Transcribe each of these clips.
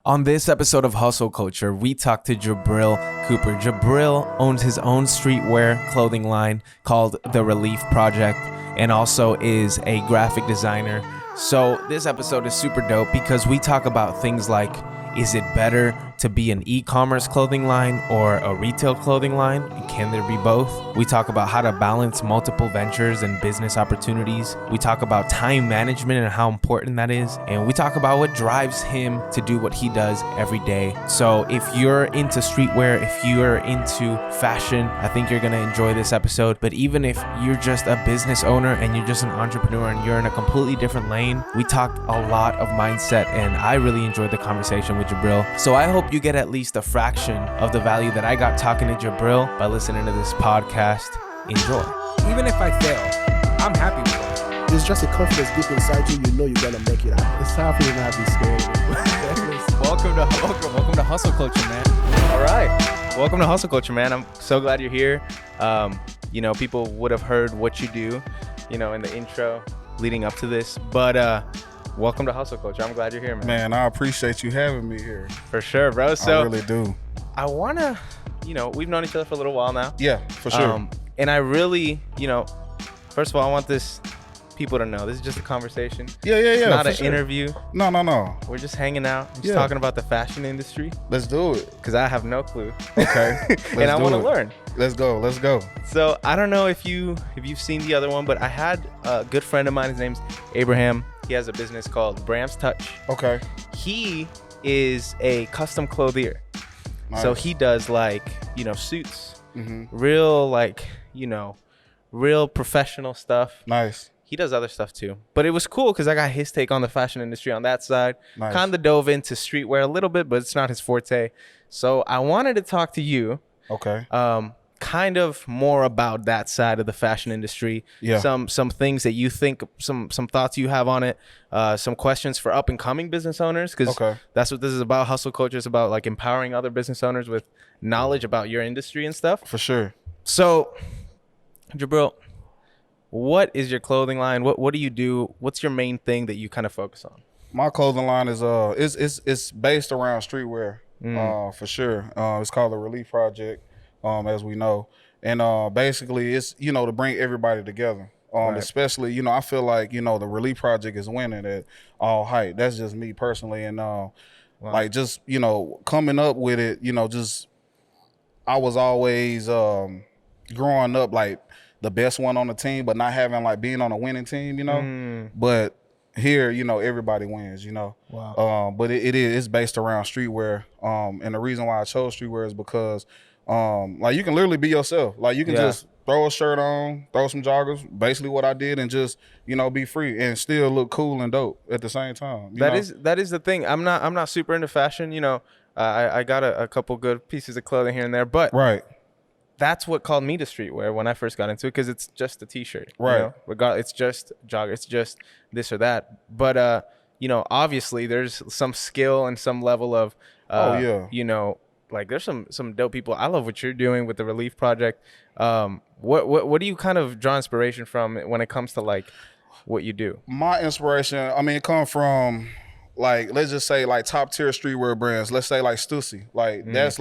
On this episode of Hustle Culture, we talk to Jahbril Cooper. Jahbril owns his own streetwear clothing line called The Relief Project and also is a graphic designer. So this episode is super dope because we talk about things like, is it better to be an e-commerce clothing line or a retail clothing line? And can there be both? We talk about how to balance multiple ventures and business opportunities. We talk about time management and how important that is. And we talk about what drives him to do what he does every day. So if you're into streetwear, if you're into fashion, I think you're going to enjoy this episode. But even if you're just a business owner and you're just an entrepreneur and you're in a completely different lane, we talked a lot of mindset and I really enjoyed the conversation with Jahbril. So I hope you get at least a fraction of the value that I got talking to Jahbril by listening to this podcast. Enjoy. Even if I fail, I'm happy with it. There's just a confidence deep inside you. You know you're gonna make it out. It's time for you not to be scared. Welcome to Hustle Culture, man. All right. Welcome to Hustle Culture, man. I'm so glad you're here. People would have heard what you do, in the intro leading up to this, but welcome to Hustle Culture. I'm glad you're here, man. Man, I appreciate you having me here. For sure, bro. So I really do. I want to, we've known each other for a little while now. Yeah, for sure. And I really, first of all, I want people to know this is just a conversation. Yeah. It's not an sure. interview. No. We're just hanging out, just talking about the fashion industry. Let's do it. Because I have no clue. Okay. And I want to learn. Let's go. So I don't know if you've seen the other one, but I had a good friend of mine. His name's Abraham. He has a business called Bram's Touch. Okay. He is a custom clothier. Nice. So he does suits, Mm-hmm. real professional stuff. Nice. He does other stuff too. But it was cool because I got his take on the fashion industry on that side. Nice. Kind of dove into streetwear a little bit, but it's not his forte. So I wanted to talk to you. Okay. Kind of more about that side of the fashion industry. Yeah. Some things that you think, some thoughts you have on it. Some questions for up and coming business owners, because that's what this is about. Hustle Culture is about empowering other business owners with knowledge about your industry and stuff. For sure. So, Jahbril, what is your clothing line? What do you do? What's your main thing that you kind of focus on? My clothing line is it's based around streetwear. For sure. It's called the Relief Project. As we know, and basically it's to bring everybody together, Right. Especially I feel like the Relief Project is winning at all height. That's just me personally, and just coming up with it, just I was always growing up like the best one on the team, but not having being on a winning team, but here everybody wins, Wow. But it's based around streetwear, and the reason why I chose streetwear is because you can literally be yourself. You can just throw a shirt on, throw some joggers, basically what I did, and just, be free and still look cool and dope at the same time. That is the thing. I'm not super into fashion. I got a couple good pieces of clothing here and there, but Right. that's what called me to streetwear when I first got into it, because it's just a t-shirt. Right. It's just jogger. It's just this or that. But, obviously there's some skill and some level of, there's some dope people. I love what you're doing with the Relief Project. What do you kind of draw inspiration from when it comes to what you do? My inspiration, it comes from let's just say top tier streetwear brands. Let's say Stussy. That's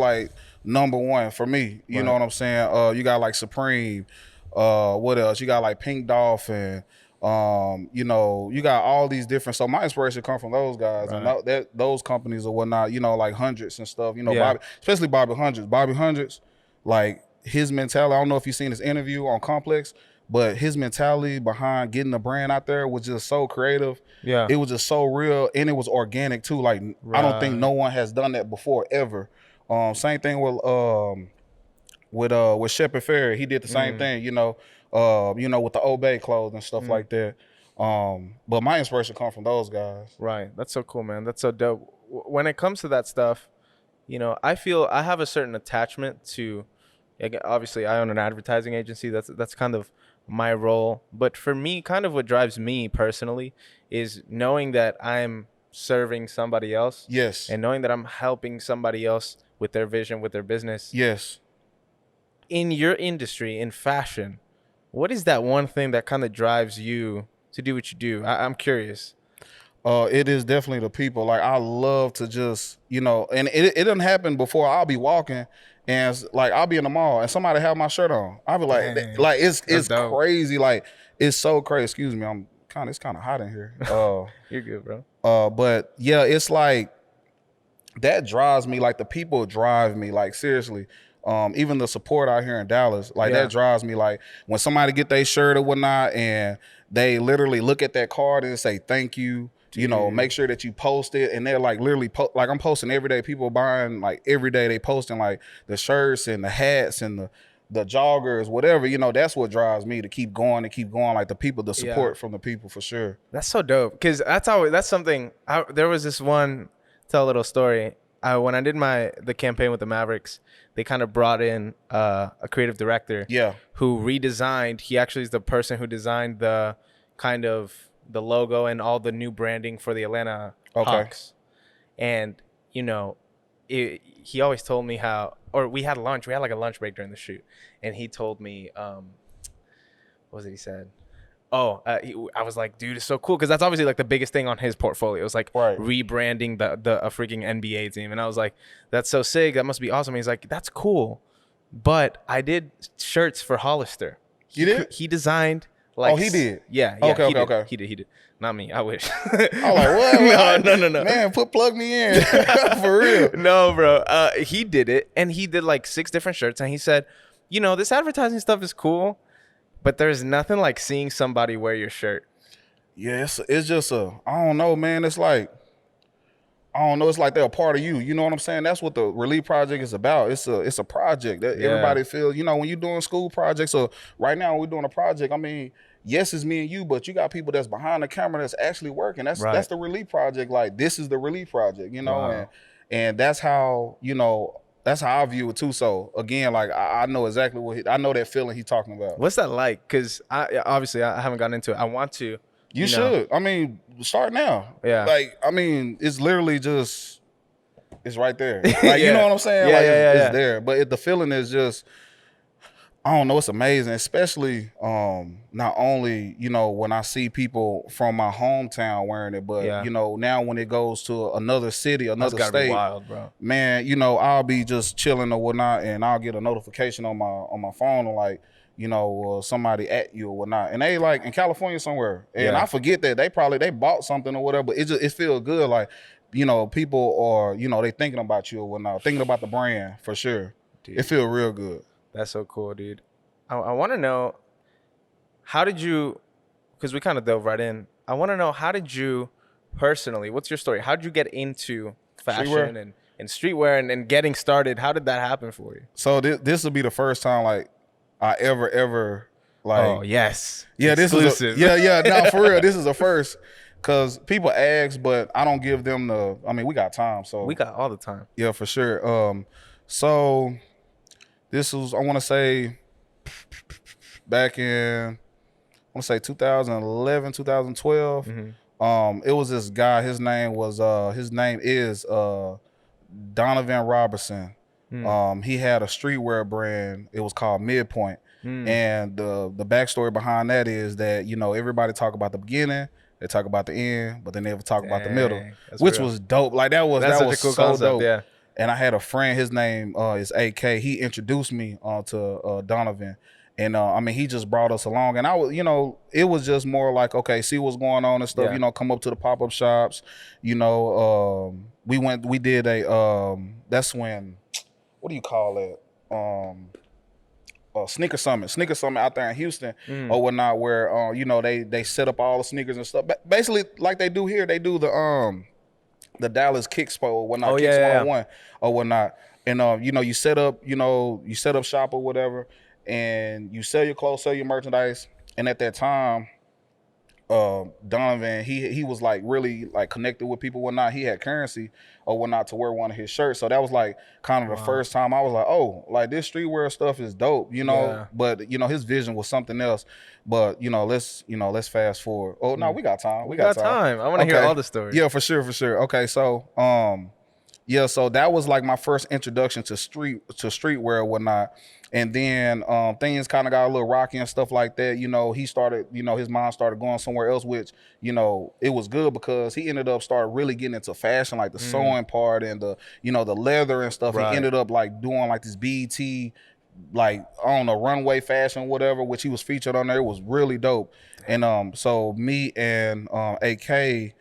number one for me. You know what I'm saying? You got Supreme. What else? You got Pink Dolphin. You got all these different. So my inspiration come from those guys, Right. and those companies or whatnot. Hundreds and stuff. Bobby, especially Bobby Hundreds. Bobby Hundreds, his mentality. I don't know if you've seen his interview on Complex, but his mentality behind getting the brand out there was just so creative. Yeah. It was just so real, and it was organic too. I don't think no one has done that before ever. Same thing with Shepard Fairey. He did the same thing. With the Obey clothes and stuff like that. But my inspiration comes from those guys. Right. That's so cool, man. That's so dope. When it comes to that stuff, I feel I have a certain attachment to, obviously I own an advertising agency. That's kind of my role. But for me, kind of what drives me personally is knowing that I'm serving somebody else. Yes. And knowing that I'm helping somebody else with their vision, with their business. Yes. In your industry, in fashion, what is that one thing that kind of drives you to do what you do? I'm curious. It is definitely the people. Like I love to just, and it doesn't happen before. I'll be walking and like I'll be in the mall and somebody have my shirt on. I'll be like, Dang. like it's dope. crazy. Like it's so crazy. Excuse me, it's kind of hot in here. You're good, bro. But yeah, it's like that drives me. Like the people drive me. Like seriously. Even the support out here in Dallas, like that drives me. Like when somebody get their shirt or whatnot, and they literally look at that card and say thank you. Make sure that you post it, and they're like literally like I'm posting every day. People buying like every day. They posting like the shirts and the hats and the joggers, whatever. That's what drives me to keep going and keep going. Like the people, the support from the people for sure. That's so dope because that's something. There was this one. Tell a little story. When I did the campaign with the Mavericks, they kind of brought in a creative director. Yeah. Who redesigned. He actually is the person who designed the kind of the logo and all the new branding for the Atlanta Hawks. And, he always told me we had lunch. We had like a lunch break during the shoot. And he told me, what was it he said? I was like, dude, it's so cool. Because that's obviously like the biggest thing on his portfolio. It's like rebranding a freaking NBA team. And I was like, that's so sick. That must be awesome. And he's like, that's cool. But I did shirts for Hollister. You did? He designed. Like, he did? Yeah. Okay. He did. Not me. I wish. I'm like, what? No. Man, plug me in. For real. No, bro. He did it. And he did like 6 different shirts. And he said, this advertising stuff is cool, but there's nothing like seeing somebody wear your shirt. Yeah, it's just I don't know, man. It's like, I don't know. It's like they're a part of you. You know what I'm saying? That's what the Relief Project is about. It's a project that everybody feels. When you're doing school projects, or right now we're doing a project. I mean, yes, it's me and you, but you got people that's behind the camera that's actually working. That's the Relief Project. Like this is the Relief Project. Wow. And that's how that's how I view it too. So again, like I know exactly I know that feeling he's talking about. What's that like? Because obviously I haven't gotten into it. I want to. You should. I mean, start now. Yeah. Like, I mean, it's literally just, it's right there. Like, you know what I'm saying? Yeah, like, yeah. It's there. But the feeling is just, I don't know, it's amazing. Especially not only, when I see people from my hometown wearing it, but, now when it goes to another city, another state. Be wild, bro. Man, I'll be just chilling or whatnot, and I'll get a notification on my phone, like, somebody at you or whatnot, and they like in California somewhere, and I forget that they bought something or whatever, but it feels good, like, people are, they thinking about you or whatnot, thinking about the brand for sure. Dude. It feels real good. That's so cool, dude. I want to know, how did you, because we kind of dove right in, I want to know, how did you personally, what's your story? How did you get into fashion streetwear? and streetwear and getting started? How did that happen for you? So this will be the first time like I ever like. Oh yes, yeah. Exclusive. This is no, for real. This is the first, because people ask, but I don't give them I mean, we got time, so we got all the time. Yeah, for sure. So this was, I want to say, back in, 2011, 2012. Mm-hmm. It was this guy. His name is Donovan Robertson. He had a streetwear brand. It was called Midpoint. And the backstory behind that is that, everybody talk about the beginning, they talk about the end, but they never talk about the middle, which was dope. Like that was such a cool so concept, dope. yeah. And I had a friend, his name is AK. He introduced me to Donovan. And I mean, he just brought us along, and I was, it was just more like, okay, see what's going on and stuff. Come up to the pop-up shops. We did that's when, what do you call it? Sneaker Summit out there in Houston or whatnot, where they set up all the sneakers and stuff. Basically, like they do here, they do the Dallas Kick Expo or whatnot, Kicks 101 or whatnot. And you set up shop or whatever, and you sell your clothes, sell your merchandise. And at that time, Donovan, he was like really like connected with people, whatnot. He had currency or whatnot to wear one of his shirts. So that was like kind of the first time I was like, oh, like this streetwear stuff is dope, but his vision was something else. But let's fast forward. Oh no, we got time. We got time. I want to hear all the stories. Yeah, for sure. Okay, so Yeah, so that was like my first introduction to streetwear and whatnot. And then things kind of got a little rocky and stuff like that. You know, he started, you know, his mind started going somewhere else, which, you know, it was good because he ended up started really getting into fashion, like the sewing part and the, you know, the leather and stuff. Right. He ended up like doing like this BET, like, I don't know, runway fashion, whatever, which he was featured on there. It was really dope. And so me and AK,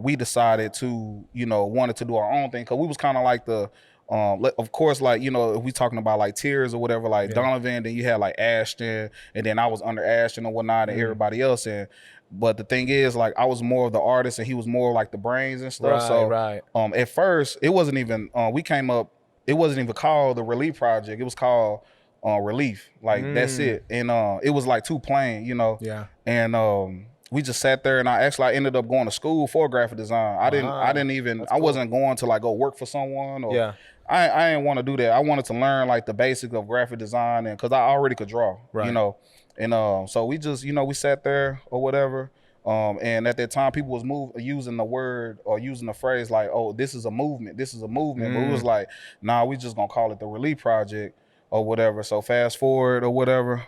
we decided to, you know, wanted to do our own thing because we was kind of like the, of course, like, you know, if we talking about like tiers or whatever, like Donovan, then you had like Ashton, and then I was under Ashton and whatnot, and everybody else. And but the thing is, like, I was more of the artist, and he was more like the brains and stuff. Right, so at first, it wasn't even we came up. It wasn't even called the Relief Project. It was called Relief. Like that's it. And it was like too plain, you know. Yeah. And we just sat there, and I ended up going to school for graphic design. I wasn't going to like go work for someone or I didn't want to do that. I wanted to learn like the basics of graphic design, and because I already could draw, you know. And so we just, you know, we sat there or whatever. And at that time, people was using the word or using the phrase like, "Oh, this is a movement. This is a movement." But it was like, "Nah, we just gonna call it the Relief Project or whatever." So fast forward or whatever.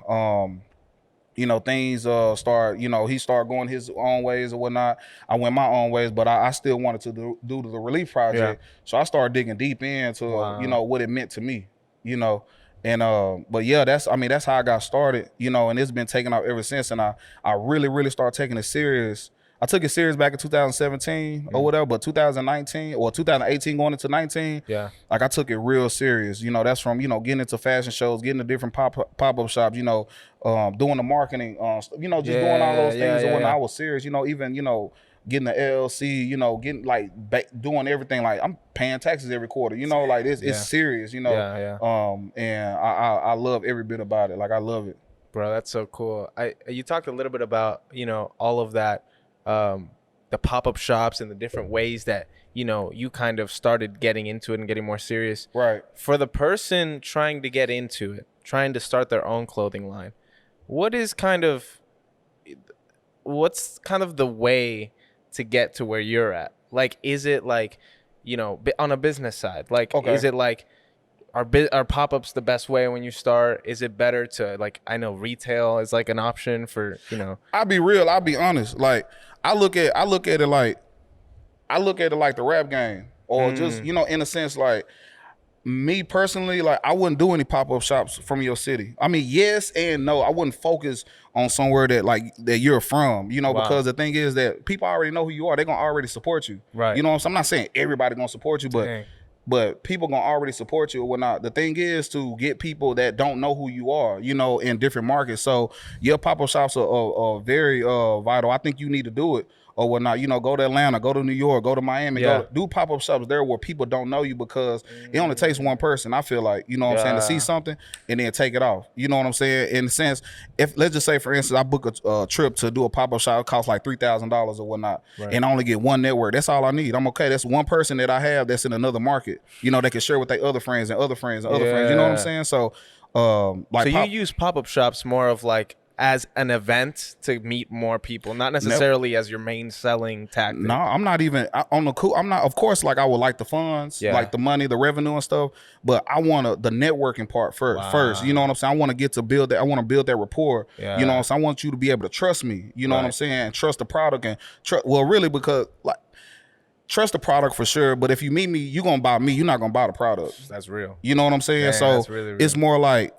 You know, things start, you know, he started going his own ways or whatnot. I went my own ways, but I still wanted to do the Relief Project. So I started digging deep into, you know, what it meant to me, you know. And but yeah, that's how I got started, you know, and it's been taking off ever since. And I really started taking it serious. I took it serious back in 2017 or whatever, but 2019 or 2018 going into 19, like I took it real serious. You know, that's from, you know, getting into fashion shows, getting to different pop-up shops, you know, doing the marketing, you know, just doing all those things. And when I was serious, you know, even, you know, getting the LLC, you know, getting like doing everything. Like I'm paying taxes every quarter, you know, like it's serious, you know. And I love every bit about it. Like I love it. Bro, that's so cool. You talked a little bit about, you know, all of that. The pop-up shops and the different ways that, you know, you kind of started getting into it and getting more serious. Right. For the person trying to get into it, trying to start their own clothing line, what's kind of the way to get to where you're at? Like, is it like, you know, on a business side, like, is it like, are pop-ups the best way when you start? Is it better to, like, I know retail is like an option for, you know. I'll be real, I'll be honest. Like I look at it like the rap game, or just, you know, in a sense, like me personally, like I wouldn't do any pop-up shops from your city. I mean, yes and no. I wouldn't focus on somewhere that you're from, you know, because the thing is that people already know who you are. They're gonna already support you. Right. You know what I'm saying? I'm not saying everybody gonna support you, but people gonna already support you or whatnot. The thing is to get people that don't know who you are, you know, in different markets. So your pop-up shops are very vital. I think you need to do it or whatnot. You know, go to Atlanta, go to New York, go to Miami, do pop-up shops there where people don't know you, because it only takes one person, I feel like, you know what I'm saying, to see something and then take it off. You know what I'm saying? In a sense, if let's just say, for instance, I book a trip to do a pop-up shop, it costs like $3,000 or whatnot, and I only get one network. That's all I need. I'm okay. That's one person that I have that's in another market, you know, they can share with their other friends and other friends and other friends. You know what I'm saying? So like, so you use pop-up shops more of like as an event to meet more people, not necessarily as your main selling tactic. No, I'm not even on the cool. I'm not, of course, like I would like the funds, like the money, the revenue and stuff, but I want the networking part first. You know what I'm saying? I want to get to build that. I want to build that rapport. You know what I'm saying? I want you to be able to trust me. You know what I'm saying? And trust the product and well, really, because like, trust the product for sure, but if you meet me, you're gonna buy me. You're not gonna buy the product. That's real. You know what I'm saying? So that's really real. It's more like,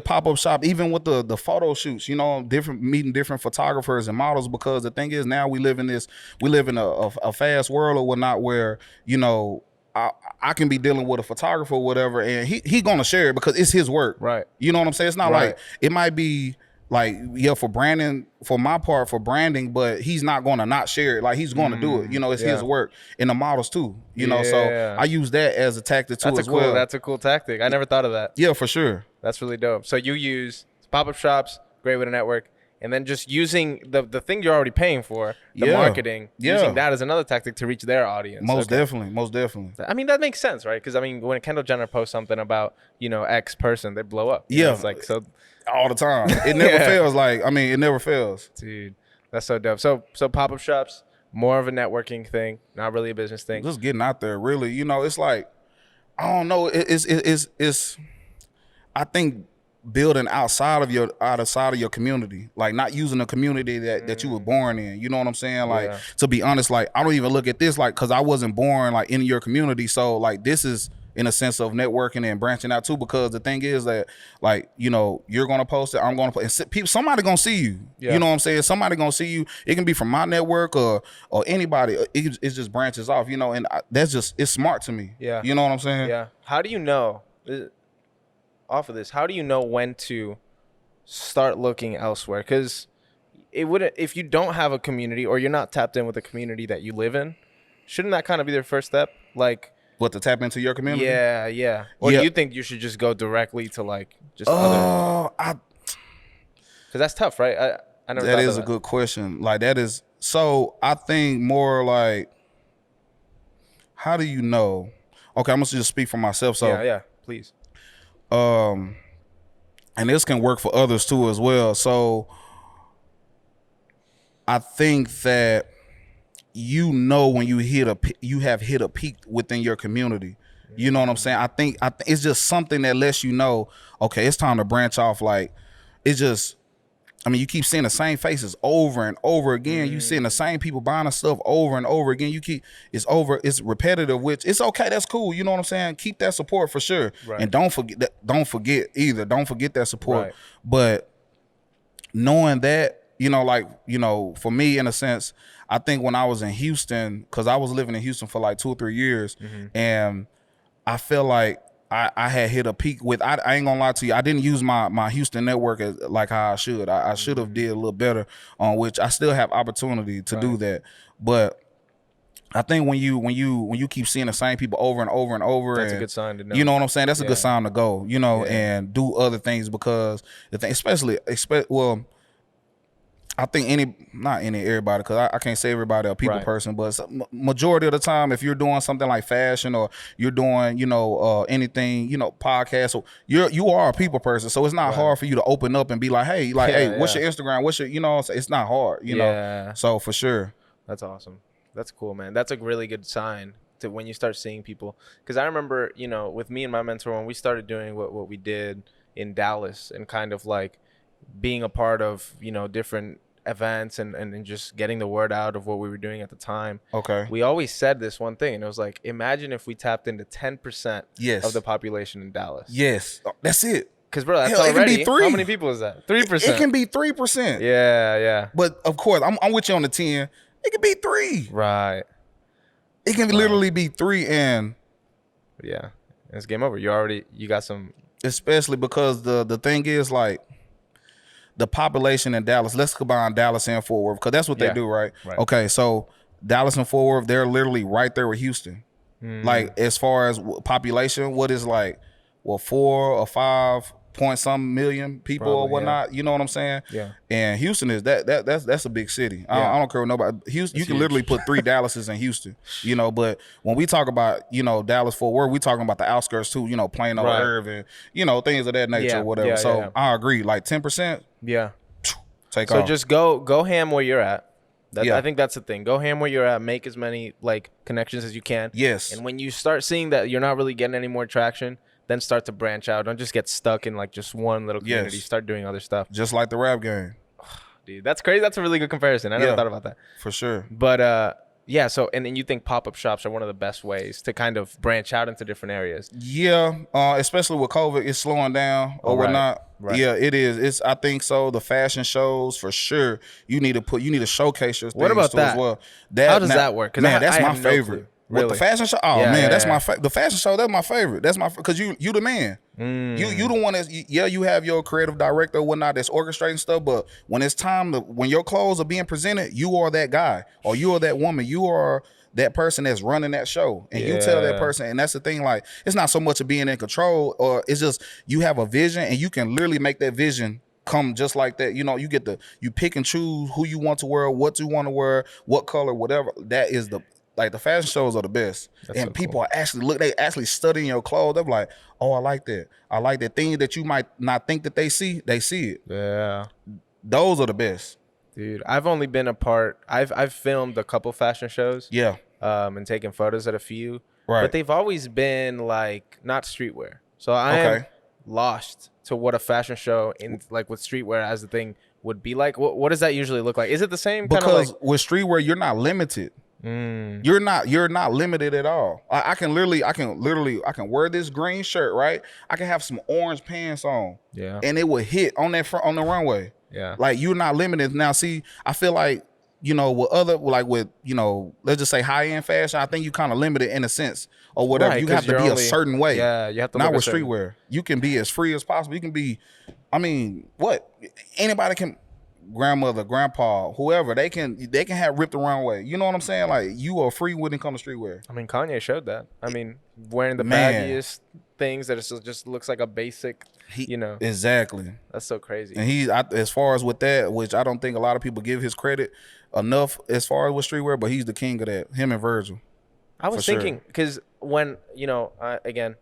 pop-up shop, even with the photo shoots, you know, meeting different photographers and models, because the thing is now we live in a fast world or whatnot where, you know, I can be dealing with a photographer or whatever, and he gonna share it because it's his work. Right. You know what I'm saying? It's not like, it might be like, for branding, for my part, for branding, but he's not gonna not share it. Like, he's gonna do it. You know, it's his work. And the models too, you know, so I use that as a tactic too as well. That's a cool tactic. I never thought of that. Yeah, for sure. That's really dope. So you use pop-up shops, great way to network, and then just using the thing you're already paying for, the marketing, using that as another tactic to reach their audience. Most definitely. I mean, that makes sense, right? Because I mean, when Kendall Jenner posts something about, you know, X person, they blow up. You know, it's like, so all the time. It never fails. Like, I mean, it never fails. Dude, that's so dope. So pop-up shops, More of a networking thing, not really a business thing. Just getting out there, really. You know, it's like, I don't know. It's I think building outside of your community, like not using the community that you were born in. You know what I'm saying? Like, to be honest, like I don't even look at this like, because I wasn't born like in your community. So like this is in a sense of networking and branching out too, because the thing is that, like, you know, you're gonna post it, I'm gonna post, and people, somebody gonna see you. You know what I'm saying? Somebody gonna see you. It can be from my network or anybody. It just branches off, you know, and that's just, it's smart to me. Yeah. You know what I'm saying? Yeah. How do you know, off of this, how do you know when to start looking elsewhere? Because it wouldn't, if you don't have a community or you're not tapped in with the community that you live in, shouldn't that kind of be their first step? Like, what, to tap into your community? Yeah, yeah. Or do you think you should just go directly to like just other? Because that's tough, right? I never. That is a good question. Like that is, so I think more like, how do you know? Okay, I'm gonna just speak for myself. So yeah, please. And this can work for others too as well. So I think that, you know, when you have hit a peak within your community. You know what I'm saying? I think it's just something that lets you know, okay, it's time to branch off. Like, it's just, I mean, you keep seeing the same faces over and over again. You seeing the same people buying the stuff over and over again. It's repetitive, which it's okay. That's cool. You know what I'm saying? Keep that support for sure. Right. And don't forget that support. Right. But knowing that, you know, like, you know, for me, in a sense, I think when I was in Houston, because I was living in Houston for like 2 or 3 years, and I feel like I had hit a peak with, I ain't gonna lie to you, I didn't use my Houston network as like how I should. I should have did a little better, on which I still have opportunity to do that. But I think when you keep seeing the same people over and over and over, that's a good sign to know. You know what I'm saying? That's a good sign to go, you know, and do other things, because the thing, well, I think everybody, because I can't say everybody a people person, but majority of the time, if you're doing something like fashion, or you're doing, you know, anything, you know, podcast, so you are a people person, so it's not hard for you to open up and be like, hey, what's your Instagram? What's your, you know, it's not hard, you know. So for sure, that's awesome. That's cool, man. That's a really good sign to when you start seeing people. Because I remember, you know, with me and my mentor, when we started doing what we did in Dallas, and kind of like being a part of, you know, different events and just getting the word out of what we were doing at the time. Okay. We always said this one thing, and it was like, imagine if we tapped into 10% of the population in Dallas. Yes. That's it. Because, bro, that's already, how many people is that? 3%. It can be 3%. Yeah, yeah. But of course, I'm with you on the 10. It can be 3. Right. It can literally be 3, and yeah, it's game over. You got some. Especially because the thing is, like, the population in Dallas, let's combine Dallas and Fort Worth, because that's what they do, right? Okay, so Dallas and Fort Worth, they're literally right there with Houston. Like, as far as population, what is like, 4 or 5 point some million people or whatnot, you know what I'm saying? Yeah. And Houston is that's a big city. I don't care what nobody. Houston, you can literally put 3 Dallases in Houston, you know. But when we talk about, you know, Dallas, Fort Worth, we talking about the outskirts too, you know, Plano, Irving, you know, things of that nature or whatever. So I agree, like 10%. Yeah. Take off. So just go ham where you're at. I think that's the thing. Go ham where you're at. Make as many like connections as you can. Yes. And when you start seeing that you're not really getting any more traction, then start to branch out. Don't just get stuck in like just one little community. Start doing other stuff. Just like the rap game. Dude, that's crazy. That's a really good comparison. I never thought about that. For sure. But yeah, so and then you think pop-up shops are one of the best ways to kind of branch out into different areas. Yeah, especially with COVID, it's slowing down or whatnot. Right. Yeah, it is. I think so. The fashion shows, for sure. You need to showcase your things. What about that? As well. How does that work? Man, that's my favorite. Really? What, the fashion show? Oh man, that's my the fashion show. That's my favorite. That's my, because you the man. You the one that's, you have your creative director or whatnot that's orchestrating stuff, but when it's time when your clothes are being presented, you are that guy, or you are that woman, you are that person that's running that show, and you tell that person. And that's the thing, like, it's not so much of being in control, or it's just you have a vision and you can literally make that vision come just like that. You know, you pick and choose who you want to wear, what you want to wear, what color, whatever. That is the fashion shows are the best. That's and so people are they actually studying your clothes. They're like, oh, I like that. I like that thing that you might not think that they see it. Yeah. Those are the best. Dude, I've only been a part. I've filmed a couple fashion shows. Yeah. And taken photos at a few. Right. But they've always been like not streetwear. So I am lost to what a fashion show in like with streetwear as the thing would be like. What does that usually look like? Is it the same? Because like, with streetwear, you're not limited. You're not limited at all. I can wear this green shirt, right? I can have some orange pants on, and it would hit on on the runway. Yeah, like you're not limited. Now, see, I feel like with let's just say high end fashion, I think you kind of limited in a sense or whatever. Right, you have to be a certain way. Yeah, you have to. Not with streetwear. You can be as free as possible. You can be, I mean, what anybody can. Grandmother, grandpa, whoever, they can have ripped the runway. You know what I'm saying? Like, you are free when it comes to streetwear. I mean, Kanye showed that. I mean, wearing the baggiest things that it just looks like a basic, Exactly. That's so crazy. And as far as with that, which I don't think a lot of people give his credit enough as far as with streetwear, but he's the king of that. Him and Virgil. I was thinking, because when, again,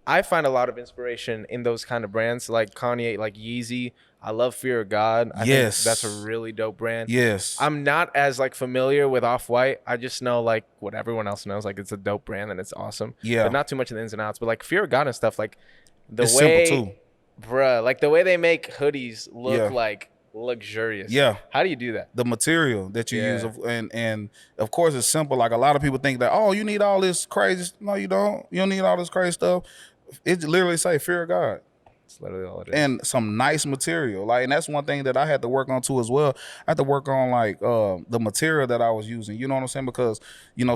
I find a lot of inspiration in those kind of brands like Kanye, like Yeezy. I love Fear of God. I think that's a really dope brand. Yes. I'm not as like familiar with Off-White. I just know like what everyone else knows. Like it's a dope brand and it's awesome. Yeah. But not too much in the ins and outs. But like Fear of God and stuff, like it's simple too. Bruh, like the way they make hoodies look like luxurious. Yeah. How do you do that? The material that you use, and of course it's simple. Like a lot of people think that, oh, you need all this crazy. No, you don't. You don't need all this crazy stuff. It literally say Fear of God. That's literally all it is. And some nice material. Like, and that's one thing that I had to work on too as well. I had to work on like the material that I was using. You know what I'm saying? Because,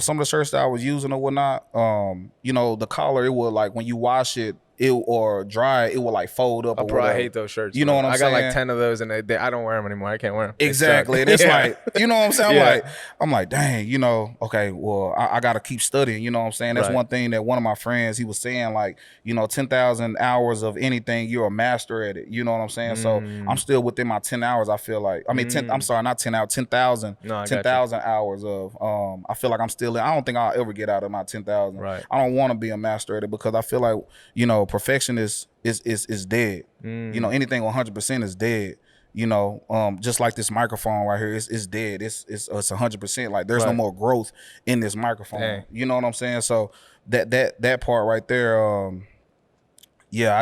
some of the shirts that I was using or whatnot, the collar, it would like when you wash it, or dry, it will like fold up. I hate those shirts. You know what I'm saying? I got like 10 of those, and I don't wear them anymore. I can't wear them. Exactly, and it's like, you know what I'm saying? I'm like, dang, okay, well, I got to keep studying. You know what I'm saying? That's one thing that one of my friends, he was saying, like, 10,000 hours of anything, you're a master at it. You know what I'm saying? So I'm still within my 10 hours. I feel like, I mean, 10. I'm sorry, not 10 hours, 10,000. 10,000 hours of. I feel like I'm still in. I don't think I'll ever get out of my 10,000. Right. I don't want to be a master at it because I feel like, perfection is dead. Anything 100% is dead. Just like this microphone right here, it's dead. It's 100%. Like there's no more growth in this microphone. Dang. You know what I'm saying? So that part right there, I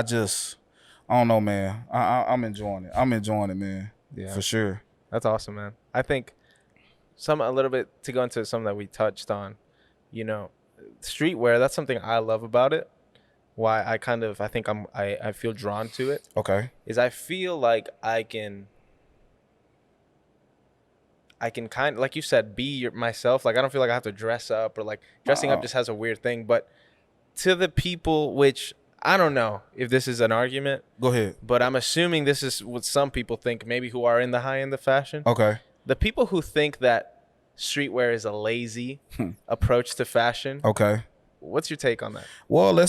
don't know, man. I'm enjoying it. I'm enjoying it, man. Yeah, for sure. That's awesome, man. I think a little bit to go into something that we touched on. Streetwear. That's something I love about it. Why I feel drawn to it. Okay. Is I feel like I can kind of, like you said, be myself. Like I don't feel like I have to dress up or like dressing up just has a weird thing. But to the people, which I don't know if this is an argument. Go ahead. But I'm assuming this is what some people think, maybe who are in the high end of fashion. Okay. The people who think that streetwear is a lazy approach to fashion. Okay. What's your take on that? Well, I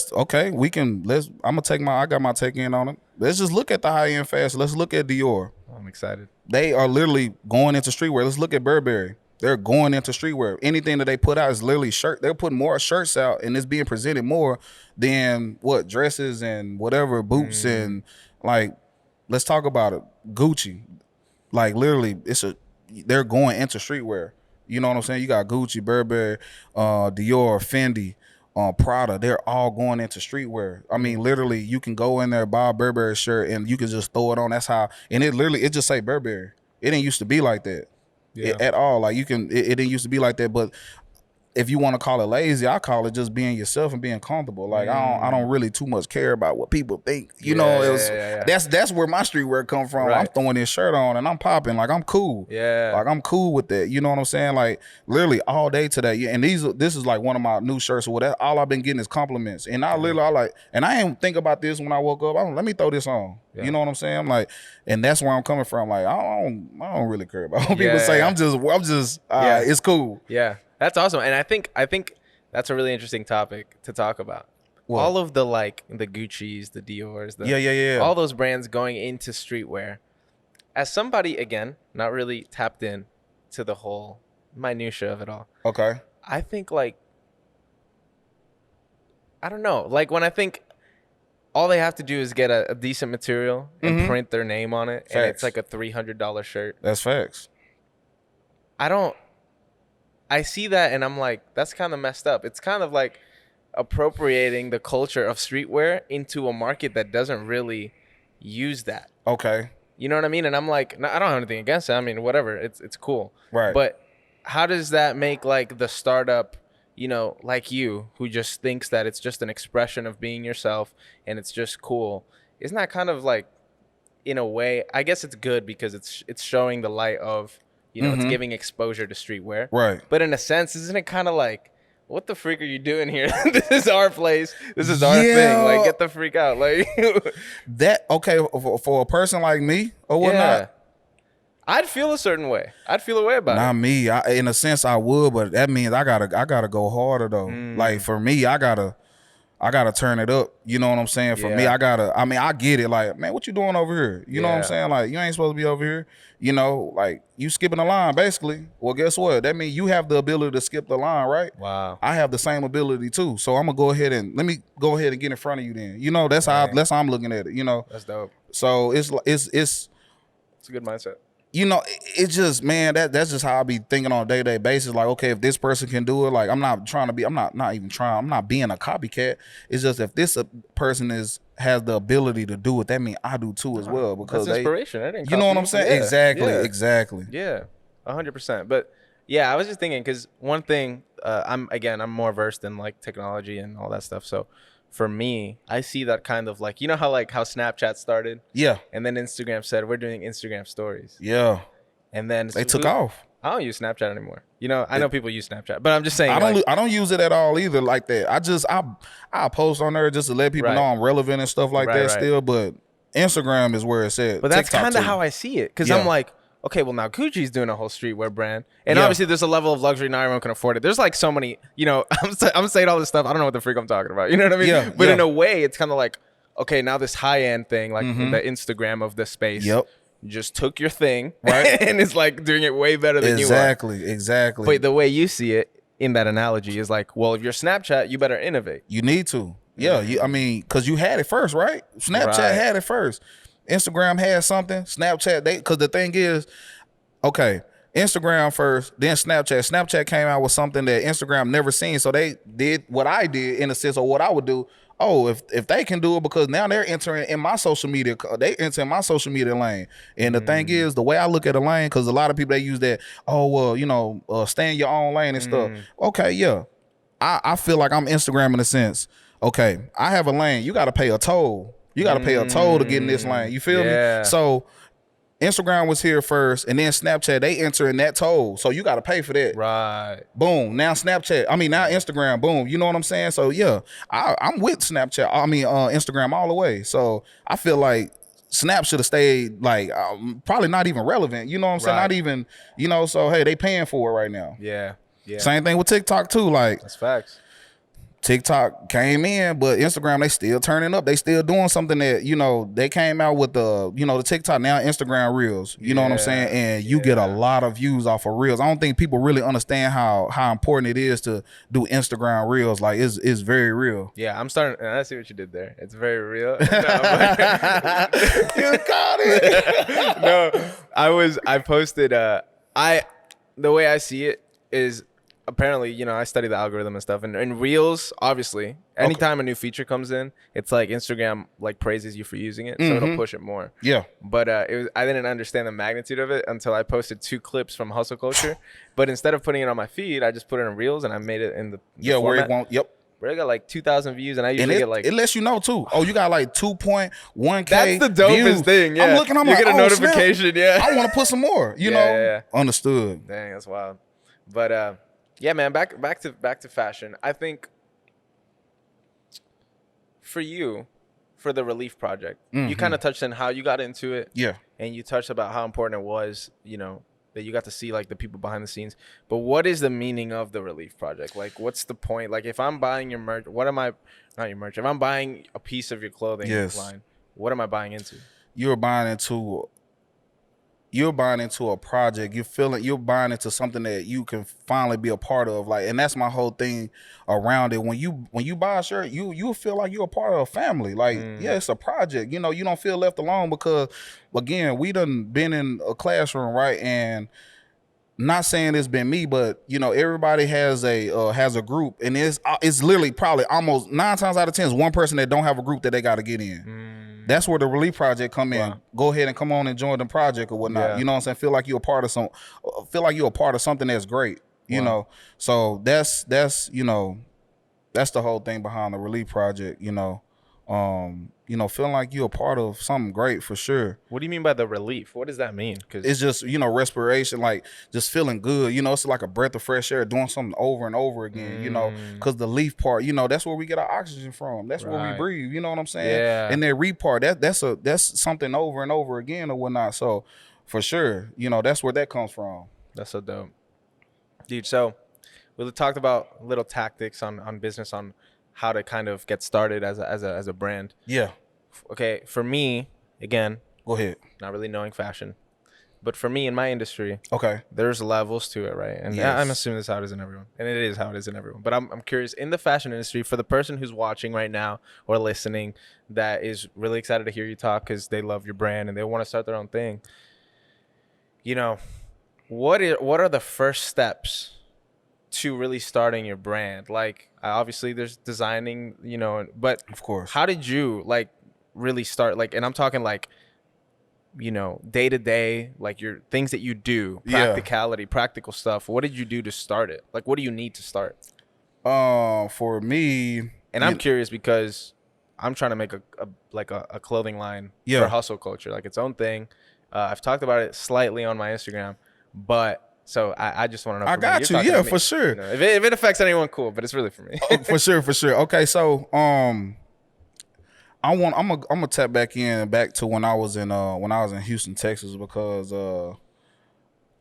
got my take in on it. Let's just look at the high end fashion. Let's look at Dior. I'm excited. They are literally going into streetwear. Let's look at Burberry. They're going into streetwear. Anything that they put out is literally shirt. They're putting more shirts out, and it's being presented more than dresses and whatever, boots and like. Let's talk about it. Gucci, like literally, they're going into streetwear. You know what I'm saying? You got Gucci, Burberry, Dior, Fendi. Prada, they're all going into streetwear. I mean, literally, you can go in there, buy a Burberry shirt, and you can just throw it on. That's how, and it just say Burberry. It didn't used to be like that at all. Like it didn't used to be like that. But if you want to call it lazy, I call it just being yourself and being comfortable. Like I don't really too much care about what people think. That's where my streetwear come from. Right. I'm throwing this shirt on and I'm popping. Like I'm cool. Yeah. Like I'm cool with that. You know what I'm saying? Like literally all day today. Yeah. And this is like one of my new shirts or whatever. All I've been getting is compliments. And I didn't think about this when I woke up. Let me throw this on. Yeah. You know what I'm saying? I'm like, and that's where I'm coming from. Like I don't really care about what people say. I'm just it's cool. Yeah. That's awesome. And I think that's a really interesting topic to talk about. What? All of the the Gucci's, the Dior's, all those brands going into streetwear. As somebody, again, not really tapped in to the whole minutia of it all. Okay. I think I don't know. Like when I think all they have to do is get a decent material and print their name on it. Facts. And it's like a $300 shirt. That's facts. I see that and I'm like, that's kind of messed up. It's kind of like appropriating the culture of streetwear into a market that doesn't really use that. Okay. You know what I mean? And I'm like, no, I don't have anything against it. I mean, whatever. It's cool. Right. But how does that make like the startup, you know, like you, who just thinks that it's just an expression of being yourself and it's just cool? Isn't that kind of like, in a way, I guess it's good because it's showing the light of, you know, it's giving exposure to streetwear. Right. But in a sense, isn't it kind of like, what the freak are you doing here? This is our place. This is our thing. Like, get the freak out. Like that. Okay, for a person like me or whatnot, yeah. I'd feel a certain way. I'd feel a way about it. Not me. In a sense, I would, but that means I gotta go harder though. Like for me, I gotta turn it up. You know what I'm saying? For me, I get it. Like, man, what you doing over here? You know what I'm saying? Like, you ain't supposed to be over here. You know, like you skipping the line basically. Well, guess what? That means you have the ability to skip the line, right? Wow. I have the same ability too. So I'm gonna go ahead and let me go ahead and get in front of you then. You know, that's how I'm looking at it. You know, that's dope. So it's a good mindset. You know, it's just, man, that's just how I be thinking on a day-to-day basis. Like, okay, if this person can do it, like, I'm not being a copycat. It's just if this person has the ability to do it, that means I do too as well. Because that's inspiration. You know what I'm saying? Yeah, exactly. Yeah, 100%. But yeah, I was just thinking, because one thing, I'm more versed in like technology and all that stuff. So for me, I see that kind of like, you know how Snapchat started? Yeah. And then Instagram said, we're doing Instagram stories. Yeah. And then they took off. I don't use Snapchat anymore. You know, I know people use Snapchat, but I'm just saying. I don't use it at all either like that. I post on there just to let people know I'm relevant and stuff like that still. But Instagram is where it's at. But that's kind of how I see it. Because I'm like, okay, well now Gucci's doing a whole streetwear brand. And obviously there's a level of luxury not everyone can afford it. There's like so many, you know, I'm saying all this stuff. I don't know what the freak I'm talking about. You know what I mean? Yeah. But in a way, it's kind of like, okay, now this high-end thing, like the Instagram of the space. Yep. Just took your thing, right? And it's like doing it way better than you are. Exactly. But the way you see it in that analogy is like, well, if you're Snapchat, you better innovate. You need to. Yeah. I mean, because you had it first, right? Snapchat had it first. Instagram had something. Snapchat, because the thing is, okay, Instagram first, then Snapchat. Snapchat came out with something that Instagram never seen. So they did what I did in a sense, or what I would do. Oh, if they can do it, because now they're entering in my social media, they enter in my social media lane. And the thing is, the way I look at a lane, because a lot of people, they use that, oh, well, you know, stay in your own lane and stuff. Okay, yeah. I feel like I'm Instagram in a sense. Okay, I have a lane. You got to pay a toll. You got to pay a toll to get in this lane. You feel me? So Instagram was here first, and then Snapchat, they enter in that toll. So you got to pay for that. Right. Boom. Now Instagram, boom. You know what I'm saying? So yeah, I'm with Snapchat. Instagram all the way. So I feel like Snap should have stayed like probably not even relevant. You know what I'm saying? Not even, you know, so hey, they paying for it right now. Yeah. Same thing with TikTok too. Like, that's facts. TikTok came in, but Instagram, they still turning up. They still doing something that, you know, they came out with the TikTok, now Instagram Reels. You know what I'm saying? And you get a lot of views off of Reels. I don't think people really understand how important it is to do Instagram Reels. Like, it's very real. Yeah, I'm starting, and I see what you did there. It's very real. You got it. No, I posted, the way I see it is, apparently, you know, I study the algorithm and stuff, and Reels, obviously, anytime a new feature comes in, it's like Instagram like praises you for using it, so it'll push it more. Yeah. But I didn't understand the magnitude of it until I posted 2 clips from Hustle Culture. But instead of putting it on my feed, I just put it in Reels, and I made it in the format, where it won't. Yep. Where I got like 2,000 views, and I usually get like, it lets you know too. Oh, you got like 2.1K. That's the dopest views. thing. Yeah, I'm you like, get a notification. Snap. Yeah, I want to put some more. You know. Yeah. Understood. Dang, that's wild. But yeah, man, back to fashion. I think for you, for the Relief Project, you kind of touched on how you got into it. Yeah. And you touched about how important it was, you know, that you got to see like the people behind the scenes. But what is the meaning of the Relief Project? Like, what's the point? Like, if I'm buying your merch, not your merch, if I'm buying a piece of your clothing line, what am I buying into? You're buying into a project. You're buying into something that you can finally be a part of. Like, and that's my whole thing around it. When you buy a shirt, you feel like you're a part of a family. Like, yeah, it's a project. You know, you don't feel left alone because, again, we done been in a classroom, right? And not saying it's been me, but you know, everybody has a group, and it's literally probably almost 9 times out of 10 is one person that don't have a group that they got to get in. That's where the Relief Project come in. Go ahead and come on and join the project or whatnot. You know what I'm saying? Feel like you're a part of something that's great. You know, so that's you know, that's the whole thing behind the Relief Project. You know, feeling like you're a part of something great for sure. What do you mean by the relief? What does that mean? Because it's just, you know, respiration, like just feeling good. You know, it's like a breath of fresh air, doing something over and over again. You know, because the leaf part, you know, that's where we get our oxygen from. That's where we breathe. You know what I'm saying? Yeah. And that reap part, that's something over and over again or whatnot. So for sure, you know, that's where that comes from. That's so dope, dude. So we talked about little tactics on business, on how to kind of get started as a brand. Yeah. Okay, for me, again, go ahead. Not really knowing fashion, but for me in my industry, okay, there's levels to it, right? And I'm assuming this is how it is in everyone, and it is how it is in everyone. But I'm curious, in the fashion industry, for the person who's watching right now or listening, that is really excited to hear you talk because they love your brand and they want to start their own thing. You know, what are the first steps to really starting your brand? Like, obviously there's designing, you know, but of course, how did you like really start? Like, and I'm talking like, you know, day to day, like your things that you do, practicality, practical stuff. What did you do to start it? Like, what do you need to start? For me, and I'm curious because I'm trying to make a clothing line for hustle culture, like its own thing. I've talked about it slightly on my Instagram, but so I just want to know. I got you. Yeah, for sure. You know, if it affects anyone, cool. But it's really for me. For sure. Okay, so I'm gonna tap back to when I was in Houston, Texas, because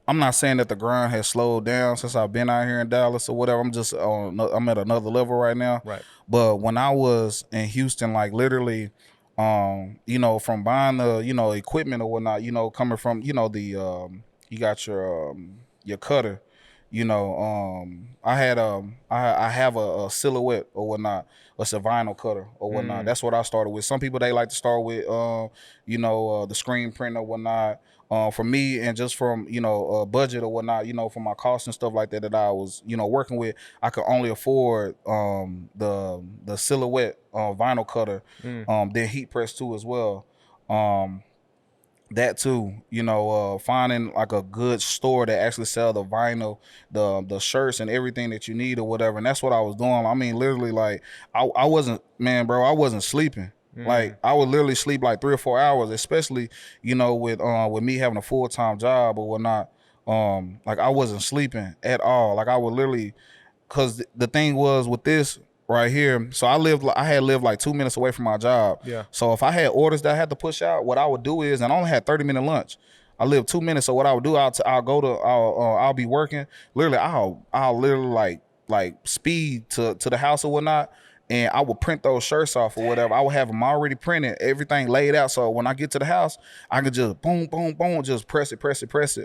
I'm not saying that the grind has slowed down since I've been out here in Dallas or whatever. I'm at another level right now. Right. But when I was in Houston, like literally, you know, from buying the, you know, equipment or whatnot, you know, coming from, you know, you got your cutter, you know, I have a silhouette or whatnot. It's a vinyl cutter or whatnot. That's what I started with. Some people, they like to start with, you know, the screen print or whatnot. For me, and just from, you know, budget or whatnot, you know, for my costs and stuff like that I was, you know, working with, I could only afford the silhouette vinyl cutter, then heat press too as well. That too, you know, finding like a good store that actually sell the vinyl, the shirts and everything that you need or whatever. And that's what I was doing. I mean, literally, like I wasn't sleeping. Like I would literally sleep like 3 or 4 hours, especially, you know, with me having a full-time job or whatnot. Like I wasn't sleeping at all. Like I would literally, cause the thing was with this right here, so I had lived like 2 minutes away from my job. Yeah. So if I had orders that I had to push out, what I would do is, and I only had 30-minute lunch. I live 2 minutes, so what I would do, I'll be working. Literally, I'll literally like speed to the house or whatnot, and I would print those shirts off or whatever. I would have them already printed, everything laid out. So when I get to the house, I can just boom, boom, boom, just press it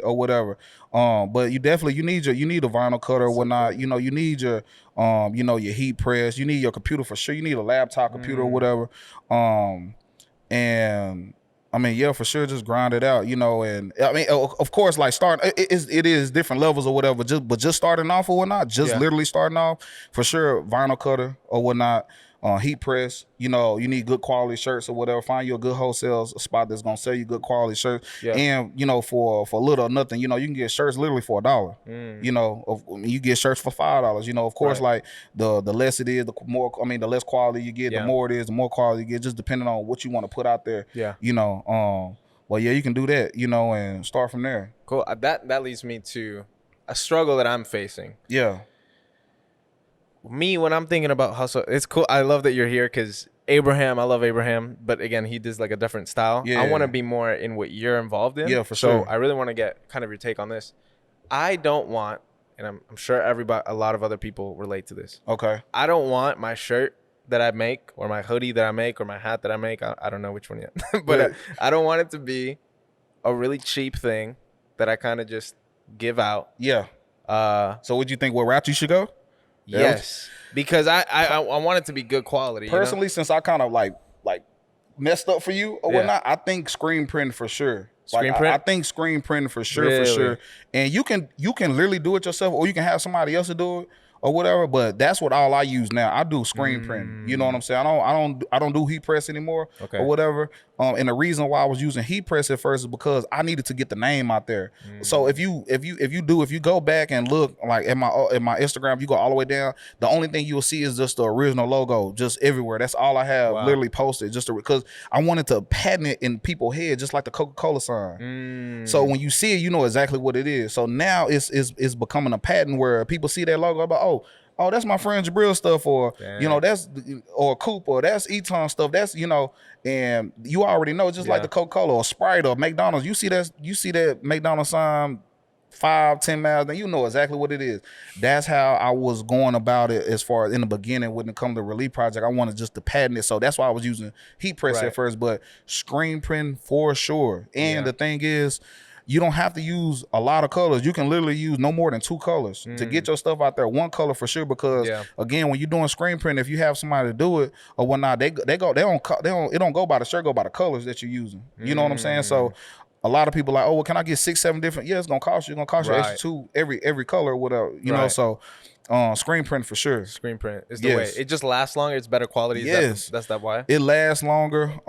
or whatever. But you need a vinyl cutter or whatnot. You know, you need your you know, your heat press. You need your computer for sure. You need a laptop computer or whatever. And I mean, yeah, for sure, just grind it out, you know. And I mean, of course, like it is different levels or whatever. Just starting off or whatnot, literally starting off, for sure, vinyl cutter or whatnot, heat press. You know, you need good quality shirts or whatever. Find you a good wholesale spot that's gonna sell you good quality shirts. Yeah. And you know, for little or nothing, you know, you can get shirts literally for $1. You know, you get shirts for $5. You know, of course, like the less it is, the less quality you get, the more it is, the more quality you get, just depending on what you want to put out there. Yeah. You know, well, yeah, you can do that, you know, and start from there. Cool. That leads me to a struggle that I'm facing. Yeah. Me, when I'm thinking about hustle, it's cool. I love that you're here because I love Abraham, but again, he does like a different style. Yeah. I want to be more in what you're involved in. Yeah, for sure. So I really want to get kind of your take on this. I don't want, and I'm sure a lot of other people relate to this. Okay. I don't want my shirt that I make, or my hoodie that I make, or my hat that I make. I don't know which one yet, but I don't want it to be a really cheap thing that I kind of just give out. Yeah. So would you think what route you should go? Yes, because I want it to be good quality. Personally, you know? Since I kind of like messed up for you or whatnot, I think screen print for sure. Like Screen print? I think screen printing for sure, Really? for sure. And you can literally do it yourself, or you can have somebody else to do it or whatever. But that's what all I use now. I do screen printing. You know what I'm saying? I don't do heat press anymore or whatever. And the reason why I was using heat press at first is because I needed to get the name out there. So if you go back and look like at my Instagram, you go all the way down, the only thing you will see is just the original logo just everywhere. That's all I have literally posted, just because I wanted to patent it in people's head, just like the Coca-Cola sign. So when you see it, you know exactly what it is. So now it's becoming a patent where people see that logo, but oh, that's my friend Jahbril stuff, or you know, that's or Cooper, that's Eton stuff, that's, you know, and you already know, just like the Coca-Cola or Sprite or McDonald's, you see that McDonald's sign 5-10 miles, then you know exactly what it is. That's how I was going about it as far as in the beginning when it come to Relief Project. I wanted just to patent it, so that's why I was using heat press at first, but screen print for sure. And the thing is, you don't have to use a lot of colors. You can literally use no more than 2 colors to get your stuff out there. 1 color for sure, because again, when you're doing screen print, if you have somebody to do it or whatnot, it don't go by the shirt, go by the colors that you're using. You know what I'm saying? So a lot of people like, oh, well, can I get 6-7 different? Yeah, it's gonna cost you. It's gonna cost you extra 2 every color or whatever. You know, so screen print for sure. Screen print is the way. It just lasts longer. It's better quality. Yes, that's that why. It lasts longer.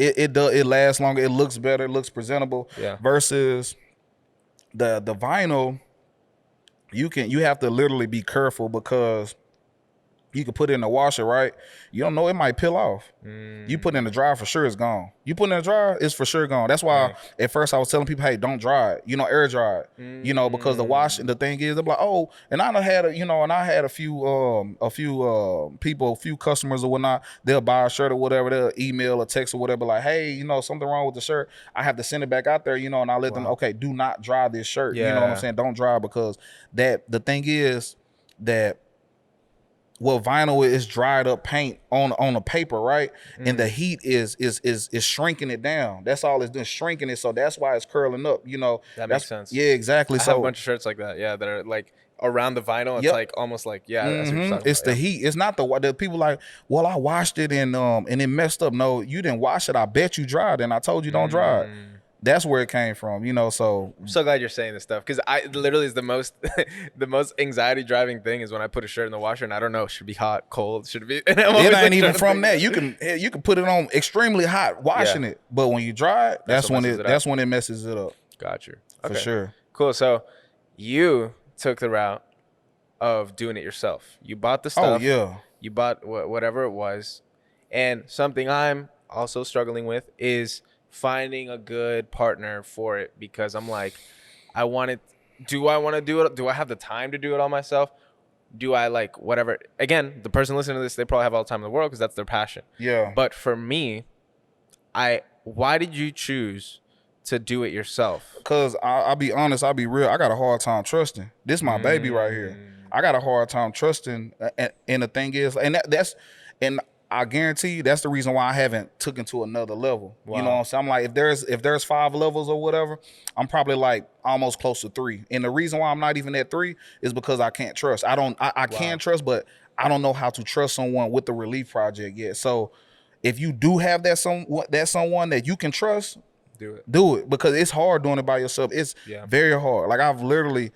It lasts longer. It looks better. It looks presentable. Versus the vinyl, you have to literally be careful, because you can put it in the washer, right? You don't know, it might peel off. You put it in the dryer, for sure it's gone. You put it in the dryer, it's for sure gone. That's why at first I was telling people, hey, don't dry it. You know, air dry it. You know, because the wash, the thing is, they're like, oh, and I had a few people, a few customers or whatnot. They'll buy a shirt or whatever, they'll email or text or whatever, like, hey, you know, something wrong with the shirt. I have to send it back out there, you know, and I let them, okay, do not dry this shirt. You know what I'm saying? Don't dry, because the thing is that, well, vinyl is dried up paint on a paper, right? And the heat is shrinking it down. That's all it's doing, shrinking it. So that's why it's curling up. You know, that makes sense. Yeah, exactly. I have a bunch of shirts like that. Yeah, that are like around the vinyl. It's like almost like that's what you're talking it's about, the heat. It's not the people like, well, I washed it and it messed up. No, you didn't wash it. I bet you dried it. And I told you don't dry it. That's where it came from, you know. So I'm so glad you're saying this stuff, because I literally is the most anxiety driving thing is when I put a shirt in the washer and I don't know, should it be hot, cold, should it be? And it ain't even from that. You can put it on extremely hot washing it, but when you dry it, that's when it messes it up. Got you. For sure. Cool. So you took the route of doing it yourself. You bought the stuff. Oh yeah. You bought whatever it was, and something I'm also struggling with is finding a good partner for it, because I'm like, do I want to do it? Do I have the time to do it all myself? Do I like whatever? Again, the person listening to this, they probably have all the time in the world because that's their passion. Yeah. But for me, why did you choose to do it yourself? Because I'll be honest, I'll be real. I got a hard time trusting. This is my baby right here. I got a hard time trusting. And the thing is, and I guarantee you that's the reason why I haven't taken to another level. Wow. You know what I'm saying? I'm like, if there's 5 levels or whatever, I'm probably like almost close to 3. And the reason why I'm not even at 3 is because I can't trust. I can trust, but I don't know how to trust someone with the Relief Project yet. So if you do have that someone that you can trust, do it, because it's hard doing it by yourself. It's very hard. Like I've literally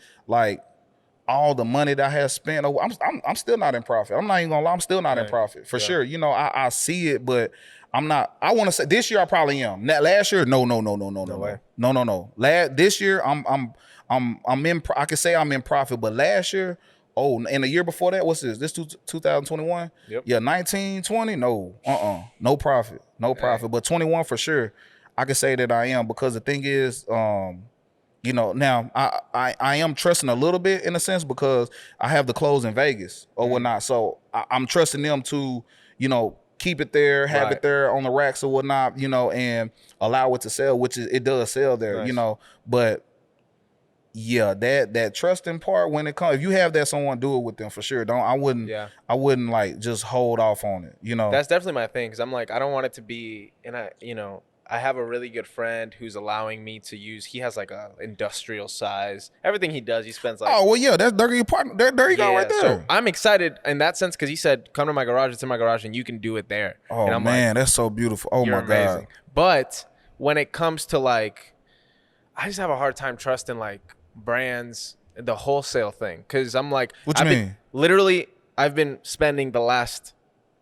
all the money that I have spent, I'm still not in profit. I'm not even gonna lie, I'm still not in profit for sure. You know, I see it, but I'm not. I want to say this year I probably am. Last year, no. This year I'm in. I can say I'm in profit, but last year, and the year before that, what's this? This 2021. Yeah, 19, 20, no, no profit, But 21 for sure, I can say that I am, because the thing is, you know, now I am trusting a little bit in a sense, because I have the clothes in Vegas or whatnot. So I'm trusting them to, you know, keep it there, have it there on the racks or whatnot, you know, and allow it to sell, which it does sell there, you know. But yeah, that trusting part, when it comes, if you have that someone, do it with them for sure. I wouldn't like just hold off on it, you know. That's definitely my thing, because I'm like, I don't want it to be, and I have a really good friend who's allowing me to use. He has like a industrial size. Everything he does, he spends like. Oh well, yeah, that's your partner. There you go, right there. So I'm excited in that sense, because he said, "Come to my garage. It's in my garage, and you can do it there." Oh and I'm man, like, that's so beautiful. Oh you're my amazing. God. But when it comes to like, I just have a hard time trusting like brands, the wholesale thing, because I'm like, What you mean? Literally, I've been spending the last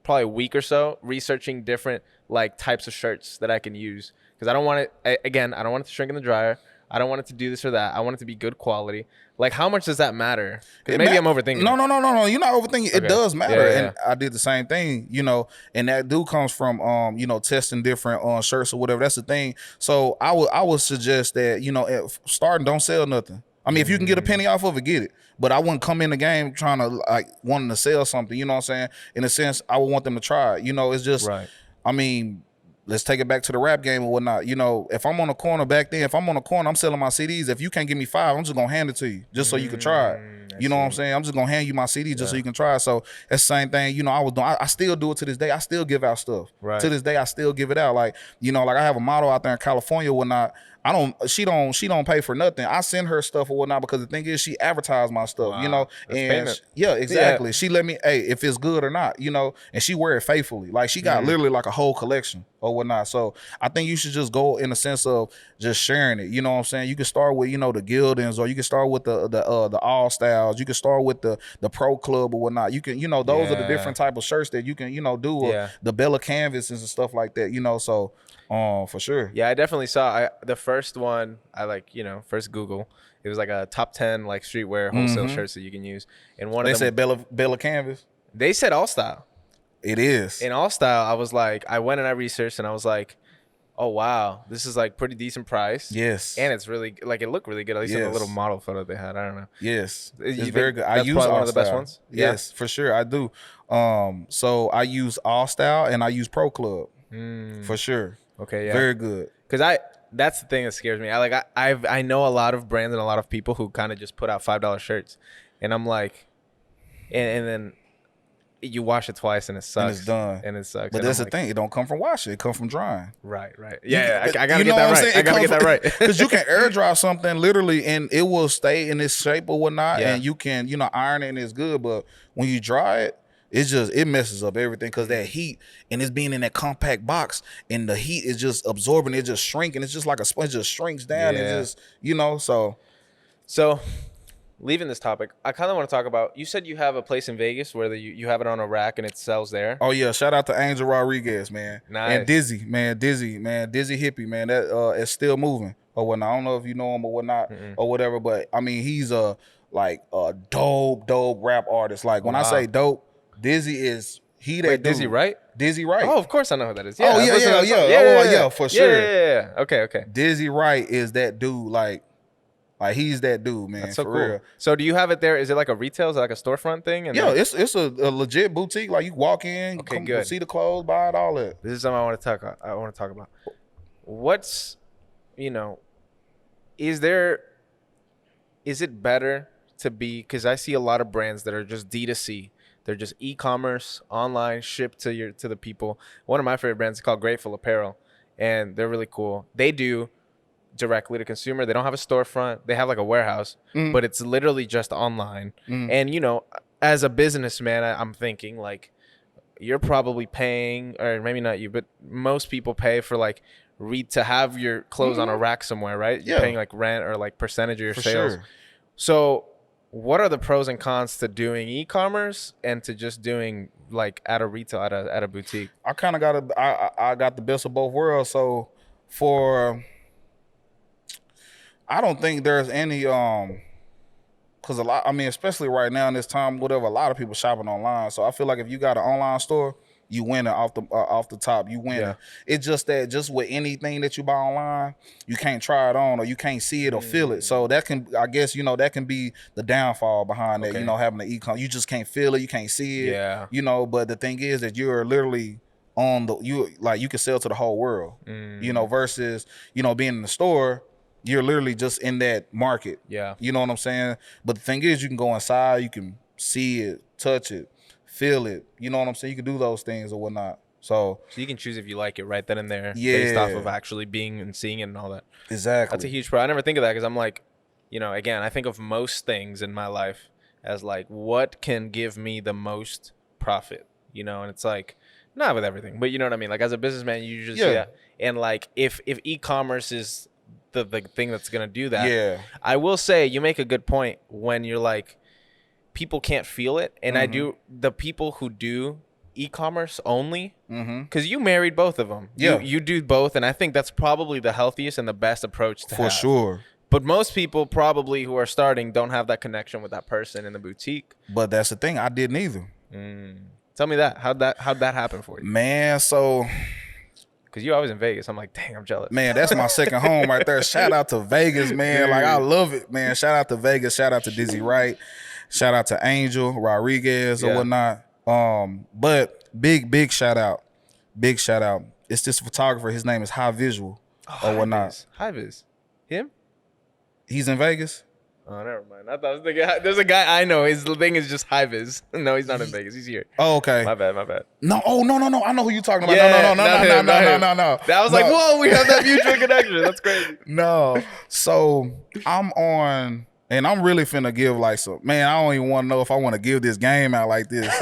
probably a week or so researching different like types of shirts that I can use, because I don't want it. Again, I don't want it to shrink in the dryer. I don't want it to do this or that. I want it to be good quality. Like, how much does that matter? Because maybe I'm overthinking. No. You're not overthinking. Okay. It does matter. Yeah. And I did the same thing, you know, and that do comes from, you know, testing different shirts or whatever. That's the thing. So I would suggest that, you know, starting, don't sell nothing. I mean, if you can get a penny off of it, get it. But I wouldn't come in the game trying to like wanting to sell something. You know what I'm saying? In a sense, I would want them to try it. You know, it's just, Right. I mean, let's take it back to the rap game or whatnot. You know, if I'm on a corner back then, if I'm on a corner, I'm selling my CDs. If you can't give me 5, I'm just gonna hand it to you just so you can try it. You know what I'm saying? I'm just gonna hand you my CD just so you can try it. So that's the same thing. You know, I was doing. I still do it to this day. I still give out stuff. Right. To this day, I still give it out. Like, you know, like I have a model out there in California or whatnot. She don't pay for nothing. I send her stuff or whatnot because the thing is she advertised my stuff, Wow. you know, That's and payment. yeah, exactly. Yeah. She let me, hey, if it's good or not, you know, and she wear it faithfully. Like she got literally like a whole collection or whatnot. So I think you should just go in the sense of just sharing it. You know what I'm saying? You can start with, you know, the Gildens, or you can start with the All Styles. You can start with the Pro Club or whatnot. You can, you know, those are the different type of shirts that you can, you know, do the Bella canvases and stuff like that, you know, so for sure. Yeah, I definitely saw the first one. I like, you know, first Google. It was like a top 10 like streetwear wholesale shirts that you can use. And one They of them said Bella canvas. they said All Style. It is. In All Style, I was like, I went and I researched and I was like, oh wow, this is like pretty decent price. Yes. And it's really like, it looked really good. At least in the little model photo they had. I don't know. Yes. You It's think very good. I that's use probably All one of the best Style. ones? Yes, for sure. I do. So I use All Style and I use Pro Club. For sure. Okay, yeah. Very good. Because that's the thing that scares me. I know a lot of brands and a lot of people who kind of just put out $5 shirts, and I'm like, and then you wash it twice and it sucks. And it's done. And it sucks. But and that's I'm the thing. It don't come from washing. It come from drying. Right. Yeah, I gotta You get know that what I'm right. saying? I gotta get that right. Because you can air dry something literally and it will stay in its shape or whatnot. Yeah. And you can, you know, iron it and it's good. But when you dry it, it messes up everything because that heat and it's being in that compact box and the heat is just absorbing, it just shrinking. It's just like a sponge, just shrinks down and just, you know, so. So, leaving this topic, I kind of want to talk about, you said you have a place in Vegas where you have it on a rack and it sells there. Oh yeah, shout out to Angel Rodriguez, man. Nice. And Dizzy Hippie, man. That is still moving or whatnot. I don't know if you know him or whatnot or whatever, but I mean he's a dope rap artist. Like when I say dope, Dizzy is that Wait, dude. Dizzy Wright? Dizzy Wright. Oh, of course I know who that is. Oh, I've listened to that song. yeah, for sure. Yeah. Okay. Dizzy Wright is that dude. Like he's that dude, man. That's so for cool. real. So do you have it there? Is it like a retail? Is it like a storefront thing? And Yeah, like, it's a legit boutique. Like you walk in, good. see the clothes, buy it, all that. this is something I want to talk about. What's, you know, is it better to be, because I see a lot of brands that are just D2C. They're just e-commerce, online, shipped to the people. One of my favorite brands is called Grateful Apparel, and they're really cool. They do directly to consumer. They don't have a storefront. They have like a warehouse, but it's literally just online. And, you know, as a businessman, I'm thinking like you're probably paying, or maybe not you, but most people pay for like to have your clothes on a rack somewhere, right? You're paying like rent or like percentage of your sales. Sure. So what are the pros and cons to doing e-commerce and to just doing like at a retail, at a boutique? I kind of I got the best of both worlds. So I don't think there's any because especially right now in this time, whatever, a lot of people shopping online. So I feel like if you got an online store, you win it off the top. You win it. It's just that with anything that you buy online, you can't try it on or you can't see it or feel it. So that can, I guess, you know, that can be the downfall behind that. You know, having the e-com, you just can't feel it, you can't see it. Yeah. You know, but the thing is that you're literally you can sell to the whole world. You know, versus, you know, being in the store, you're literally just in that market. Yeah. You know what I'm saying? But the thing is, you can go inside, you can see it, touch it, feel it. You know what I'm saying? You can do those things or whatnot. So you can choose if you like it right then and there based off of actually being and seeing it and all that. Exactly. That's a huge pro. I never think of that because I'm like, you know, again, I think of most things in my life as like, what can give me the most profit? you know, and it's like not with everything, but you know what I mean. Like as a businessman, you just Yeah. and like if e-commerce is the thing that's gonna do that, Yeah. I will say you make a good point when you're like people can't feel it, and I do the people who do e-commerce only because you married both of them. Yeah. You do both, and I think that's probably the healthiest and the best approach to For have. sure. But most people probably who are starting don't have that connection with that person in the boutique. But that's the thing. I didn't either. Tell me that. How'd that happen for you? Man, so Because you always in Vegas. I'm like, dang, I'm jealous. man, that's my second home right there. Shout out to Vegas, man. Like I love it, man. Shout out to Vegas. Shout out to Dizzy Wright. Shout out to Angel Rodriguez or whatnot. But big shout out. Big shout out. It's this photographer. His name is High Visual or whatnot. High Vis. Him? He's in Vegas. Oh, never mind. I thought I was thinking, there's a guy I know. His thing is just High Vis. No, he's not in Vegas. He's here. Oh, okay. My bad. No, no. I know who you're talking about. Yeah, No. That was like, whoa, we have that mutual connection. That's crazy. No. So I'm on, and I'm really finna give like some, man, I don't even want to know if I want to give this game out like this.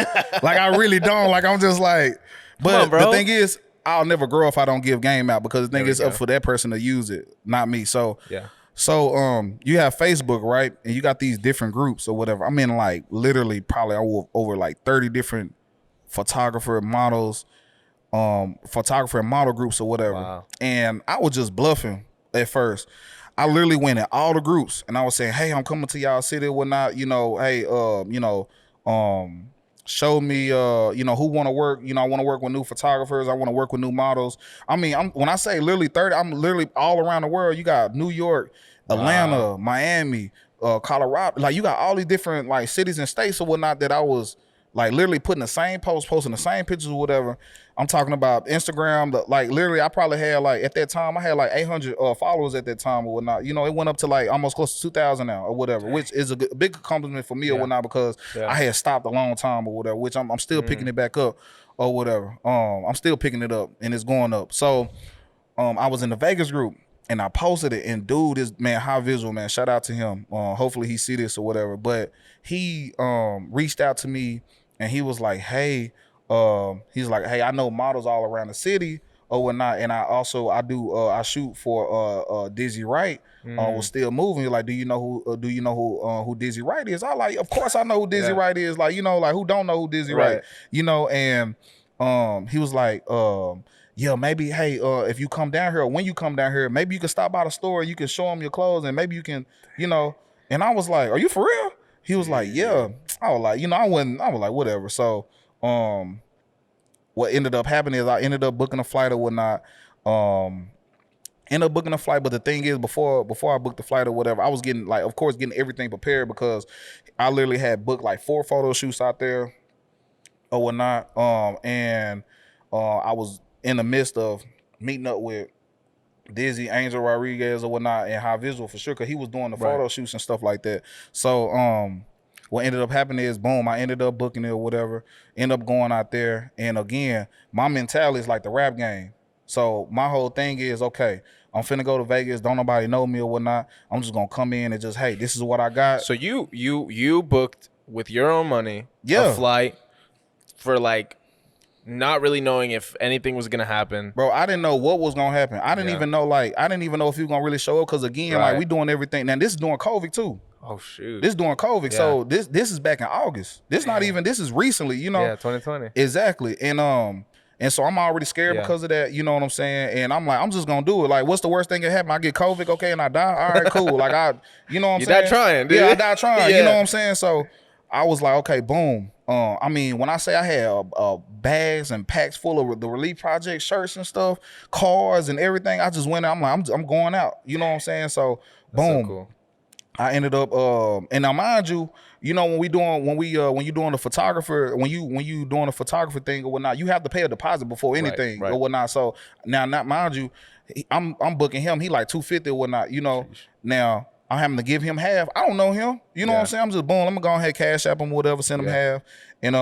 Like I really don't. Like I'm just like, but on, bro. the thing is, I'll never grow if I don't give game out because the thing is up for that person to use it, not me. So yeah. So you have Facebook, right? And you got these different groups or whatever. I'm in like literally probably over like 30 different photographer and model groups or whatever. Wow. And I was just bluffing at first. I literally went in all the groups and I was saying, hey, I'm coming to y'all city or whatnot. You know, hey, show me, who want to work. You know, I want to work with new photographers. I want to work with new models. I mean, when I say literally 30, I'm literally all around the world. You got New York, Atlanta, Miami, Colorado. Like you got all these different like cities and states or whatnot that I was like literally putting the same posts, posting the same pictures or whatever. I'm talking about Instagram. Like literally, I probably had like at that time I had like 800 followers at that time or whatnot. You know, it went up to like almost close to 2,000 now or whatever, which is a big accomplishment for me or whatnot because I had stopped a long time or whatever. Which I'm still picking it back up or whatever. I'm still picking it up and it's going up. So I was in the Vegas group. And I posted it, and dude, this man, High Visual, man, shout out to him. Hopefully he see this or whatever. But he reached out to me, and he was like, "Hey, I know models all around the city or whatnot, and I shoot for Dizzy Wright. Was still moving. Like, do you know who Dizzy Wright is? I like, of course I know who Dizzy Wright is. Like, you know, like who don't know who Dizzy Wright? You know, and he was like, yeah, maybe, hey, if you come down here or when you come down here, maybe you can stop by the store, you can show them your clothes and maybe you can, you know. And I was like, are you for real? He was like, yeah. I was like, you know, I was like, whatever. So what ended up happening is I ended up booking a flight or whatnot. But the thing is, before I booked the flight or whatever, I was getting everything prepared because I literally had booked like 4 photo shoots out there or whatnot. I was in the midst of meeting up with Dizzy, Angel Rodriguez or whatnot, and High Visual for sure, because he was doing the photo shoots and stuff like that. So what ended up happening is, boom, I ended up booking it or whatever, end up going out there. And again, my mentality is like the rap game. So my whole thing is, okay, I'm finna go to Vegas, don't nobody know me or whatnot. I'm just gonna come in and just, hey, this is what I got. So you booked with your own money a flight for like not really knowing if anything was gonna happen. Bro, I didn't know what was gonna happen. I didn't even know if he was gonna really show up, because again, like we doing everything. Now this is during COVID too. Oh shoot. This is during COVID. So this is back in August. This is recently, you know. Yeah, 2020. Exactly. And so I'm already scared because of that, you know what I'm saying? And I'm like, I'm just gonna do it. Like, what's the worst thing that happen? I get COVID, okay, and I die. All right, cool. Like you know what I'm saying? You die trying, dude. Yeah, I die trying. You know what I'm saying? So I was like, okay, boom. I mean, when I say I had bags and packs full of the Relief Project shirts and stuff, cars and everything, I just went out. I'm like, I'm going out. You know what I'm saying? So boom. So cool. I ended up and now mind you, you know, when you doing the photographer, when you doing a photographer thing or whatnot, you have to pay a deposit before anything or whatnot. So now, not mind you, I'm booking him. He like $250 or whatnot. You know, now I'm having to give him half. I don't know him. You know what I'm saying? I'm just boom. I'm gonna go ahead, cash app him, whatever, send him half. And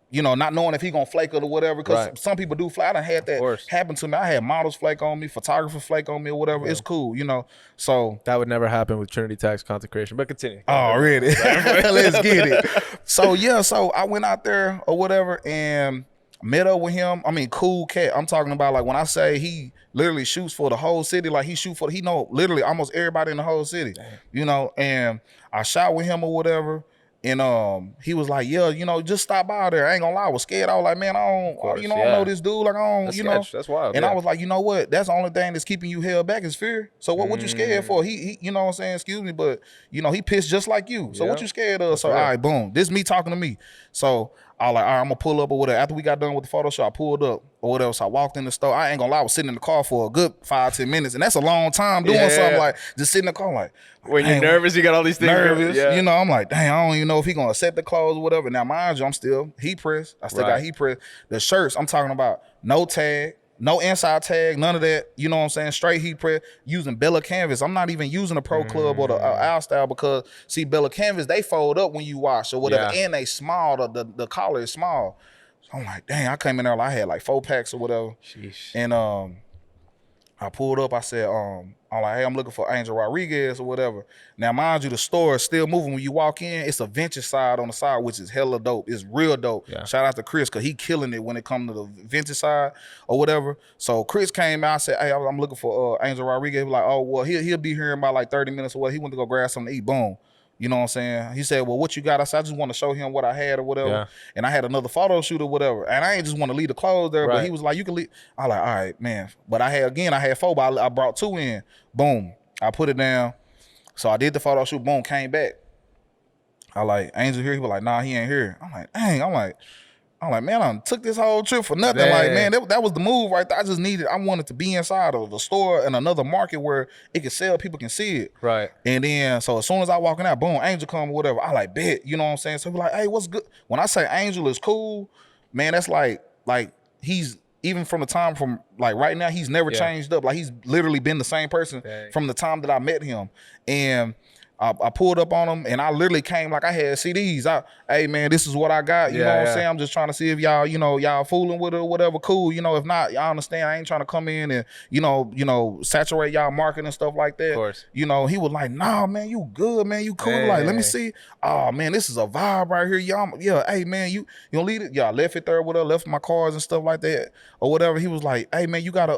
you know, not knowing if he gonna flake or whatever, because some people do flake. I done had that happen to me. I had models flake on me, photographers flake on me or whatever. It's cool, you know. So that would never happen with Trinity Tax Consecration. But continue. Oh, really? Let's get it. So yeah, so I went out there or whatever and met up with him. I mean, cool cat. I'm talking about, like, when I say he literally shoots for the whole city, like he know literally almost everybody in the whole city. Damn. You know, and I shot with him or whatever. And he was like, yeah, you know, just stop by there. I ain't gonna lie, I was scared. I was like, man, I don't know this dude. Like, I don't, that's you know. That's wild. And I was like, you know what? That's the only thing that's keeping you held back is fear. So what you scared for? He you know what I'm saying? Excuse me, but you know, he pissed just like you. So what you scared of? So all right, boom. This me talking to me. So I was like, all right, I'm gonna pull up or whatever. After we got done with the photo shoot, I pulled up or whatever. So I walked in the store. I ain't gonna lie, I was sitting in the car for a good 5-10 minutes. And that's a long time doing something, like just sitting in the car like, when you're nervous, you got all these things. Nervous, you know, I'm like, dang, I don't even know if he gonna accept the clothes or whatever. Now, mind you, I'm still heat pressed. I still got heat pressed. The shirts, I'm talking about no tag, no inside tag, none of that. You know what I'm saying? Straight heat press, using Bella Canvas. I'm not even using the Pro Club or the Our Style, because see, Bella Canvas, they fold up when you wash or whatever, and they small. The collar is small. So I'm like, dang, I came in there, like, I had like 4 packs or whatever. Sheesh. And I pulled up. I said, I'm like, hey, I'm looking for Angel Rodriguez or whatever. Now, mind you, the store is still moving. When you walk in, it's a vintage side on the side, which is hella dope. It's real dope. Yeah. Shout out to Chris, because he killing it when it comes to the vintage side or whatever. So Chris came out. I said, hey, I'm looking for Angel Rodriguez. He was like, oh, well, he'll be here in about like 30 minutes or what. He went to go grab something to eat. Boom. You know what I'm saying? He said, well, what you got? I said, I just want to show him what I had or whatever. Yeah. And I had another photo shoot or whatever. And I ain't just want to leave the clothes there, but he was like, you can leave. I like, all right, man. But I had 4, but I brought 2 in. Boom. I put it down. So I did the photo shoot. Boom, came back. I like, Angel here? He was like, nah, he ain't here. I'm like, dang. I'm like, man, I took this whole trip for nothing. Dang. Like, man, that was the move right there. I wanted to be inside of the store in another market where it can sell, people can see it. Right. And then, so as soon as I walking out, boom, Angel come or whatever. I like, bet, you know what I'm saying? So he like, hey, what's good? When I say Angel is cool, man, that's like he's, even from the time from like right now, he's never changed up. Like, he's literally been the same person from the time that I met him. And I pulled up on him, and I literally came like I had CDs. Hey man, this is what I got. You know what I'm saying? I'm just trying to see if y'all, y'all fooling with it or whatever. Cool. You know, if not, y'all understand. I ain't trying to come in and saturate y'all market and stuff like that. Of course. You know, he was like, nah, man, you good, man, you cool. Like, let me see. Oh man, this is a vibe right here, y'all. Yeah, hey man, you don't leave it. Yeah, I left it there with her, left my cards and stuff like that or whatever. He was like, hey man, you got a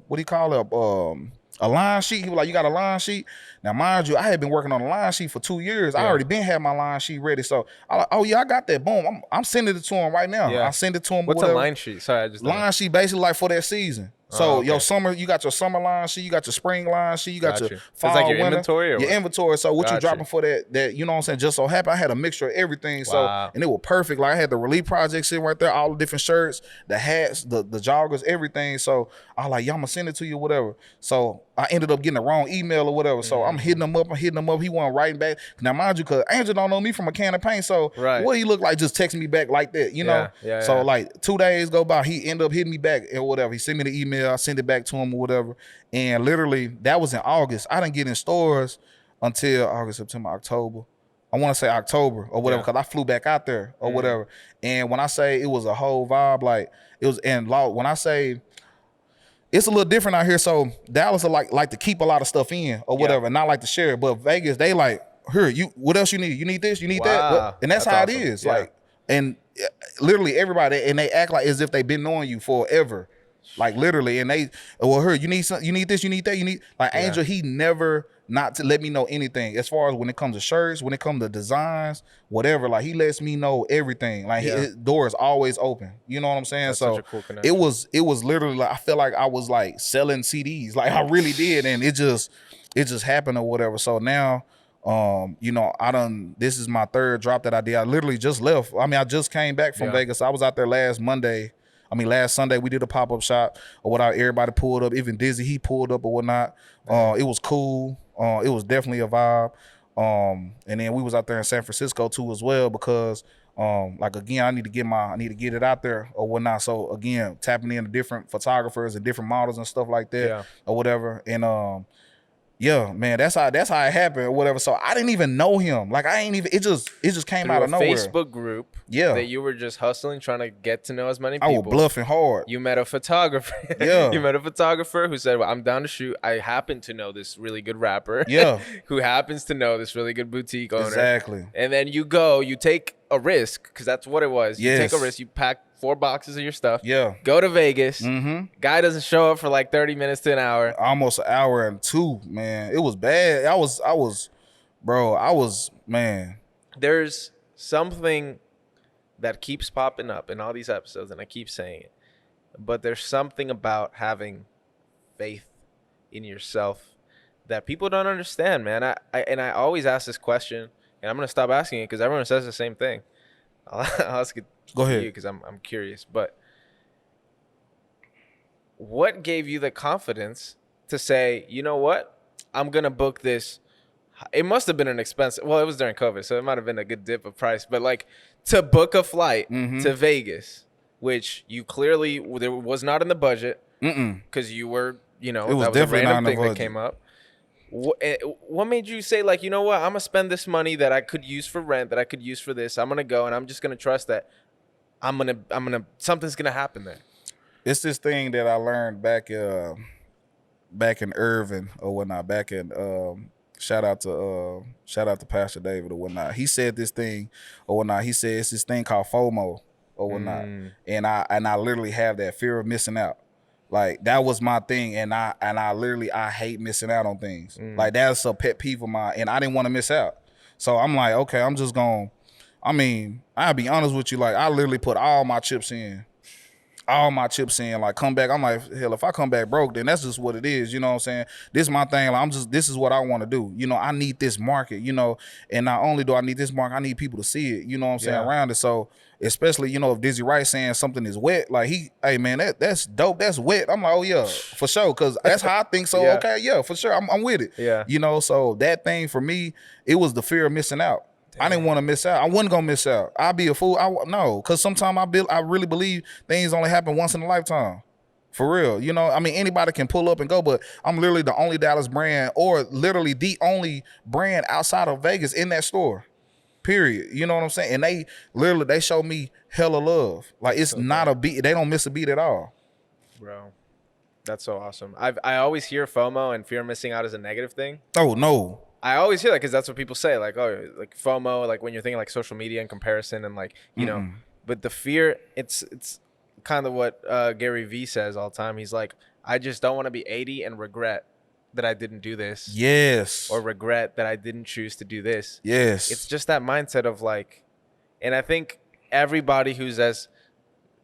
what do you call it? A line sheet. He was like, you got a line sheet? Now, mind you, I had been working on a line sheet for 2 years. I already been had my line sheet ready. So I like, oh yeah, I got that. Boom. I'm sending it to him right now. I send it to him. What's a line sheet? Sorry, I just line sheet basically like for that season. So your summer, you got your summer line sheet, you got your spring line sheet, you got your fall, it's like your winter, inventory, or your inventory. So what you dropping for that, you know what I'm saying? Just so happened I had a mixture of everything. So and it was perfect. Like, I had the Relief Project sitting right there, all the different shirts, the hats, the joggers, everything. So I was like, y'all, I'm gonna send it to you, whatever. So I ended up getting the wrong email or whatever. So I'm hitting him up. He wasn't writing back. Now, mind you, because Angel don't know me from a can of paint. So what he look like just texting me back like that, you know? So like 2 days go by, he ended up hitting me back and whatever. He sent me the email. I sent it back to him or whatever. And literally, that was in August. I didn't get in stores until August, September, October. I want to say October or whatever, because I flew back out there or whatever. And when I say it was a whole vibe, like it was, and when I say it's a little different out here. So Dallas are like to keep a lot of stuff in or whatever, and not like to share. But Vegas, they like, here, what else you need? You need this, you need that. And that's how awesome. It is. Like, and literally everybody, and they act like as if they've been knowing you forever. Like, literally, and they, well, here, you need something, you need this, you need that, you need, like, Angel, he never not to let me know anything as far as when it comes to shirts, when it comes to designs, whatever. Like, he lets me know everything. Like, his door is always open. You know what I'm saying? That's so such a cool connection. It was literally like, I felt like I was like selling CDs, like I really did, and it just happened or whatever. So now, this is my 3rd drop that I did. I literally just left. I mean, I just came back from Vegas. I was out there last Sunday we did a pop-up shop or whatnot. Everybody pulled up. Even Dizzy, he pulled up or whatnot. It was cool. It was definitely a vibe. And then we was out there in San Francisco too as well, because like, again, I need to get it out there or whatnot. So again, tapping into different photographers and different models and stuff like that or whatever. And Yeah, man, that's how it happened or whatever. So I didn't even know him. Like I ain't even. It just came Through out of a nowhere. Facebook group. Yeah. That you were just hustling, trying to get to know as many I people. was bluffing hard. You met a photographer. Yeah. You met a photographer who said, well, I'm down to shoot. I happen to know this really good rapper. Yeah. Who happens to know this really good boutique owner. Exactly. And then you take a risk, because that's what it was. You Yes. take a risk. You pack 4 boxes of your stuff. Yeah. Go to Vegas. Mm-hmm. Guy doesn't show up for like 30 minutes to an hour. Almost an hour and 2, man. It was bad. I was, man. There's something that keeps popping up in all these episodes, and I keep saying it, but there's something about having faith in yourself that people don't understand, man. I always ask this question, and I'm gonna stop asking it because everyone says the same thing. I'll ask it Go ahead, because I'm curious. But what gave you the confidence to say, you know what, I'm gonna book this? It must have been an expensive. Well, it was during COVID, so it might have been a good dip of price. But like to book a flight to Vegas, which you clearly there was not in the budget because you were, it was definitely a random not in the thing that budget. came up. What made you say, like, you know what, I'm gonna spend this money that I could use for rent, that I could use for this. I'm gonna go and I'm just gonna trust that I'm gonna something's gonna happen there. It's this thing that I learned back in Irving or whatnot. Back in shout out to Pastor David or whatnot. He said this thing or whatnot. He said it's this thing called FOMO or whatnot, and I literally have that fear of missing out. Like that was my thing, and I literally hate missing out on things. Like that's a pet peeve of mine, and I didn't want to miss out. So I'm like, okay, I'm just gonna. I mean, I'll be honest with you. Like I literally put all my chips in. Like come back. I'm like, hell, if I come back broke, then that's just what it is. You know what I'm saying? This is my thing. Like, this is what I want to do. I need this market, and not only do I need this market, I need people to see it, you know what I'm saying, around it. So especially, if Dizzy Wright saying something is wet, like hey man, that's dope. That's wet. I'm like, oh yeah, for sure. Cause that's how I think. So okay, yeah, for sure. I'm with it. Yeah. So that thing for me, it was the fear of missing out. I didn't want to miss out. I wasn't gonna miss out. I'd be a fool. No, because sometimes I really believe things only happen once in a lifetime. For real. I mean, anybody can pull up and go, but I'm literally the only Dallas brand, or literally the only brand outside of Vegas in that store. Period. You know what I'm saying? And they show me hella love. Like it's not a beat. They don't miss a beat at all. Bro, that's so awesome. I always hear FOMO and fear of missing out as a negative thing. Oh no. I always hear that because that's what people say, like, oh, like FOMO, like when you're thinking like social media and comparison and like, but the fear, it's kind of what Gary Vee says all the time. He's like, I just don't want to be 80 and regret that I didn't do this. Yes. Or regret that I didn't choose to do this. Yes. It's just that mindset of like, and I think everybody who's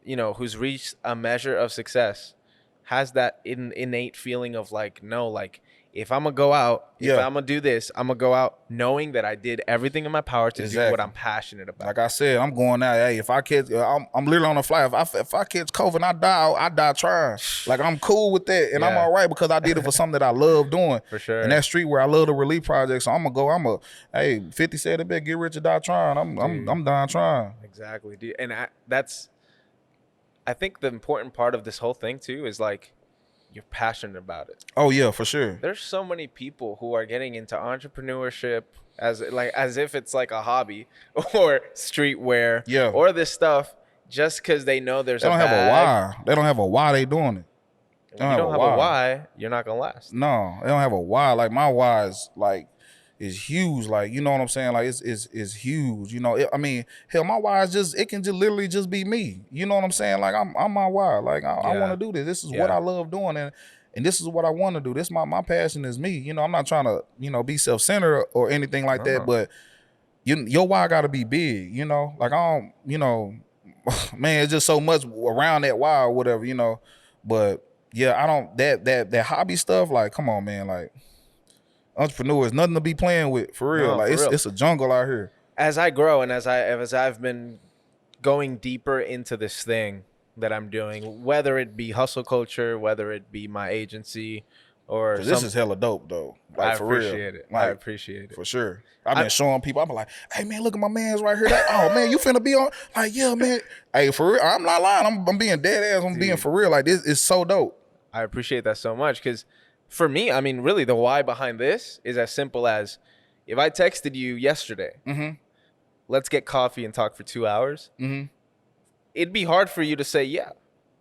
who's reached a measure of success has that innate feeling of like, no, like, if I'm going to go out, if I'm going to do this, I'm going to go out knowing that I did everything in my power to do what I'm passionate about. Like I said, I'm going out. Hey, if I catch, I'm literally on a flight. If I catch COVID and I die trying. Like I'm cool with that. And I'm all right because I did it for something that I love doing. For sure. And that Streetwear, I love the Relief Project. So I'm going to go, hey, 50 said it better, get rich or die trying. I'm dying trying. Exactly. Dude. And I think the important part of this whole thing too is like, you're passionate about it. Oh yeah, for sure. There's so many people who are getting into entrepreneurship as if it's like a hobby or streetwear or this stuff just because they know there's they don't have a why. They don't have a why they doing it. If you don't have a why, you're not gonna last. No, they don't have a why. Like my why is huge. Like, you know what I'm saying? Like it's huge. I mean, hell, my why is it can just literally just be me. You know what I'm saying? Like I'm my why. Like I want to do this. This is what I love doing, and this is what I want to do. This my passion is me. I'm not trying to be self-centered or anything like that. But your why got to be big. Like I don't. Man, it's just so much around that why or whatever. But yeah, I don't that hobby stuff. Like, come on, man. Like. Entrepreneurs, nothing to be playing with, for real. No, like it's a jungle out here. As I grow and as I've been going deeper into this thing that I'm doing, whether it be hustle culture, whether it be my agency, or this is hella dope though. Like, I appreciate it. Like, I appreciate it for sure. I've been showing people. I'm like, hey man, look at my man's right here. Oh man, you finna be on? Like, yeah, man. Hey, for real, I'm not lying. I'm being dead ass. I'm being for real. Like this is so dope. I appreciate that so much because for me, I mean, really, the why behind this is as simple as if I texted you yesterday, let's get coffee and talk for 2 hours, it'd be hard for you to say yeah.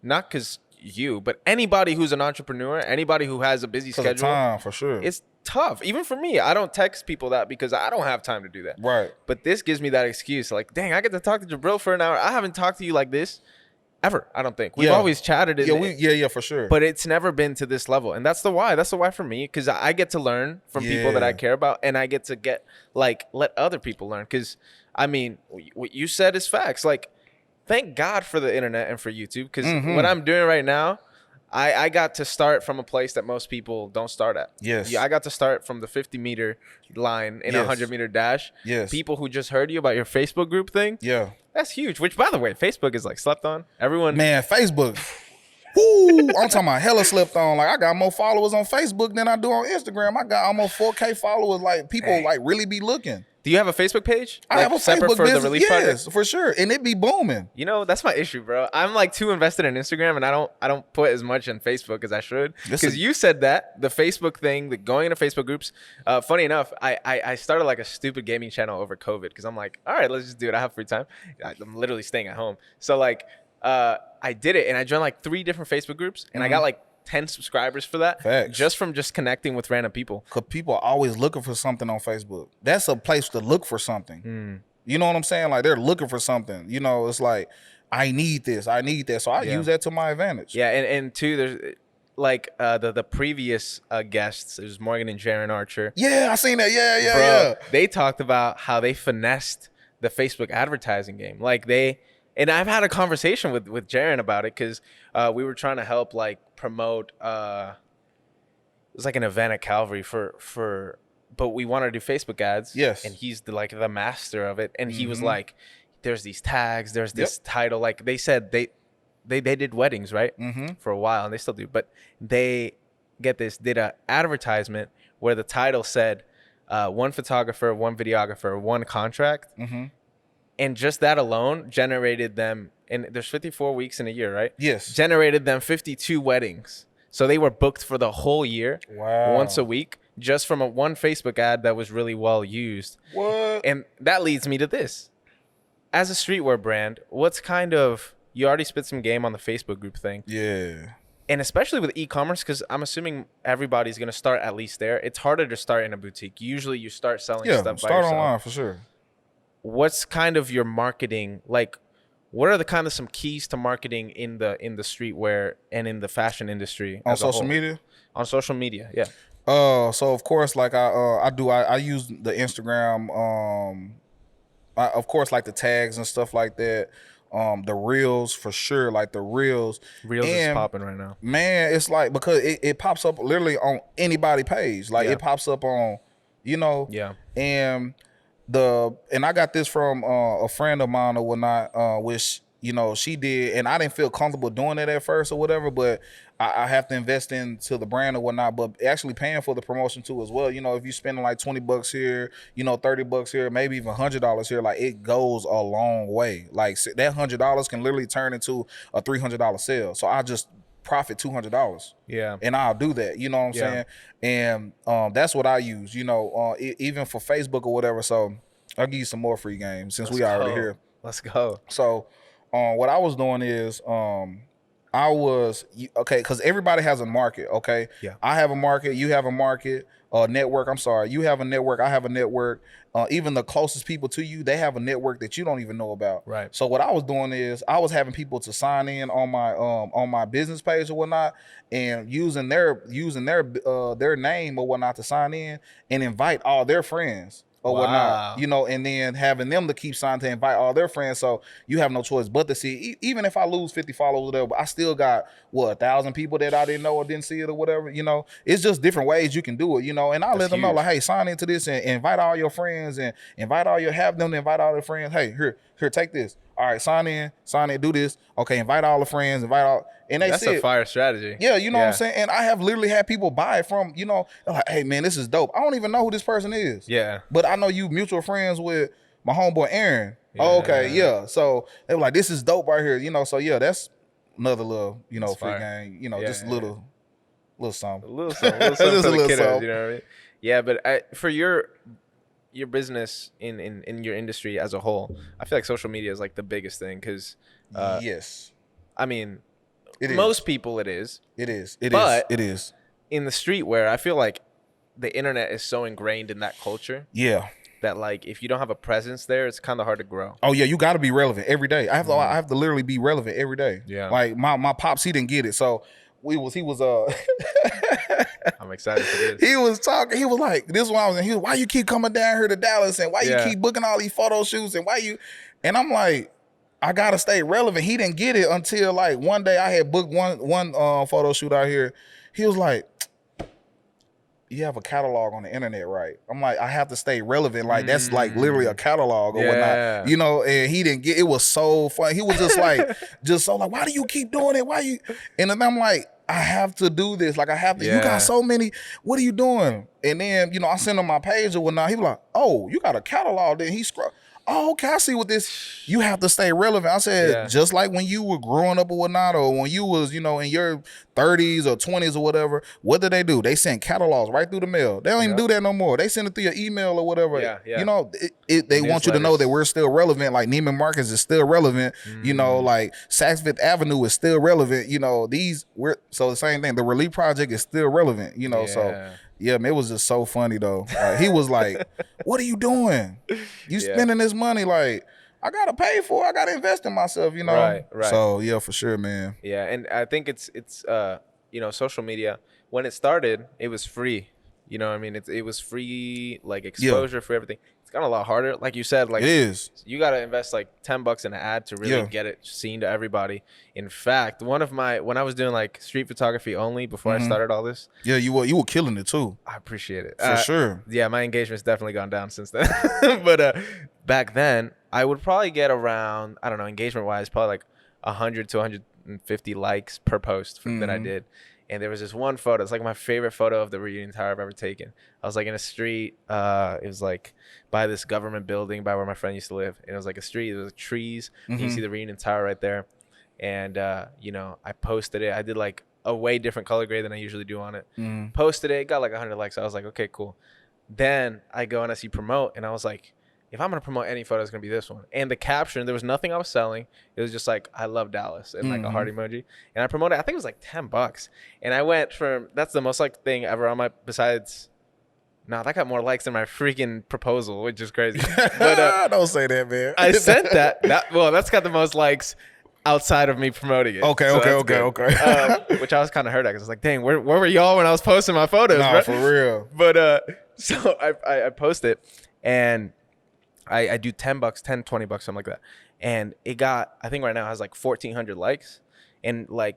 Not because you, but anybody who's an entrepreneur, anybody who has a busy schedule. Time, for sure. It's tough. Even for me, I don't text people that because I don't have time to do that. Right. But this gives me that excuse. Like, dang, I get to talk to Jahbril for an hour. I haven't talked to you like this ever, I don't think. We've always chatted. Yeah, for sure. But it's never been to this level. And that's the why. That's the why for me, because I get to learn from people that I care about, and I get to let other people learn. Because, I mean, what you said is facts. Like, thank God for the internet and for YouTube, because what I'm doing right now, I got to start from a place that most people don't start at. Yes. Yeah, I got to start from the 50-meter line in a 100-meter dash. Yes. People who just heard you about your Facebook group thing. Yeah. That's huge. Which, by the way, Facebook is like slept on. Everyone. Man, Facebook. Woo, I'm talking about hella slept on. Like, I got more followers on Facebook than I do on Instagram. I got almost 4K followers. Like, people like really be looking. Do you have a Facebook page? I have a separate Facebook for business. the Relief Project? Yes, for sure. And it be booming. You know, that's my issue, bro. I'm like too invested in Instagram, and I don't put as much in Facebook as I should. Because you said that the Facebook thing, the going into Facebook groups. Funny enough, I started like a stupid gaming channel over COVID because I'm like, all right, let's just do it. I have free time. I'm literally staying at home, so like I did it, and I joined like 3 different Facebook groups, and I got like 10 subscribers for that. Facts. Just from connecting with random people. Because people are always looking for something on Facebook. That's a place to look for something. You know what I'm saying? Like, they're looking for something. You know, it's like, I need this. I need that. So I use that to my advantage. Yeah, and two, there's like the previous guests, there's Morgan and Jaron Archer. Yeah, I seen that. Yeah. Bro, they talked about how they finessed the Facebook advertising game. Like and I've had a conversation with Jaron about it because we were trying to help like promote. It was like an event at Calvary but we wanted to do Facebook ads. Yes, and he's the master of it. And he was like, "There's these tags. There's this title." Like they said, they did weddings, right? For a while, and they still do. But they did a advertisement where the title said, "1 photographer, 1 videographer, 1 contract." And just that alone generated them, and there's 54 weeks in a year, right? Yes. Generated them 52 weddings. So they were booked for the whole year, once a week, just from one Facebook ad that was really well used. What? And that leads me to this. As a streetwear brand, you already spit some game on the Facebook group thing. Yeah. And especially with e-commerce, because I'm assuming everybody's going to start at least there. It's harder to start in a boutique. Usually you start selling stuff by yourself. Start online for sure. What's kind of your marketing, like what are some keys to marketing in the streetwear and in the fashion industry on social media? On social media, yeah. So of course, like I use the Instagram, of course, like the tags and stuff like that. The reels for sure, like the reels is popping right now, man. It's like, because it pops up literally on anybody page, like it pops up on, and I got this from a friend of mine or whatnot, which she did, and I didn't feel comfortable doing it at first or whatever, but I have to invest into the brand or whatnot, but actually paying for the promotion too as well. If you're spending like $20 here, $30 here, maybe even $100 here, like it goes a long way. Like that $100 can literally turn into a $300 sale. So I just profit $200. Yeah. And I'll do that. You know what I'm saying? And that's what I use, even for Facebook or whatever. So I'll give you some more free games since we already here. Let's go. So what I was doing is because everybody has a market, okay? Yeah. I have a market, you have a market, network. I'm sorry, you have a network, I have a network. Even the closest people to you, they have a network that you don't even know about. Right. So what I was doing is I was having people to sign in on my business page or whatnot, and using their name or whatnot to sign in and invite all their friends or whatnot, and then having them to keep signing to invite all their friends. So you have no choice but to see, even if I lose 50 followers or whatever, I still got 1,000 people that I didn't know or didn't see it or whatever. It's just different ways you can do it, and I let them know, like, hey, sign into this and invite all your friends and have them to invite all their friends. Hey, here, take this. All right, sign in, do this. Okay, invite all the friends, and they That's a fire strategy. Yeah, what I'm saying? And I have literally had people buy it from, they're like, hey man, this is dope. I don't even know who this person is. Yeah. But I know you mutual friends with my homeboy Aaron. Yeah. Oh, okay, yeah. So they were like, this is dope right here, so yeah, that's another little, free game, just a little little something. A little something for the kiddos, something. you know what I mean? Yeah, but for your business in your industry as a whole, I feel like social media is like the biggest thing because, yes, I mean, it most is. people it is. It is. But It is. in the streetwear, I feel like the internet is so ingrained in that culture Yeah. that like if you don't have a presence there, it's kind of hard to grow. Oh yeah, you got to be relevant every day. I have to literally be relevant every day. Yeah. Like my pops, he didn't get it, so he was I'm excited for this. he was talking. He was like, "This one I was in. He was, why you keep coming down here to Dallas, and why you keep booking all these photo shoots, and why you?" And I'm like, I gotta stay relevant. He didn't get it until like one day I had booked one photo shoot out here. He was like, you have a catalog on the internet, right? I'm like, I have to stay relevant. Like that's like literally a catalog or whatnot, you know. And he didn't get it. Was so funny. He was just like, why do you keep doing it? Why you? And then I'm like, I have to do this. Like I have to. You got so many. What are you doing? And then I send him my page or whatnot. He was like, oh, you got a catalog. Then he scroll. Oh, okay, I see what this, you have to stay relevant. I said, just like when you were growing up or whatnot, or when you was, in your 30s or 20s or whatever, what do? They send catalogs right through the mail. They don't even do that no more. They send it through your email or whatever. They want you to know that we're still relevant. Like Neiman Marcus is still relevant. Like Saks Fifth Avenue is still relevant. So the same thing. The Relief Project is still relevant, so. Yeah, man, it was just so funny though. He was like, "What are you doing? You spending this money? Like, I gotta pay for it. I gotta invest in myself, Right. So yeah, for sure, man. Yeah, and I think it's social media. When it started, it was free. You know what I mean? It was free, like exposure for everything. It's gotten a lot harder. Like you said, like it is. You got to invest like $10 in an ad to really get it seen to everybody. In fact, when I was doing like street photography only before I started all this. Yeah, you were killing it too. I appreciate it. For sure. Yeah, my engagement's definitely gone down since then. But back then, I would probably get around, I don't know, engagement wise, probably like 100 to 150 likes per post that I did. And there was this one photo. It's like my favorite photo of the reunion tower I've ever taken. I was like in a street. It was like by this government building by where my friend used to live. And it was like a street. There was trees. You can see the reunion tower right there. And, I posted it. I did like a way different color grade than I usually do on it. Posted it. Got like 100 likes. I was like, okay, cool. Then I go and I see promote. And I was like, if I'm going to promote any photo, it's going to be this one. And the caption, there was nothing I was selling. It was just like, I love Dallas and like a heart emoji. And I promoted, I think it was like $10. And I went from, that's the most liked thing ever on besides, that got more likes than my freaking proposal, which is crazy. But don't say that, man. I sent that. That's got the most likes outside of me promoting it. Okay. Which I was kind of hurt at because I was like, dang, where were y'all when I was posting my photos? Nah, bro? for real. But so I post it and I do $10, $10, $20, something like that. And it got, I think right now it has like 1,400 likes and like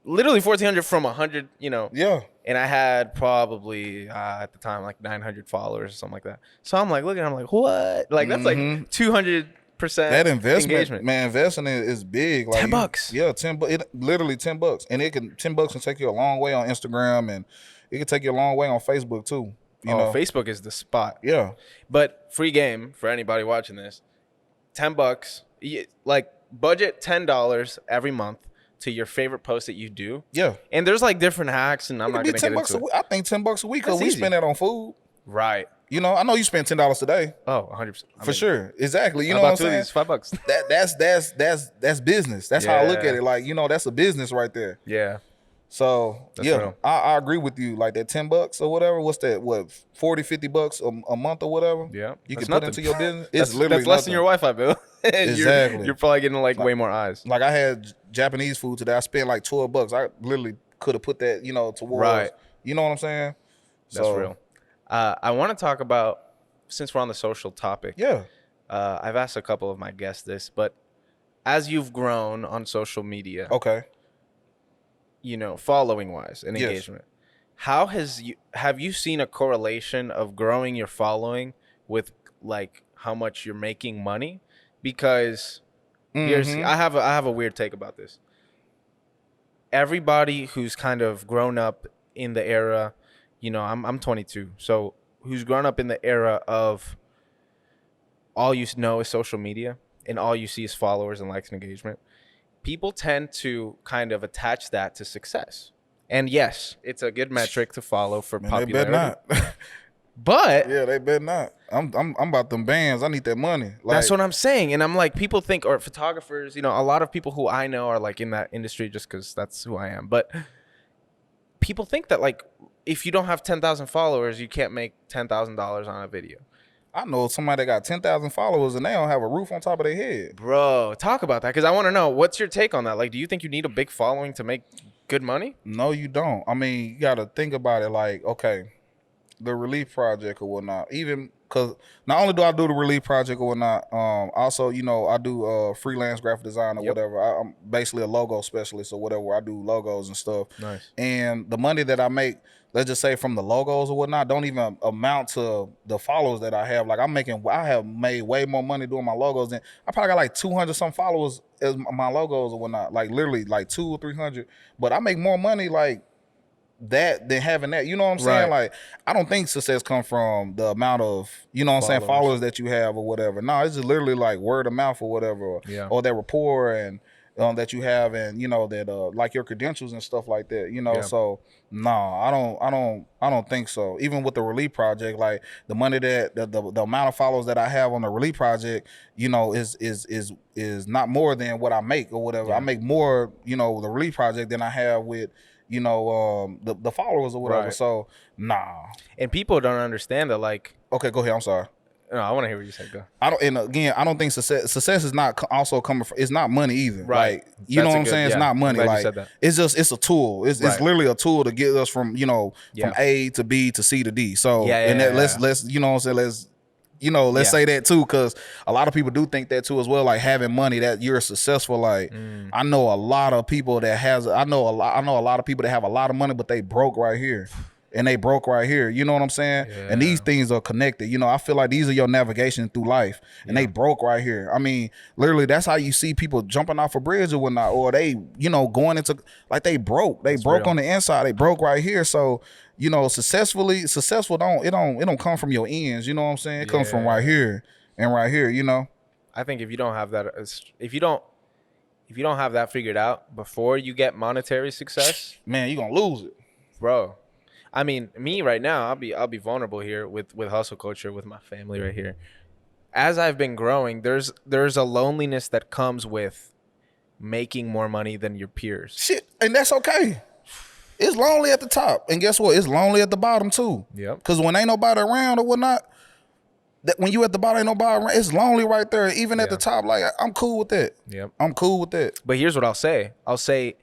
literally 1,400 from 100, Yeah. And I had probably at the time like 900 followers or something like that. So I'm like looking, I'm like, what? Like that's like 200%. That investment, engagement. man, investing is big. Like $10. Yeah, it literally $10, and $10 can take you a long way on Instagram, and it can take you a long way on Facebook too. You know, Facebook is the spot. Yeah, but free game for anybody watching this. $10, like budget $10 every month to your favorite post that you do. Yeah, and there's like different hacks, and I'm not gonna get into it. I think $10 a week because we spend that on food. Right. I know you spent $10 today. Oh, 100%. For sure. Exactly. You know what I'm saying? $5. That's business. That's how I look at it. Like, that's a business right there. Yeah. So that's real. I agree with you. Like that $10 or whatever. What's that? What, $40-$50 a month or whatever? Yeah. You can put into your business. It's literally that's less than your Wi-Fi bill. Exactly. You're probably getting like way more eyes. Like I had Japanese food today. I spent like $12. I literally could have put that, towards. Right. You know what I'm saying? That's real. I want to talk about, since we're on the social topic. Yeah. I've asked a couple of my guests this, but as you've grown on social media, okay, following wise and engagement, have you seen a correlation of growing your following with like how much you're making money? Because I have a weird take about this. Everybody who's kind of grown up in the era, I'm 22, so who's grown up in the era of all you know is social media and all you see is followers and likes and engagement, people tend to kind of attach that to success. And yes, it's a good metric to follow for Man, popularity. they better not. But Yeah, they better not. I'm about them bands. I need that money. Like, that's what I'm saying. And I'm like, people think, or photographers, you know, a lot of people who I know are like in that industry just because that's who I am. But people think that like if you don't have 10,000 followers, you can't make $10,000 on a video. I know somebody that got 10,000 followers and they don't have a roof on top of their head. Bro, talk about that because I want to know, what's your take on that? Like, do you think you need a big following to make good money? No, you don't. I mean, you got to think about it like, okay, the Relief Project or whatnot, even because not only do I do the Relief Project or whatnot, also, you know, I do freelance graphic design or whatever. I'm basically a logo specialist or whatever. I do logos and stuff. Nice. And the money that I make, let's just say from the logos or whatnot, don't even amount to the followers that I have. Like I have made way more money doing my logos than I probably got like 200 some followers as my logos or whatnot. Like literally like 200 or 300. But I make more money like that than having that. You know what I'm saying? Right. Like I don't think success comes from the amount of, you know what I'm saying, followers that you have or whatever. No, it's just literally like word of mouth or whatever, or that rapport and that you have, and you know that like your credentials and stuff like that. You know, so no, I don't think so. Even with the Relief Project, like the money that the amount of followers that I have on the Relief Project, you know, is not more than what I make or whatever. I make more, you know, the Relief Project than I have with, you know, the followers or whatever. Right. So nah. And people don't understand that. Like, okay, go ahead. I'm sorry. No, I want to hear what you said. Go. And again, I don't think success is not also coming from. It's not money either. Right. Like, you know what I'm saying? It's not money. Like, it's a tool. It's literally a tool to get us from, you know, from A to B to C to D. So let's you know what I'm saying, let's say that too, because a lot of people do think that too as well, like having money that you're successful. Like I know a lot of people that I know a lot of people that have a lot of money, but they broke right here. And they broke right here. You know what I'm saying? Yeah. And these things are connected. You know, I feel like these are your navigation through life. And they broke right here. I mean, literally, that's how you see people jumping off a bridge or whatnot. Or they, you know, going into, like they broke. They broke real. On the inside. They broke right here. So, you know, successful don't come from your ends. You know what I'm saying? It comes from right here and right here, you know? I think if you don't have that, if you don't have that figured out before you get monetary success, man, you're going to lose it. Bro. I mean, me right now, I'll be vulnerable here with hustle culture, with my family right here. As I've been growing, there's a loneliness that comes with making more money than your peers. Shit, and that's okay. It's lonely at the top, and guess what? It's lonely at the bottom too. Yep. Because when ain't nobody around or whatnot, that when you at the bottom ain't nobody around, it's lonely right there. Even at the top, like I'm cool with that. Yep. I'm cool with that. But here's what I'll say.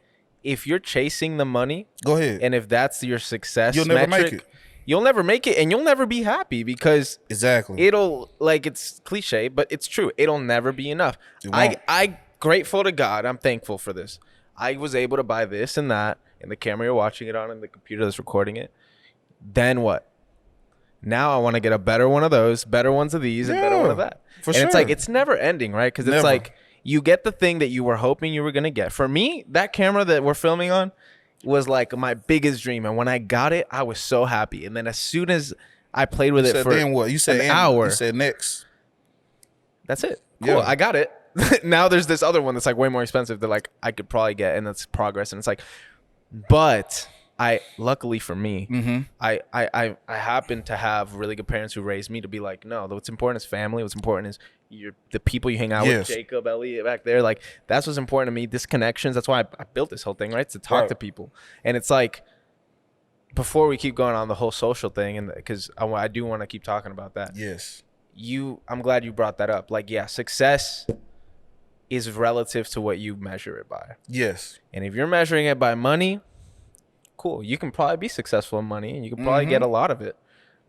If you're chasing the money, go ahead. And if that's your success you'll never make it. You'll never make it, and you'll never be happy because it'll, like, it's cliche, but it's true. It'll never be enough. I grateful to God. I'm thankful for this. I was able to buy this and that, and the camera you're watching it on, and the computer that's recording it. Then what? Now I want to get a better one of those, better ones of these, and better one of that. And it's like, it's never ending, right? Because it's like, you get the thing that you were hoping you were going to get. For me, that camera that we're filming on was like my biggest dream. And when I got it, I was so happy. And then as soon as I played with it for then what? You said an hour. You said next. That's it. Cool. Yeah. I got it. Now there's this other one that's like way more expensive that like I could probably get. And that's progress. And it's like, but luckily for me, I happen to have really good parents who raised me to be like, no, what's important is family. What's important is the people you hang out with, Jacob, Elliot back there. Like, that's what's important to me. This connections. That's why I built this whole thing, right? To talk to people. And it's like, before we keep going on the whole social thing, and because I do want to keep talking about that. Yes. I'm glad you brought that up. Like, success is relative to what you measure it by. Yes. And if you're measuring it by money, cool. You can probably be successful in money, and you can probably get a lot of it.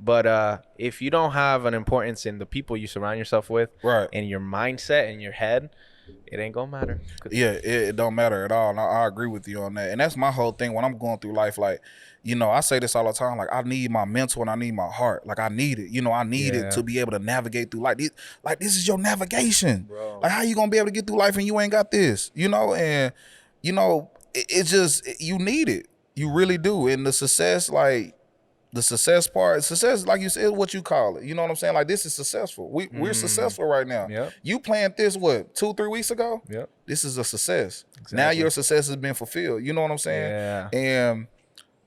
But if you don't have an importance in the people you surround yourself with, and your mindset and your head, it ain't gonna matter. Yeah, it don't matter at all. And I agree with you on that. And that's my whole thing when I'm going through life. Like, you know, I say this all the time. Like, I need my mental and I need my heart. Like, I need it. You know, I need it to be able to navigate through. Like this is your navigation. Bro. Like, how you gonna be able to get through life and you ain't got this? You know, and you know, it's just, you need it. You really do. And the success, like, the success part, success, like you said, what you call it. You know what I'm saying? Like, this is successful. We're successful right now. Yep. You planned this, what, 2-3 weeks ago? Yep. This is a success. Exactly. Now your success has been fulfilled. You know what I'm saying? Yeah. And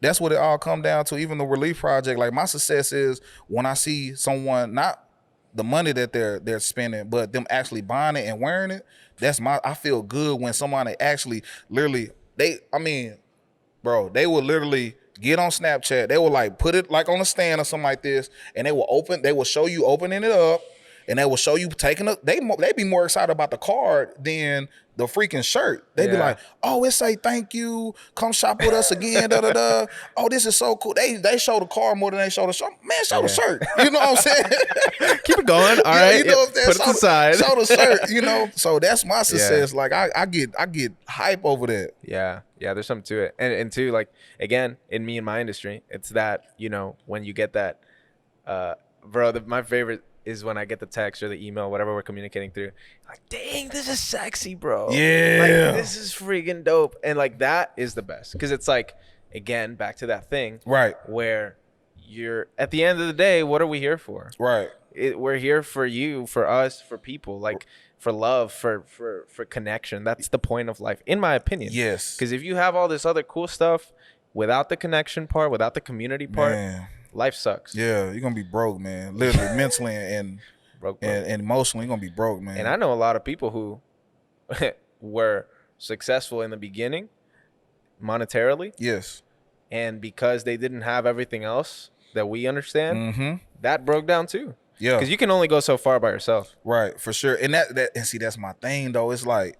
That's what it all come down to. Even the Relief Project, like my success is when I see someone, not the money that they're spending, but them actually buying it and wearing it. I feel good when somebody actually literally, bro, they will literally get on Snapchat. They will like put it like on a stand or something like this, and they will show you opening it up, and they will show you taking it. They be more excited about the card than the freaking shirt. They be like, oh, it say thank you, come shop with us again, da da da. Oh, this is so cool. They show the card more than they show the shirt. Man, show the shirt. You know what I'm saying? Keep it going. All right. You know what I'm saying? Put it aside. Show the shirt, you know. So that's my success. Like I get hype over that. Yeah. Yeah, there's something to it. And too, like, again, in me and my industry, it's that, you know, when you get that, my favorite is when I get the text or the email, whatever we're communicating through, like, dang, this is sexy, bro. Yeah. Like, this is freaking dope. And like, that is the best. Because it's like, again, back to that thing. Right. Where you're, at the end of the day, what are we here for? Right. We're here for you, for us, for people, like for love, for connection. That's the point of life, in my opinion. Yes. Because if you have all this other cool stuff without the connection part, without the community part, life sucks. Yeah, you're gonna be broke, man. Literally, mentally and broke. And emotionally, you're gonna be broke, man. And I know a lot of people who were successful in the beginning, monetarily. Yes. And because they didn't have everything else that we understand, that broke down too. Yeah. Because you can only go so far by yourself. Right, for sure. And and see, that's my thing though. It's like,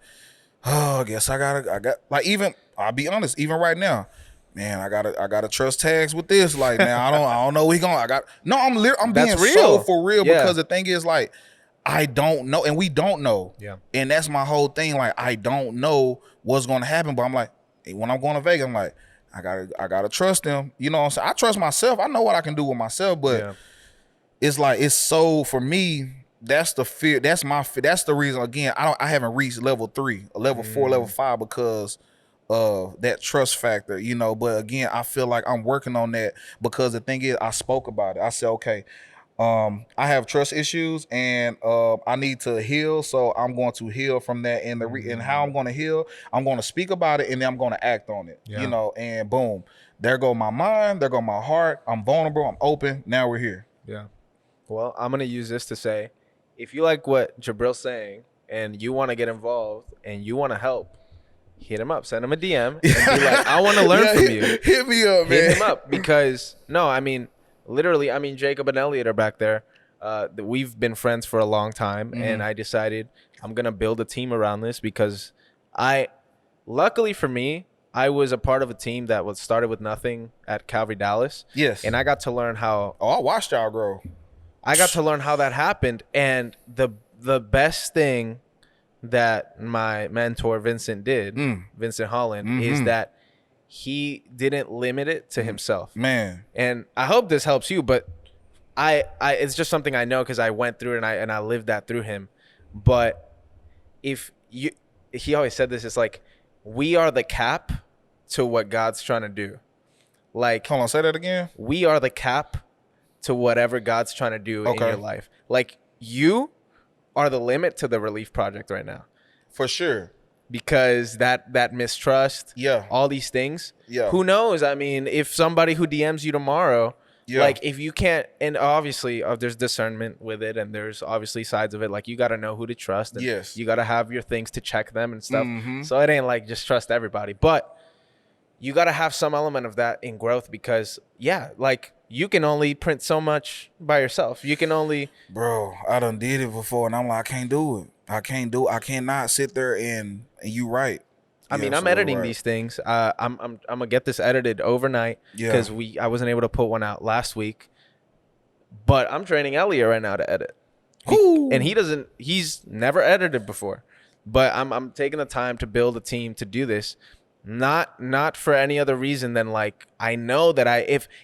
oh, I guess I got like, even I'll be honest, even right now, man, I gotta trust tags with this. Like, man, I don't know I'm being real. so for real, Yeah. because the thing is, like, I don't know, and we don't know. Yeah. And that's my whole thing. Like, I don't know what's gonna happen, but I'm like, when I'm going to Vegas, I'm like, I gotta trust them. You know what I'm saying? I trust myself. I know what I can do with myself, but it's like, it's so, for me, that's the fear. That's my fear. That's the reason, again, I haven't reached level 3, level 4, level 5, because of that trust factor, you know. But again, I feel like I'm working on that, because the thing is, I spoke about it. I said, okay, I have trust issues, and I need to heal. So I'm going to heal from that. And and how I'm going to heal, I'm going to speak about it, and then I'm going to act on it. You know, and boom, there go my mind, there go my heart. I'm vulnerable, I'm open. Now we're here. Yeah. Well, I'm going to use this to say, if you like what Jahbril's saying and you want to get involved and you want to help, hit him up, send him a DM, and be like, I want to learn from you. Hit me up, man. Hit him up, because literally, Jacob and Elliot are back there. We've been friends for a long time, and I decided I'm going to build a team around this, because luckily for me, I was a part of a team that was started with nothing at Calvary, Dallas. Yes. And I got to learn how. Oh, I watched y'all grow. I got to learn how that happened. And the best thing that my mentor Vincent did, Vincent Holland, is that he didn't limit it to himself. Man. And I hope this helps you, but I it's just something I know, because I went through it, and I lived that through him. But he always said this, it's like, we are the cap to what God's trying to do. Like, hold on, say that again. We are the cap to whatever God's trying to do in your life. Like, you are the limit to the Relief Project right now. For sure. Because that mistrust, all these things. Yeah. Who knows? I mean, if somebody who DMs you tomorrow, like, if you can't, and obviously there's discernment with it, and there's obviously sides of it. Like, you got to know who to trust. And you got to have your things to check them and stuff. So it ain't like just trust everybody. But you got to have some element of that in growth, because, like, you can only print so much by yourself. You can only... Bro, I done did it before, and I'm like, I can't do it. I cannot sit there and you right. I mean, I'm editing these things. I'm gonna get this edited overnight, because I wasn't able to put one out last week. But I'm training Elliot right now to edit. And he's never edited before. But I'm taking the time to build a team to do this. Not for any other reason than, like, I know that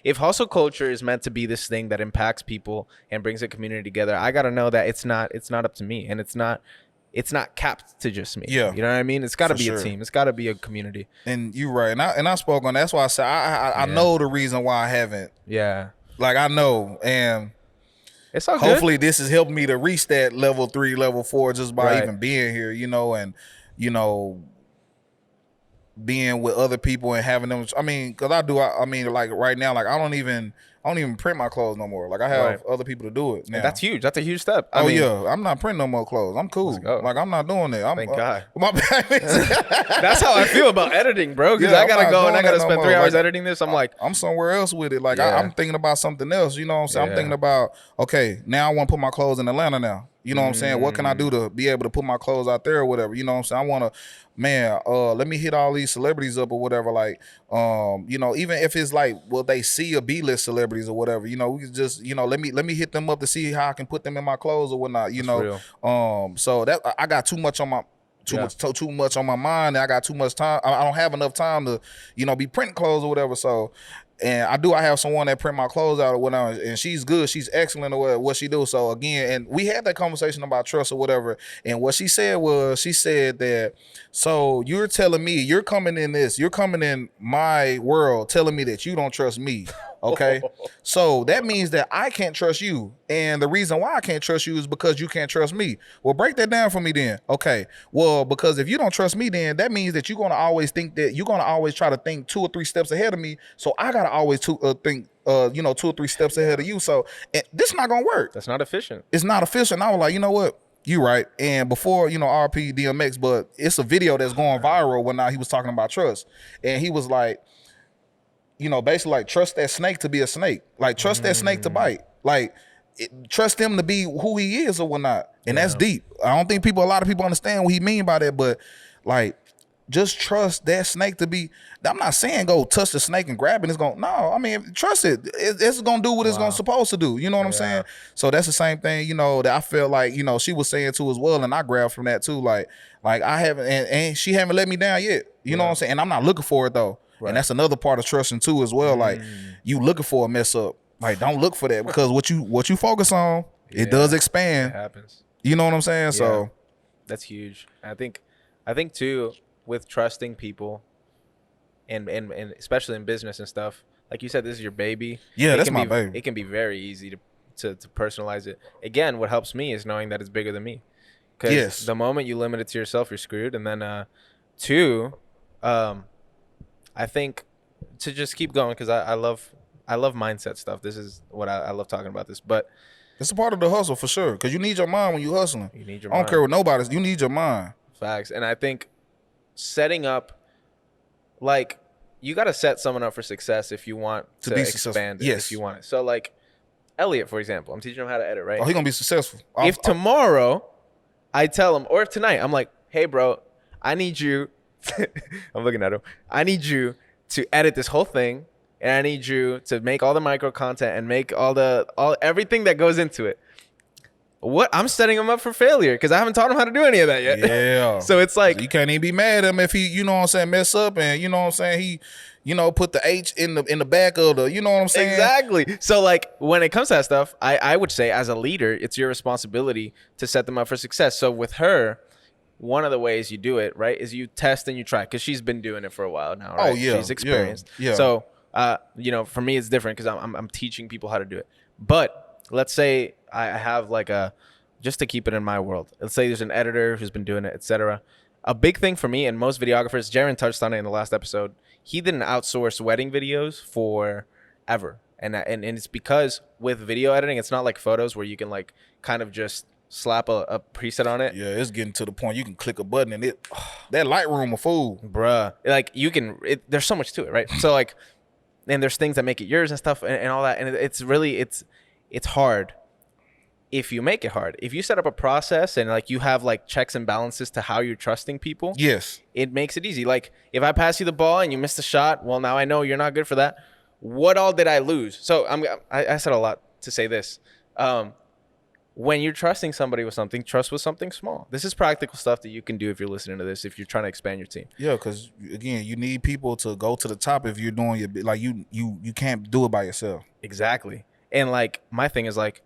if hustle culture is meant to be this thing that impacts people and brings a community together, I gotta know that it's not up to me, and it's not capped to just me. Yeah, you know what I mean? It's got to be a team. It's got to be a community. And you're right. And I spoke on that. That's why I said I know the reason why I haven't. Yeah, like, I know, and it's all hopefully good. This has helped me to reach that level 3, level 4 just by even being here. You know, and you know. being with other people and having them. I mean, because I mean, like right now, like I don't even print my clothes no more. Like I have other people to do it now. And that's huge. That's a huge step. I mean, yeah, I'm not printing no more clothes. I'm cool. Like I'm not doing that. Thank God. My bad. That's how I feel about editing, bro. Because I gotta go and I gotta spend 3 hours editing this. I'm somewhere else with it. Like I'm thinking about something else. You know what I'm saying? I'm thinking about, okay, now I want to put my clothes in Atlanta now. You know what I'm saying? What can I do to be able to put my clothes out there or whatever? You know what I'm saying? I want to, man, let me hit all these celebrities up or whatever. Like, you know, even if it's like, will they see a B-list celebrities or whatever? You know, we can just, you know, let me hit them up to see how I can put them in my clothes or whatnot. You know, so that I got too much on my. Too much on my mind. And I got too much time. I don't have enough time to, you know, be printing clothes or whatever. So, and I have someone that print my clothes out or whatever, and she's good. She's excellent at what she do. So again, and we had that conversation about trust or whatever. And what she said was, she said that, so you're telling me, you're coming in my world telling me that you don't trust me. Okay. So that means that I can't trust you. And the reason why I can't trust you is because you can't trust me. Well, break that down for me then. Okay. Well, because if you don't trust me, then that means that you're going to always think that you're going to always try to think 2 or 3 steps ahead of me. So I got to always think, you know, 2 or 3 steps ahead of you. So this is not going to work. That's not efficient. It's not efficient. I was like, you know what? You right. And before, you know, RP DMX, but it's a video that's going viral when now he was talking about trust. And he was like, you know, basically like trust that snake to be a snake. Like trust that snake to bite. Like trust him to be who he is or whatnot. And that's deep. I don't think a lot of people understand what he mean by that, but like just trust that snake to be. I'm not saying go touch the snake and grab it. It's going, no, I mean, trust it. It's going to do what it's going to supposed to do. You know what I'm saying? So that's the same thing, you know, that I feel like, you know, she was saying too as well. And I grabbed from that too. Like I haven't, and she haven't let me down yet. You know what I'm saying? And I'm not looking for it though. Right. And that's another part of trusting too as well. Like you looking for a mess up. Like don't look for that, because what you focus on, it does expand. It happens. You know what I'm saying? Yeah. So that's huge. I think too, with trusting people and especially in business and stuff, like you said, this is your baby. Yeah, that's my baby. It can be very easy to personalize it. Again, what helps me is knowing that it's bigger than me. Because the moment you limit it to yourself, you're screwed. And then two, I think to just keep going, because I love mindset stuff. This is what I love talking about this, but it's a part of the hustle for sure. Because you need your mind when you hustling. You need your mind. I don't care what nobody's. You need your mind. Facts. And I think setting up, like, you got to set someone up for success if you want to be expand it, if you want it. So like Elliot, for example, I'm teaching him how to edit, right? Oh, he's going to be successful. If tomorrow I tell him, or if tonight I'm like, hey bro, I need you I'm looking at him. I need you to edit this whole thing, and I need you to make all the micro content and make everything that goes into it. What? I'm setting him up for failure because I haven't taught him how to do any of that yet. Yeah. So it's like, you can't even be mad at him if he, you know what I'm saying, mess up, and you know what I'm saying, he, you know, put the H in the back of the, you know what I'm saying? Exactly. So like when it comes to that stuff, I would say as a leader, it's your responsibility to set them up for success. So with her, one of the ways you do it, right, is you test and you try, because she's been doing it for a while now, right? Oh yeah, she's experienced. Yeah. So, you know, for me, it's different because I'm teaching people how to do it. But let's say I have like just to keep it in my world. Let's say there's an editor who's been doing it, etc. A big thing for me and most videographers, Jaron touched on it in the last episode. He didn't outsource wedding videos forever, and it's because with video editing, it's not like photos where you can like kind of just slap a preset on it. Yeah, it's getting to the point you can click a button and that Lightroom a fool, bruh. Like you can, there's so much to it, right? So like, and there's things that make it yours and stuff and all that, and it's really it's hard if you make it hard. If you set up a process and like you have like checks and balances to how you're trusting people, yes, it makes it easy. Like if I pass you the ball and you missed a shot, well, now I know you're not good for that. What all did I lose? So I said a lot to say this. When you're trusting somebody with something, trust with something small. This is practical stuff that you can do if you're listening to this, if you're trying to expand your team. Yeah, because again, you need people to go to the top if you're doing your, like you can't do it by yourself. Exactly. And like my thing is like,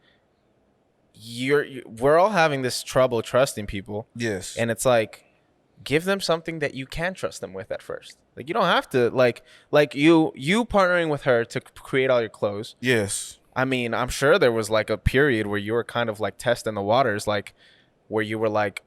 we're all having this trouble trusting people. Yes. And it's like, give them something that you can trust them with at first. Like you don't have to like you partnering with her to create all your clothes. Yes. I mean, I'm sure there was like a period where you were kind of like testing the waters, like where you were like,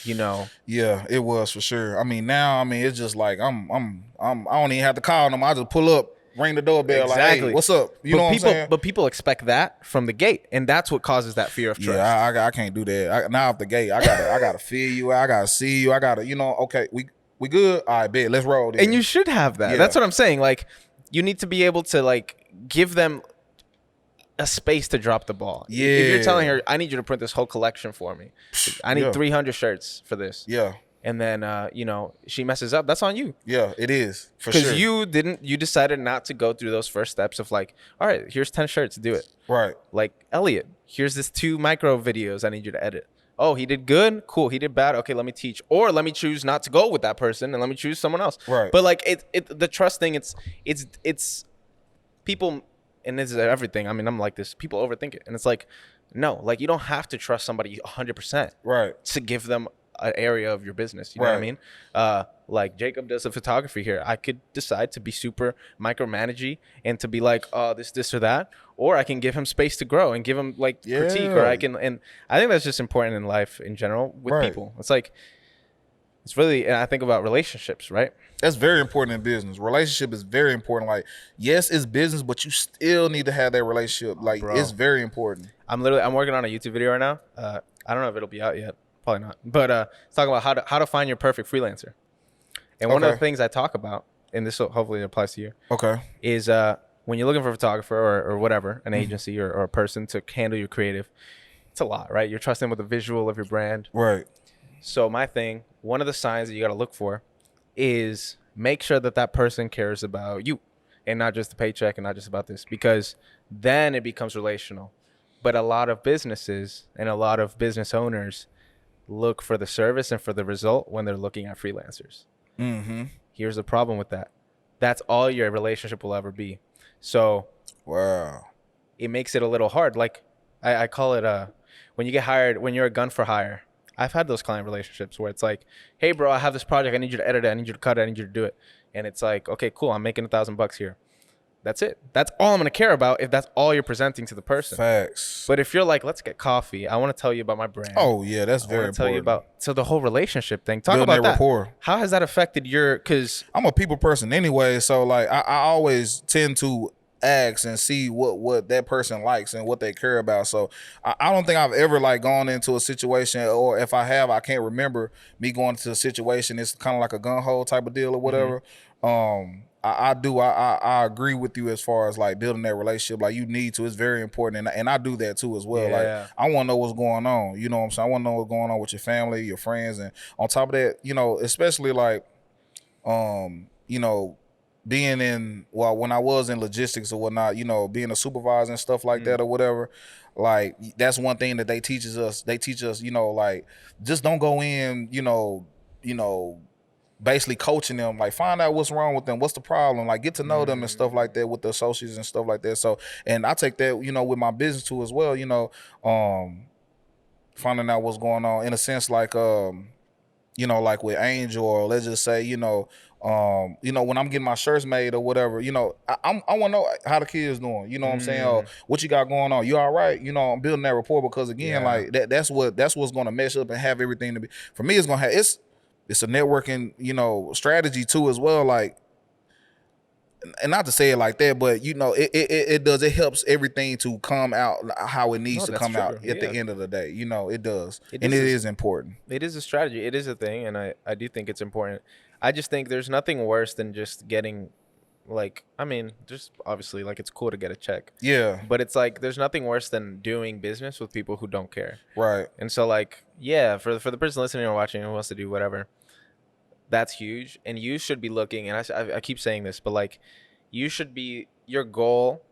you know. Yeah, it was for sure. I mean, now, I mean, it's just like I don't even have to call them. I just pull up, ring the doorbell, like, hey, what's up? You know what I'm saying? But people expect that from the gate, and that's what causes that fear of trust. Yeah, I can't do that. Now off the gate, I gotta feel you. I gotta see you. I gotta, okay, we good. All right, bet. Let's roll. Then. And you should have that. Yeah. That's what I'm saying. Like, you need to be able to like give them a space to drop the ball. Yeah. If you're telling her, I need you to print this whole collection for me. I need 300 shirts for this. Yeah. And then, she messes up. That's on you. Yeah, it is. For sure. Because you decided not to go through those first steps of like, all right, here's 10 shirts, do it. Right. Like, Elliot, here's this 2 micro videos I need you to edit. Oh, he did good? Cool. He did bad? Okay, let me teach. Or let me choose not to go with that person and let me choose someone else. Right. But like, the trust thing, it's people, and this is everything. I mean, I'm like this. People overthink it. And it's like, no, like you don't have to trust somebody 100%. Right. To give them an area of your business. You know what I mean? Like Jacob does the photography here. I could decide to be super micromanagey and to be like, oh, this or that. Or I can give him space to grow and give him like critique. Or I can, and I think that's just important in life in general with people. It's like, it's really, and I think about relationships, right? That's very important in business. Relationship is very important. Like, yes, it's business, but you still need to have that relationship. Like, it's very important. I'm working on a YouTube video right now. I don't know if it'll be out yet. Probably not. But it's talking about how to find your perfect freelancer. And one of the things I talk about, and this hopefully applies to you, is when you're looking for a photographer or whatever, an agency or a person to handle your creative, it's a lot, right? You're trusting with the visual of your brand. Right. So my thing, one of the signs that you got to look for is make sure that person cares about you and not just the paycheck and not just about this, because then it becomes relational. But a lot of businesses and a lot of business owners look for the service and for the result when they're looking at freelancers. Mm-hmm. Here's the problem with that. That's all your relationship will ever be. So it makes it a little hard. Like I call it when you get hired, when you're a gun for hire. I've had those client relationships where it's like, hey bro, I have this project. I need you to edit it. I need you to cut it. I need you to do it. And it's like, okay, cool. I'm making $1,000 here. That's it. That's all I'm going to care about if that's all you're presenting to the person. Facts. But if you're like, let's get coffee. I want to tell you about my brand. Oh, yeah, that's very important. Tell you about, so the whole relationship thing. Talk Building about that. Rapport. How has that affected because I'm a people person anyway. So like I always tend to ask and see what that person likes and what they care about. So I don't think I've ever like gone into a situation, or if I have, I can't remember me going into a situation. It's kind of like a gun hole type of deal or whatever. Mm-hmm. I agree with you as far as like building that relationship. Like you need to, it's very important. And I do that too as well. Yeah. Like I want to know what's going on. You know what I'm saying? I want to know what's going on with your family, your friends. And on top of that, especially like, being in, when I was in logistics or whatnot, being a supervisor and stuff like that or whatever, like that's one thing that they teach us. They teach us, like just don't go in, basically coaching them, like find out what's wrong with them, what's the problem, like get to know them and stuff like that with the associates and stuff like that. So, and I take that, with my business too as well, finding out what's going on in a sense, like, like with Angel, or let's just say, when I'm getting my shirts made or whatever, I want to know how the kids doing, what I'm saying? Or what you got going on? You all right? I'm building that rapport because again, like that's what's going to mesh up and have everything to be, for me, it's going to have, it's a networking, strategy too as well. Like, and not to say it like that, but it helps everything to come out how it needs to come out at the end of the day. It does. It is important. It is a strategy. It is a thing. And I do think it's important. I just think there's nothing worse than just getting just obviously like it's cool to get a check. Yeah. But it's like, there's nothing worse than doing business with people who don't care. Right. And so like, yeah, for the person listening or watching who wants to do whatever, that's huge. And you should be looking, and I keep saying this, but like your goal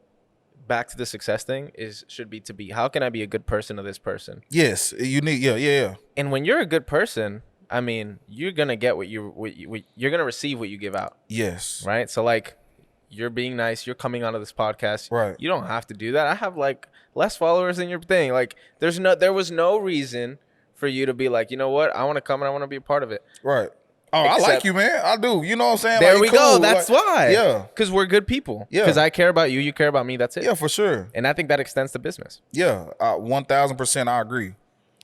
back to the success thing should be to be, how can I be a good person to this person? Yes. You need, yeah. And when you're a good person, I mean, you're going to get you're going to receive what you give out. Yes. Right. So like, you're being nice. You're coming onto this podcast. Right. You don't have to do that. I have like less followers than your thing. Like there was no reason for you to be like, you know what? I want to come and I want to be a part of it. Right. Oh, I like you, man. I do. You know what I'm saying? There like, we cool. go. That's why. Yeah. Because we're good people. Yeah. Because I care about you. You care about me. That's it. Yeah, for sure. And I think that extends to business. Yeah. 1,000% I agree.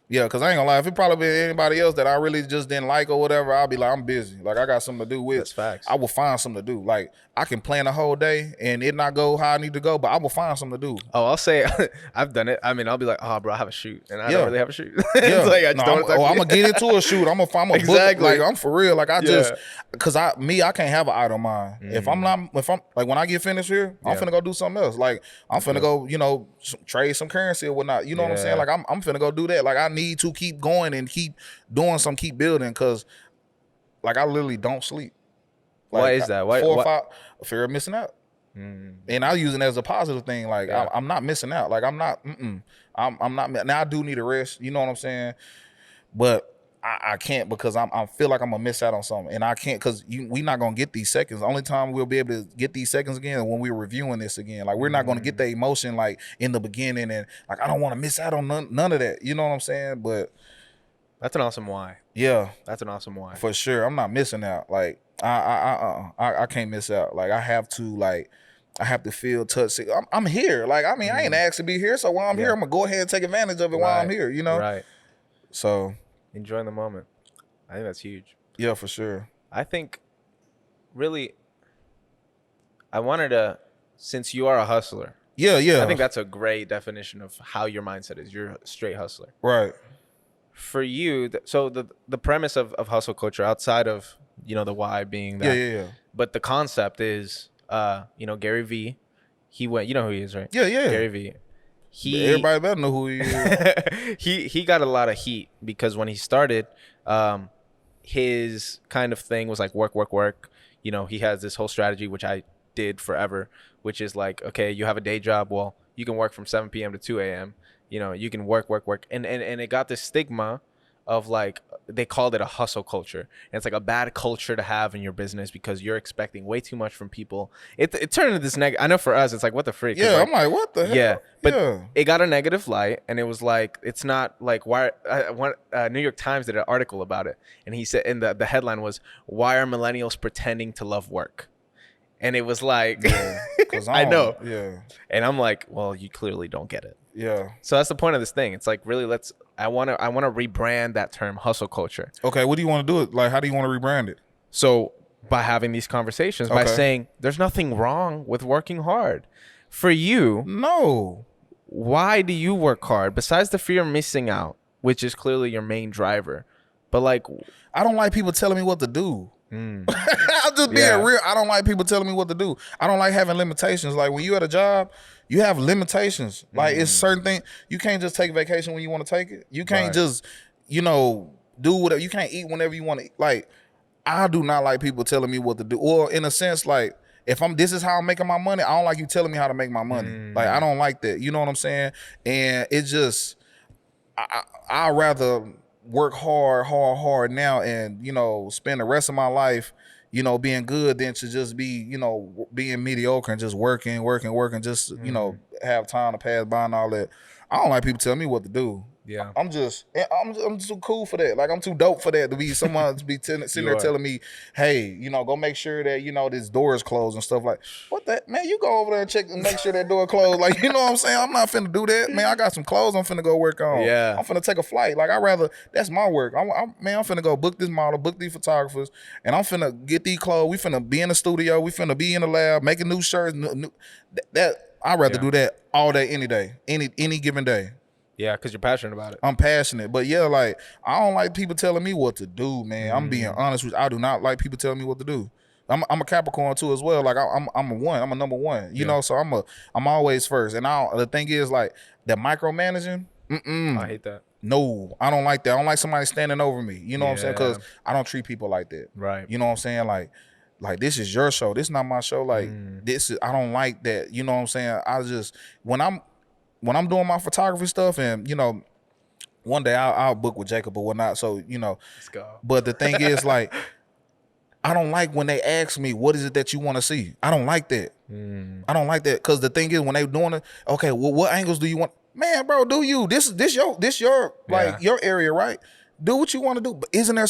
Yeah, because I ain't gonna lie. If it probably been anybody else that I really just didn't like or whatever, I'll be like, I'm busy. Like, I got something to do with. That's facts. I will find something to do. Like, I can plan a whole day and it not go how I need to go, but I will find something to do. Oh, I'll say I've done it. I mean, I'll be like, oh, bro, I have a shoot. And I don't really have a shoot. Yeah. It's like, I just don't I'm going to get into a shoot. I'm going to Exactly. book. Like, I'm for real. Like, I just, because I can't have an idle mind. If I'm like, when I get finished here, I'm finna go do something else. Like, I'm finna go, you know, trade some currency or whatnot. You know what I'm saying? Like, I'm finna go do that. Like, I need to keep going and keep doing some, keep building, because, like, I literally don't sleep. Like, why is that? Why? 4 or 5, fear of missing out. And I use it as a positive thing. Like, I'm not missing out. Like, I'm not. I'm not. Now I do need a rest. You know what I'm saying? But I can't, because I feel like I'm gonna miss out on something, and I can't, because we not gonna get these seconds. The only time we'll be able to get these seconds again is when we're reviewing this again. Like, we're not gonna get the emotion like in the beginning, and like, I don't want to miss out on none of that. You know what I'm saying? But That's an awesome why. Yeah, that's an awesome why for sure. I'm not missing out. Like, I can't miss out. Like, I have to feel, touch. I'm here. Like, I mean, I ain't asked to be here, so while I'm here, I'm gonna go ahead and take advantage of it while I'm here. You know? Right. So enjoying the moment. I think that's huge. Yeah, for sure. I think, really, I wanted to, since you are a hustler. Yeah. I think that's a great definition of how your mindset is. You're a straight hustler. Right. For you, so the premise of hustle culture, outside of, you know, the why being that. Yeah. But the concept is, you know, Gary Vee, he went, you know who he is, right? Yeah. Gary Vee. Everybody better know who he is. he got a lot of heat because when he started, his kind of thing was like work. You know, he has this whole strategy, which I did forever, which is like, okay, you have a day job. Well, you can work from 7 p.m. to 2 a.m. You know, you can work. And it got this stigma of, like, they called it a hustle culture. And it's like a bad culture to have in your business because you're expecting way too much from people. It turned into this I know for us, it's like, what the freak? Yeah, like, I'm like, what the hell? Yeah, but it got a negative light, and it was like, it's not like, why. New York Times did an article about it, and he said, and the headline was, "Why are millennials pretending to love work?" And it was like, because I know. Yeah. And I'm like, well, you clearly don't get it. Yeah. So that's the point of this thing. It's like, really, I want to rebrand that term, hustle culture. Okay, what do you want to do? Like, how do you want to rebrand it? So by having these conversations, by saying there's nothing wrong with working hard. For you, no. Why do you work hard besides the fear of missing out, which is clearly your main driver? But, like, I don't like people telling me what to do. I'm just being real. I don't like people telling me what to do. I don't like having limitations. Like, when you at a job, you have limitations. Like, it's certain things. You can't just take vacation when you want to take it. You can't just, you know, do whatever. You can't eat whenever you want to eat. Like, I do not like people telling me what to do. Or in a sense, like, if this is how I'm making my money, I don't like you telling me how to make my money. Like, I don't like that. You know what I'm saying? And it just, I'd rather work hard now and, you know, spend the rest of my life, you know, being good than to just be, you know, being mediocre and just working, just, you know, have time to pass by and all that. I don't like people telling me what to do. Yeah, I'm too cool for that. Like, I'm too dope for that to be someone to be sitting there telling me, hey, you know, go make sure that, you know, this door is closed and stuff. Like, what that, man? You go over there and check and make sure that door closed. Like, you know what I'm saying? I'm not finna do that, man. I got some clothes I'm finna go work on. Yeah, I'm finna take a flight. Like, that's my work. I'm finna go book this model, book these photographers, and I'm finna get these clothes. We finna be in the studio. We finna be in the lab making new shirts. I'd rather do that all day, any day, any given day. Yeah, because you're passionate about it. I'm passionate. But yeah, like, I don't like people telling me what to do, man. I'm being honest with you. I do not like people telling me what to do. I'm a Capricorn too as well. Like, I'm a one. I'm a number one. You know, so I'm always first. And the thing is, like, that micromanaging, I hate that. No, I don't like that. I don't like somebody standing over me. You know what I'm saying? Because I don't treat people like that. Right. You know what I'm saying? Like, this is your show. This is not my show. Like, I don't like that. You know what I'm saying? I just, when I'm doing my photography stuff, and, you know, one day I'll book with Jacob or whatnot. So, you know, let's go. But the thing is, like, I don't like when they ask me, what is it that you want to see? I don't like that. I don't like that. Because the thing is, when they doing it, okay, well, what angles do you want? Man, bro, do you? This your like, your area, right? Do what you want to do. But isn't there...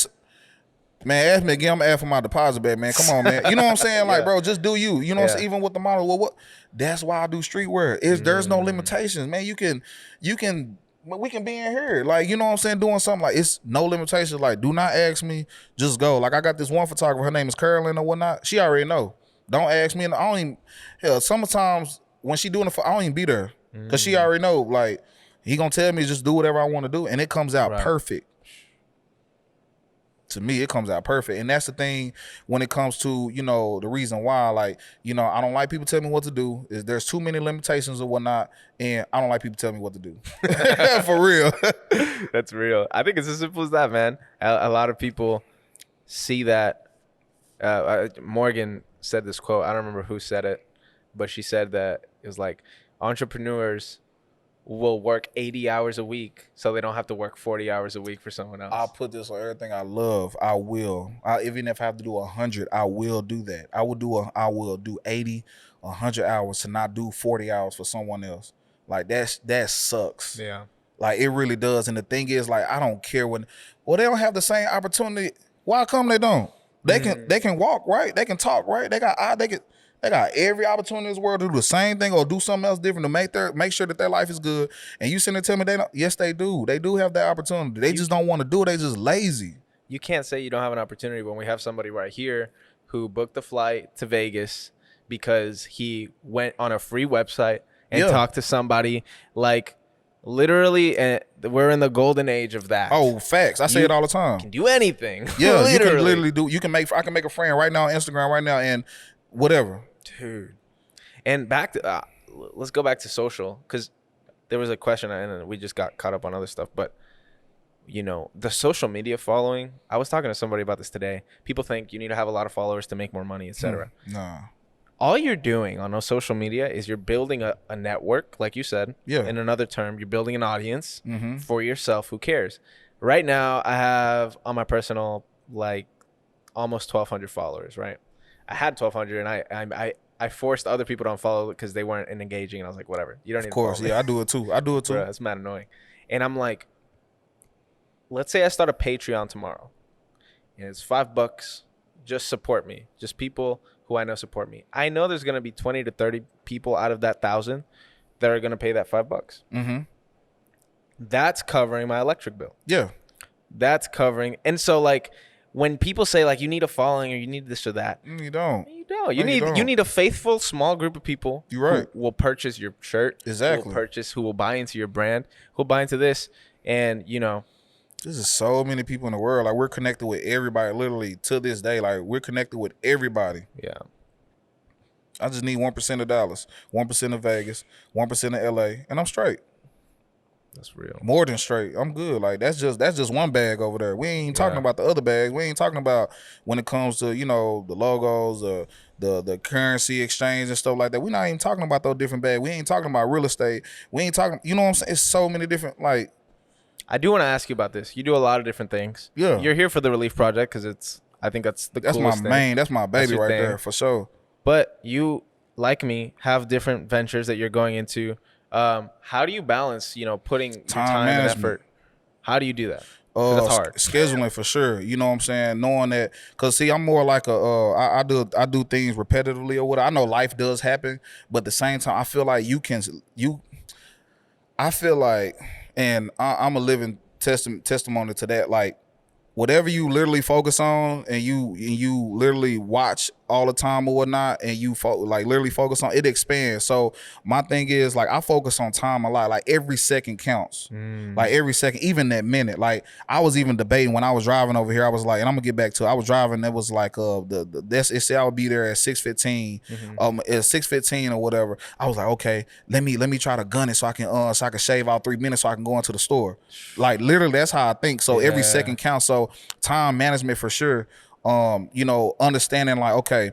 Man, ask me again. I'm asking for my deposit back, man. Come on, man. You know what I'm saying? Like, bro, just do you. You know what I'm saying? Even with the model, well, what? That's why I do streetwear. There's no limitations, man. You can we can be in here. Like, you know what I'm saying? Doing something like it's no limitations. Like, do not ask me, just go. Like, I got this one photographer, her name is Carolyn or whatnot. She already know. Don't ask me. And I don't even, hell, sometimes when she doing it, I don't even be there. Cause she already know, like, he gonna tell me just do whatever I want to do. And it comes out perfect. To me, it comes out perfect. And that's the thing when it comes to, you know, the reason why, like, you know, I don't like people telling me what to do. Is there's too many limitations or whatnot. And I don't like people telling me what to do. For real. That's real. I think it's as simple as that, man. A lot of people see that. Morgan said this quote. I don't remember who said it, but she said that it was like entrepreneurs will work 80 hours a week so they don't have to work 40 hours a week for someone else. I'll put this on everything I love. I will. Even if I have to do 100, I will do that. I will do 80, 100 hours to not do 40 hours for someone else. Like that sucks. Yeah. Like it really does. And the thing is, like, I don't care when they don't have the same opportunity. Why come they don't? They can walk, right? They can talk, right? They got every opportunity in this world to do the same thing or do something else different to make sure that their life is good. And you sitting there telling me they don't? Yes, they do. They do have that opportunity. They just don't want to do it. They just lazy. You can't say you don't have an opportunity when we have somebody right here who booked the flight to Vegas because he went on a free website and talked to somebody. Like, literally, we're in the golden age of that. Oh, facts. I say it all the time. You can do anything. Yeah, literally. You can literally do. I can make a friend right now on Instagram right now and whatever. Dude. And back to let's go back to social, because there was a question and we just got caught up on other stuff. But, you know, the social media following, I was talking to somebody about this today. People think you need to have a lot of followers to make more money, etc. Nah. All you're doing on those social media is you're building a network, like you said. Yeah. In another term, you're building an audience for yourself. Who cares? Right now, I have on my personal, like, almost 1,200 followers, right? I had 1,200 and I forced other people to unfollow because they weren't engaging, and I was like, whatever. You don't need to follow me. Yeah, I do it too. Bro, that's mad annoying. And I'm like, let's say I start a Patreon tomorrow, and it's $5. Just support me. Just people who I know support me. I know there's gonna be 20 to 30 people out of that 1,000 that are gonna pay that $5. That's covering my electric bill. Yeah, that's covering. And so, like, when people say, like, you need a following or you need this or that, you don't. You need a faithful small group of people. You're right. Who will purchase your shirt. Exactly. Who will buy into your brand. Who will buy into this. And, you know, there's just so many people in the world. Like, we're connected with everybody, literally, to this day. Like, we're connected with everybody. Yeah. I just need 1% of Dallas, 1% of Vegas, 1% of LA, and I'm straight. That's real. More than straight. I'm good. Like, that's just one bag over there. We ain't talking about the other bags. We ain't talking about when it comes to, you know, the logos, the currency exchange and stuff like that. We're not even talking about those different bags. We ain't talking about real estate. We ain't talking, you know what I'm saying? It's so many different, like. I do want to ask you about this. You do a lot of different things. Yeah. You're here for the Relief Project because I think that's the coolest thing. That's my baby right there, for sure. But you, like me, have different ventures that you're going into. How do you balance, you know, putting your time and effort? How do you do that? That's hard. Scheduling, for sure. You know what I'm saying? Knowing that, cause see, I'm more like I do things repetitively or whatever. I know life does happen, but at the same time, I feel like I feel like, and I'm a living testimony to that. Like, whatever you literally focus on and you literally watch all the time or whatnot, and you literally focus on it, expands. So my thing is, like, I focus on time a lot. Like, every second counts. Like, every second, even that minute. Like, I was even debating when I was driving over here. I was like, and I'm gonna get back to it. I was driving. It was like it said I would be there at 6:15. At 6:15 or whatever. I was like, okay, let me try to gun it so I can shave out 3 minutes so I can go into the store. Like, literally, that's how I think. So every second counts. So time management, for sure. You know, understanding, like, okay,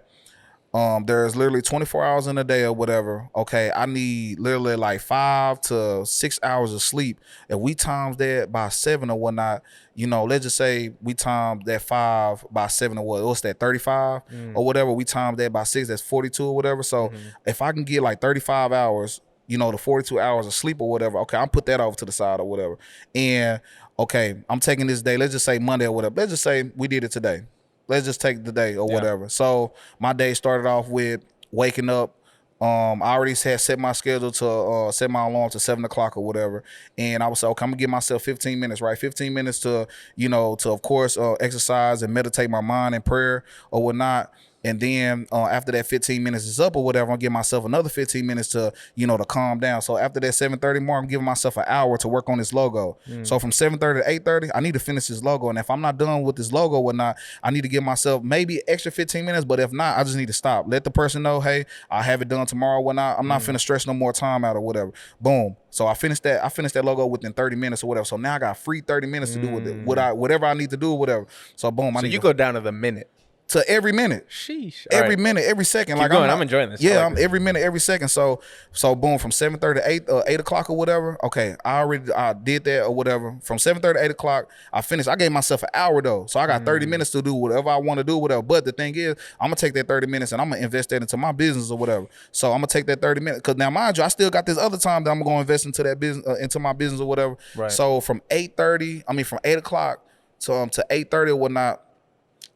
there's literally 24 hours in a day or whatever. Okay, I need literally like 5 to 6 hours of sleep. If we times that by 7 or whatnot, you know, let's just say we times that 5 by 7 or what's that, 35 or whatever. We times that by 6, that's 42 or whatever. So if I can get like 35 hours, you know, the 42 hours of sleep or whatever, okay, I'll put that over to the side or whatever. And okay, I'm taking this day, let's just say Monday or whatever. Let's just say we did it today. Let's just take the day or whatever. So my day started off with waking up, I already had set my schedule to set my alarm to 7 o'clock or whatever, and I was like, okay, I'm gonna give myself 15 minutes, right? 15 minutes to to of course exercise and meditate my mind in prayer or whatnot. And then after that 15 minutes is up or whatever, I'm gonna give myself another 15 minutes to, to calm down. So after that 7:30 mark, I'm giving myself an hour to work on this logo. So from 7:30 to 8:30, I need to finish this logo. And if I'm not done with this logo or whatnot, I need to give myself maybe extra 15 minutes. But if not, I just need to stop. Let the person know, hey, I'll have it done tomorrow or whatnot. I'm not finna stretch no more time out or whatever. Boom. So I finished that logo within 30 minutes or whatever. So now I got free 30 minutes to do with it. Whatever I need to do or whatever. So boom, So you go down to the minute. To every minute. Sheesh. Every minute, every second. Keep going. I'm enjoying this. Yeah, I'm every minute, every second. So boom, from 7:30 to 8 o'clock or whatever. Okay, I did that or whatever. From 7:30 to 8 o'clock, I finished. I gave myself an hour though. So I got 30 minutes to do whatever I want to do, whatever. But the thing is, I'm gonna take that 30 minutes and I'm gonna invest that into my business or whatever. So I'm gonna take that 30 minutes. Cause now mind you, I still got this other time that I'm gonna invest into that business, into my business or whatever. Right. So from 8 o'clock to 8:30 or whatnot,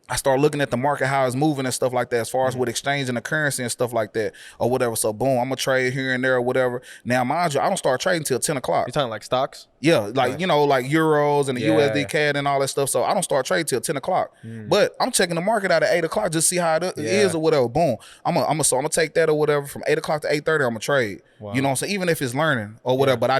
I start looking at the market, how it's moving and stuff like that, as far as with exchange and the currency and stuff like that or whatever. So boom, I'm gonna trade here and there or whatever. Now mind you, I don't start trading till 10 o'clock. You talking like stocks? Yeah, like like euros and the USD CAD and all that stuff. So I don't start trading till 10 o'clock. But I'm checking the market out at 8 o'clock just see how it is or whatever. Boom. I'm gonna take that or whatever from 8 o'clock to 8:30. I'm gonna trade. Wow. You know what I'm saying? Even if it's learning or whatever. But I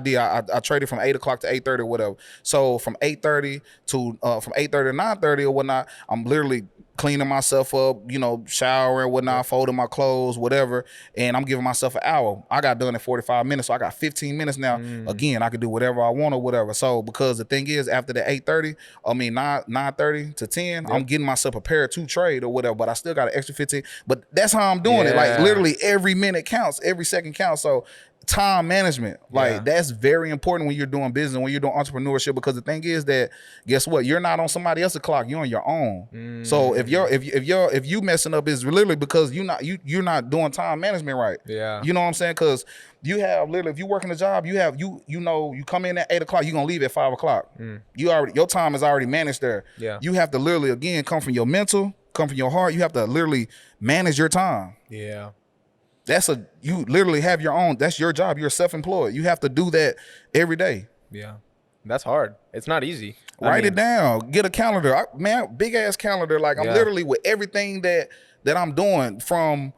traded from 8 o'clock to 8:30 or whatever. So from 8:30 to 9:30 or whatnot, I'm literally cleaning myself up, showering, whatnot, folding my clothes, whatever, and I'm giving myself an hour. I got done in 45 minutes, so I got 15 minutes now. Again, I can do whatever I want or whatever. So because the thing is, after the 9:30 to 10, I'm getting myself prepared to trade or whatever, but I still got an extra 15. But that's how I'm doing it. Like literally every minute counts, every second counts. So time management, that's very important when you're doing business, when you're doing entrepreneurship, because the thing is that, guess what, you're not on somebody else's clock, you're on your own. So if you messing up, is literally because you're not doing time management right. You know what I'm saying? Because you have literally, if you work in a job, you come in at 8 o'clock, you're gonna leave at 5 o'clock. Your time is already managed there. You have to literally, again, come from your mental, come from your heart. You have to literally manage your time. You literally have your own, that's your job. You're self-employed. You have to do that every day. That's hard. It's not easy. Write it down. Get a calendar. Big ass calendar. Like I'm literally with everything that I'm doing from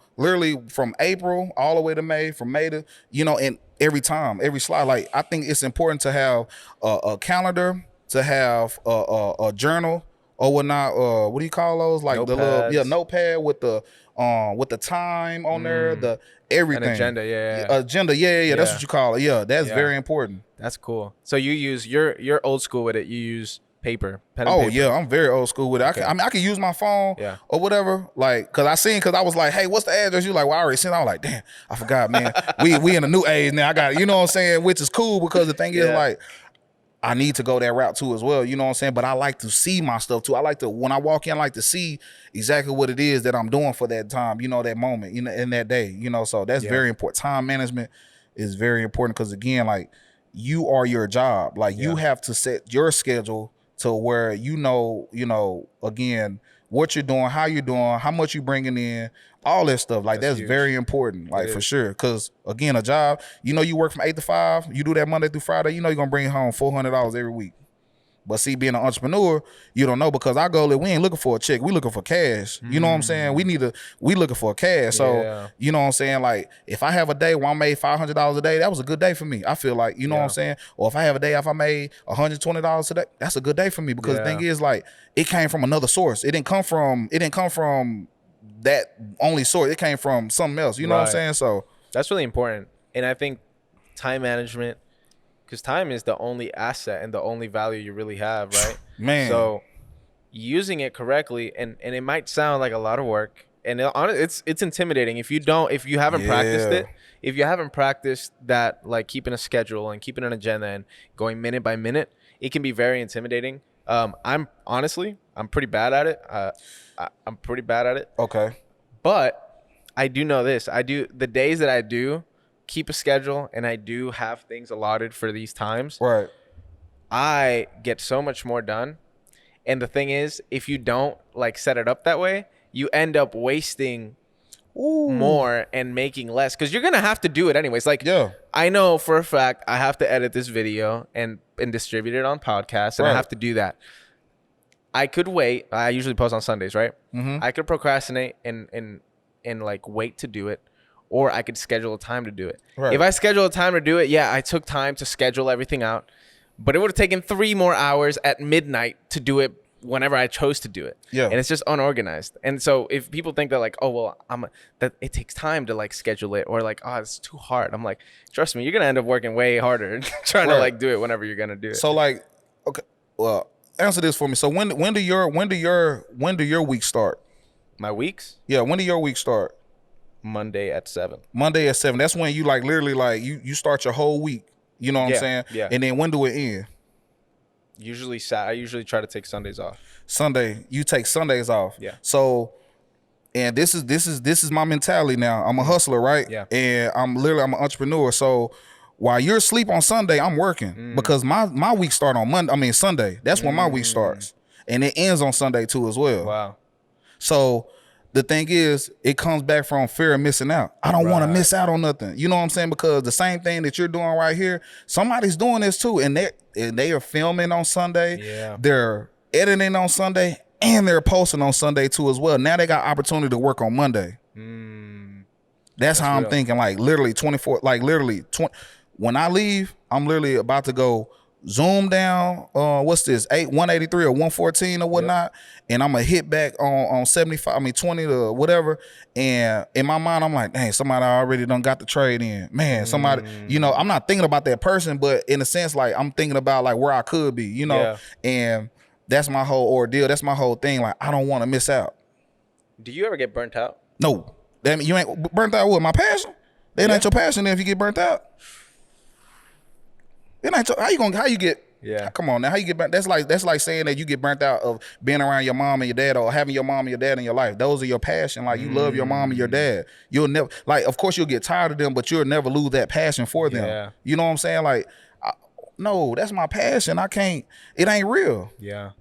April all the way to May, from May to, and every time, every slide. Like I think it's important to have a calendar, to have a journal or whatnot. What do you call those? Like Notepads. The little notepad with the time on there, the everything. An agenda, agenda, that's what you call it. That's very important. That's cool. So you use you're old school with it. You use paper, pen and paper. I'm very old school with it. Okay. I can use my phone or whatever. Like, cause I was like, hey, what's the address? You like, well, I already sent. I was like, damn, I forgot, man. we in a new age now. I got it. You know what I'm saying? Which is cool because the thing is like, I need to go that route too as well. You know what I'm saying? But I like to see my stuff too. I like to, when I walk in, I like to see exactly what it is that I'm doing for that time, that moment, in that day, so that's very important. Time management is very important because again, like you are your job. Like you have to set your schedule to where, again, what you're doing, how you're doing, how much you bringing in, all that stuff. Like that's very important, like for sure. Cause again, a job, you work from 8 to 5, you do that Monday through Friday, you're gonna bring home $400 every week. But see, being an entrepreneur, you don't know, because our goal is we ain't looking for a check, we looking for cash. You know what I'm saying? We looking for cash. So you know what I'm saying? Like if I have a day where I made $500 a day, that was a good day for me. I feel like, you know what I'm saying? Or if I have a day if I made $120 a day, that's a good day for me, because the thing is, like, it came from another source. It didn't come from that only source. It came from something else. You know what I'm saying? So that's really important. And I think time management, because time is the only asset and the only value you really have, right? Man. So using it correctly, and it might sound like a lot of work, and it's intimidating if you haven't practiced it. If you haven't practiced that, like keeping a schedule and keeping an agenda and going minute by minute, it can be very intimidating. I'm pretty bad at it. I'm pretty bad at it. Okay. But I do know this. The days that I do keep a schedule and I do have things allotted for these times, right, I get so much more done. And the thing is, if you don't like set it up that way, you end up wasting more and making less, because you're gonna have to do it anyways. Like, Yeah. I know for a fact I have to edit this video and distribute it on podcasts, and I have to do that. I could wait. I usually post on Sundays, right? I could procrastinate and like wait to do it, or I could schedule a time to do it. Right. If I schedule a time to do it, yeah, I took time to schedule everything out, but it would have taken 3 more hours at midnight to do it whenever I chose to do it. Yeah. And it's just unorganized. And so if people think that like, oh, well, that it takes time to like schedule it, or like, oh, it's too hard. I'm like, trust me, you're going to end up working way harder trying to like do it whenever you're going to do it. So like, okay, well, answer this for me. So when do your week start? My weeks? Yeah. When do your week start? Monday at 7. Monday at 7. That's when you like literally like you start your whole week. You know what I'm saying? Yeah. And then when do it end? Usually I usually try to take Sundays off. Sunday. You take Sundays off. Yeah. So, and this is my mentality now. I'm a hustler, right? Yeah. And I'm an entrepreneur. So while you're asleep on Sunday, I'm working because my week start on Sunday. That's when my week starts. And it ends on Sunday too as well. Wow. So the thing is, it comes back from fear of missing out. I don't want to miss out on nothing. You know what I'm saying? Because the same thing that you're doing right here, somebody's doing this too. And they are filming on Sunday. Yeah. They're editing on Sunday, and they're posting on Sunday too as well. Now they got opportunity to work on Monday. That's how I'm real. thinking. Like literally 24, like literally 20. When I leave, I'm literally about to go zoom down. What's this? 183 or 114 or whatnot, and I'm gonna hit back on 75. 20 to whatever. And in my mind, I'm like, dang, somebody already done got the trade in. Man, somebody. You know, I'm not thinking about that person, but in a sense, like I'm thinking about like where I could be. You know, and that's my whole ordeal. That's my whole thing. Like I don't want to miss out. Do you ever get burnt out? No, that mean you ain't burnt out with my passion. That ain't your passion. Then if you get burnt out. It ain't how you get. Yeah. Come on now. How you get burnt? That's like saying that you get burnt out of being around your mom and your dad, or having your mom and your dad in your life. Those are your passion. Like you love your mom and your dad. You'll never, like, of course you'll get tired of them, but you'll never lose that passion for them. Yeah. You know what I'm saying? Like, no, that's my passion. I can't. It ain't real. Yeah.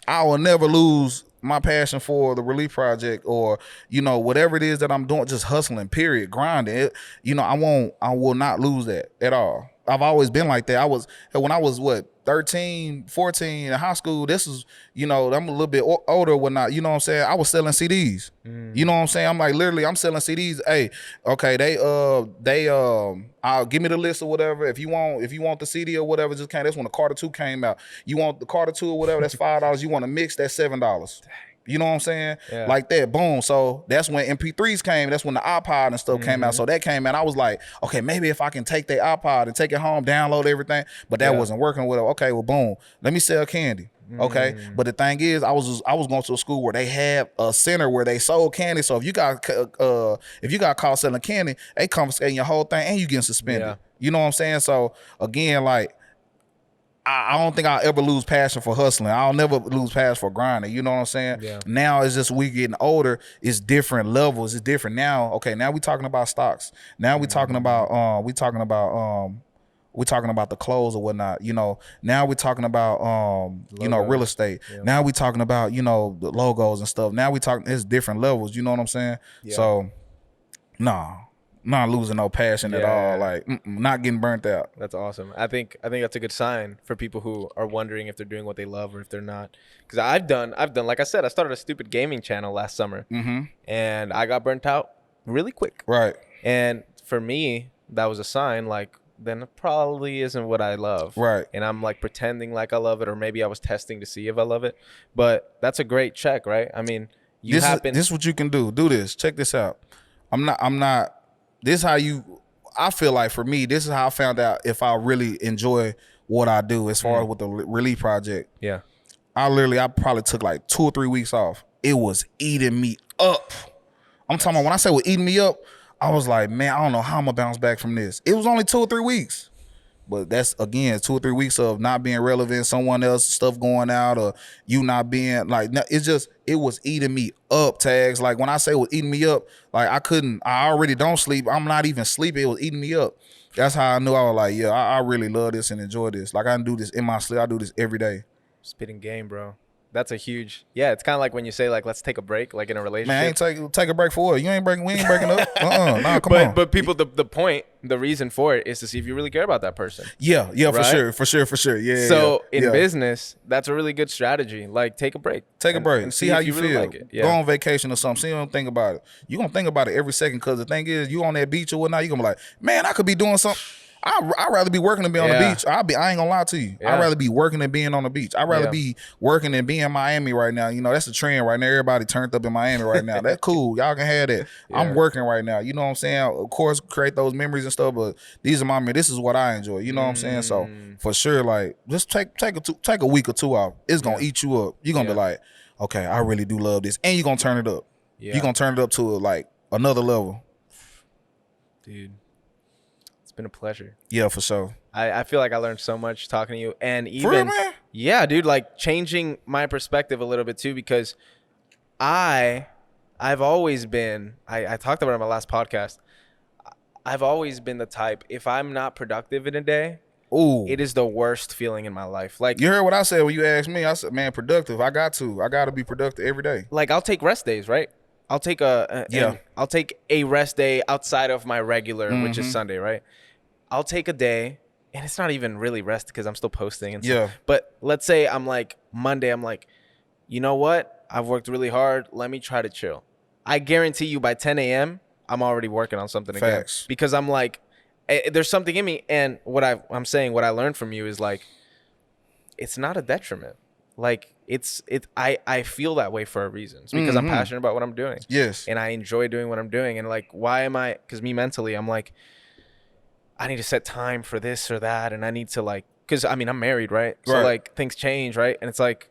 I will never lose my passion for the Relief Project, or whatever it is that I'm doing, just hustling. Period. Grinding. I will not lose that at all. I've always been like that. When I was 13, 14 in high school, this is, I'm a little bit older or whatnot, you know what I'm saying? I was selling CDs. You know what I'm saying? I'm like, literally, I'm selling CDs. Hey, okay, I'll give me the list or whatever. If you want the CD or whatever, just that's when the Carter 2 came out. You want the Carter 2 or whatever, that's $5. You want a mix, that's $7. You know what I'm saying? Yeah. Like that, boom. So that's when MP3s came. That's when the iPod and stuff came out. So that came out. I was like, okay, maybe if I can take the iPod and take it home, download everything. But that wasn't working with it. Okay, well, boom. Let me sell candy. Okay. But the thing is, I was going to a school where they had a center where they sold candy. So if you got caught selling candy, they confiscating your whole thing and you getting suspended. Yeah. You know what I'm saying? So again, like, I don't think I'll ever lose passion for hustling. I'll never lose passion for grinding. You know what I'm saying? Yeah. Now it's just we getting older. It's different levels. It's different now. Okay, now we talking about stocks. Now we talking about the clothes or whatnot. Now we're talking about real estate. Yeah. Now we talking about the logos and stuff. Now we talking, it's different levels. You know what I'm saying? Yeah. So not losing no passion at all. Like not getting burnt out. That's awesome. I think that's a good sign for people who are wondering if they're doing what they love or if they're not. Because I've done, like I said, I started a stupid gaming channel last summer, and I got burnt out really quick. Right. And for me, that was a sign. Like, then it probably isn't what I love. Right. And I'm like pretending like I love it, or maybe I was testing to see if I love it. But that's a great check, right? I mean, this is what you can do. Do this. Check this out. This is how I feel like for me, this is how I found out if I really enjoy what I do as far as with the Relief Project. Yeah. I probably took like 2 or 3 weeks off. It was eating me up. I'm talking about when I say it was eating me up, I was like, man, I don't know how I'm going to bounce back from this. It was only 2 or 3 weeks. But that's, again, 2 or 3 weeks of not being relevant, someone else stuff going out, or you not being like, it was eating me up, Tags. Like when I say it was eating me up, like I already don't sleep. I'm not even sleeping. It was eating me up. That's how I knew. I was like, yeah, I really love this and enjoy this. Like I do this in my sleep. I do this every day. Spitting game, bro. that's a huge, yeah. It's kind of like when you say like, let's take a break, like in a relationship. Man, I ain't take a break for what? You ain't breaking. We ain't breaking up. Nah, come on. But people, the point, the reason for it is to see if you really care about that person. Yeah, right? for sure. Yeah. So yeah. in business, that's a really good strategy. Like take a break. Take a break. And see how if you really feel. like it. Yeah. Go on vacation or something. See, you don't think about it. You gonna think about it every second because the thing is, you on that beach or whatnot. You gonna be like, man, I could be doing something. I'd rather be working than be on the beach. I ain't gonna lie to you. I'd rather be working than being on the beach. I'd rather be working than being in Miami right now. You know, that's the trend right now. Everybody turned up in Miami right now. That's cool. Y'all can have that. I'm working right now. You know what I'm saying? Of course, create those memories and stuff, but these are this is what I enjoy. You know what I'm saying? So for sure, like just take a week or two off. It's gonna eat you up. You're gonna be like, okay, I really do love this. And you're gonna turn it up. Yeah. You're gonna turn it up to like another level. Dude. It's been a pleasure. Yeah, for sure. I feel like I learned so much talking to you, and even for real, man? Yeah, dude, like changing my perspective a little bit too, because I've always been, I talked about it in my last podcast. I've always been the type, if I'm not productive in a day, it is the worst feeling in my life. Like, you heard what I said when you asked me. I said, man, productive. I got to be productive every day. Like, I'll take rest days, right? I'll take I'll take a rest day outside of my regular, which is Sunday, right? I'll take a day, and it's not even really rest because I'm still posting and stuff. But let's say I'm like Monday, I'm like, you know what? I've worked really hard. Let me try to chill. I guarantee you by 10 a.m. I'm already working on something again, because I'm like, there's something in me. And what I learned from you is like, it's not a detriment. Like I feel that way for a reason. It's because I'm passionate about what I'm doing. Yes. And I enjoy doing what I'm doing. And like, why am I? Because me mentally, I'm like, I need to set time for this or that, and I need to like, because I mean I'm married, right? So like things change, right? And it's like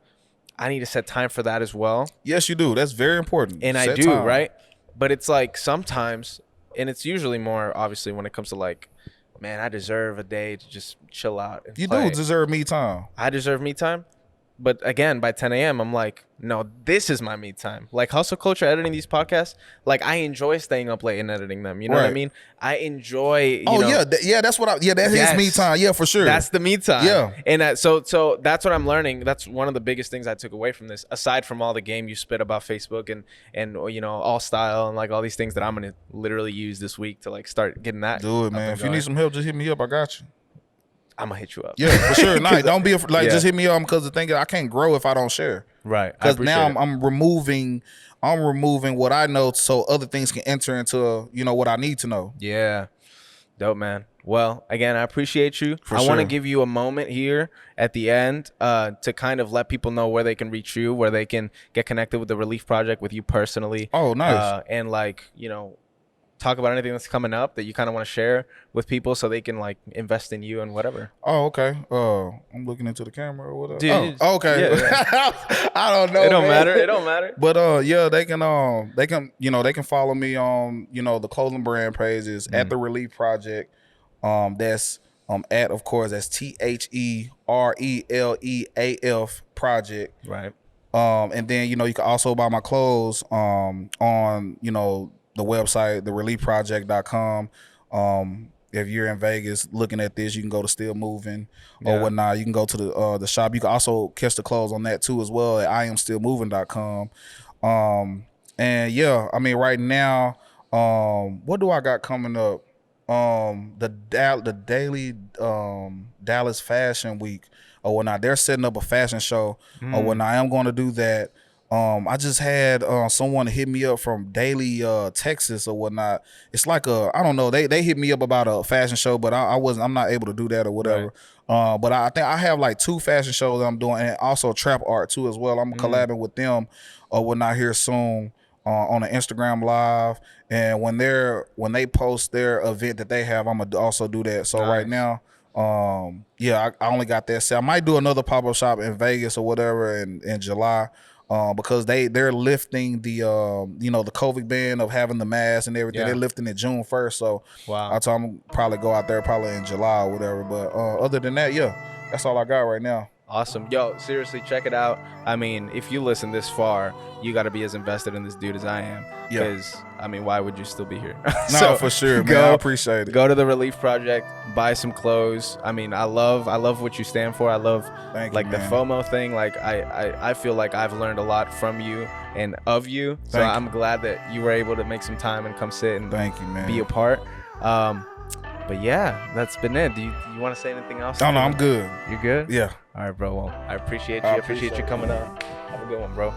I need to set time for that as well. Yes, you do. That's very important. And I do, time. Right? But it's like sometimes, and it's usually more obviously when it comes to like, man, I deserve a day to just chill out. And you play. do deserve me time. I deserve me time. But again, by 10 a.m., I'm like, no, this is my me time. Like hustle culture, editing these podcasts, like I enjoy staying up late and editing them. You know what I mean? I enjoy. That's what that is me time. Yeah, for sure. That's the me time. Yeah. And so that's what I'm learning. That's one of the biggest things I took away from this, aside from all the game you spit about Facebook and you know, all style and like all these things that I'm gonna literally use this week to like start getting that. Do it, man. If you need some help, just hit me up. I got you. I'm gonna hit you up. Yeah, for sure. Nah, don't be afraid. Like, just hit me up, because the thing is, I can't grow if I don't share. Right. Because now I'm removing what I know, so other things can enter into you know what I need to know. Yeah. Dope, man. Well, again, I appreciate you. I want to give you a moment here at the end to kind of let people know where they can reach you, where they can get connected with the Relief Project, with you personally. Oh, nice. And like, you know, talk about anything that's coming up that you kind of want to share with people so they can like invest in you and whatever. Oh, okay. I'm looking into the camera or whatever. Dude, okay. Yeah. I don't know. It don't matter. It don't matter. But yeah, they can follow me on, you know, the clothing brand pages at the Relief Project. That's at, of course, that's THERELEAF Project. Right. And then, you know, you can also buy my clothes on, you know, the website, thereliefproject.com. If you're in Vegas looking at this, you can go to Still Moving or whatnot. You can go to the shop. You can also catch the clothes on that too as well at IamStillMoving.com. And yeah, I mean, right now, what do I got coming up? The daily Dallas Fashion Week or whatnot. They're setting up a fashion show or whatnot. I am going to do that. I just had someone hit me up from Daily Texas or whatnot. It's like I don't know. They hit me up about a fashion show, but I'm not able to do that or whatever. Right. But I think I have like 2 fashion shows that I'm doing, and also trap art too as well. I'm collabing with them or whatnot here soon on an Instagram Live. And when they post their event that they have, I'm gonna also do that. So right now, I only got that set. I might do another pop-up shop in Vegas or whatever in July. Because they're lifting the the COVID ban of having the mask and everything. They're lifting it June 1st. So I told them probably go out there probably in July or whatever. But other than that, that's all I got right now. Awesome. Yo, seriously, check it out. I mean, if you listen this far, you got to be as invested in this dude as I am. Because I mean, why would you still be here? No, for sure, man. I appreciate it. Go to the Relief Project, buy some clothes. I mean, I love what you stand for. I love Thank like you, the man. FOMO thing. Like I feel like I've learned a lot from you and of you. So Thank you. I'm glad that you were able to make some time and come sit and Thank you, man. be a part. But yeah, that's been it. Do you want to say anything else? Oh, no, I'm good. You're good? Yeah. All right, bro. Well, I appreciate you. I appreciate you coming up. Have a good one, bro.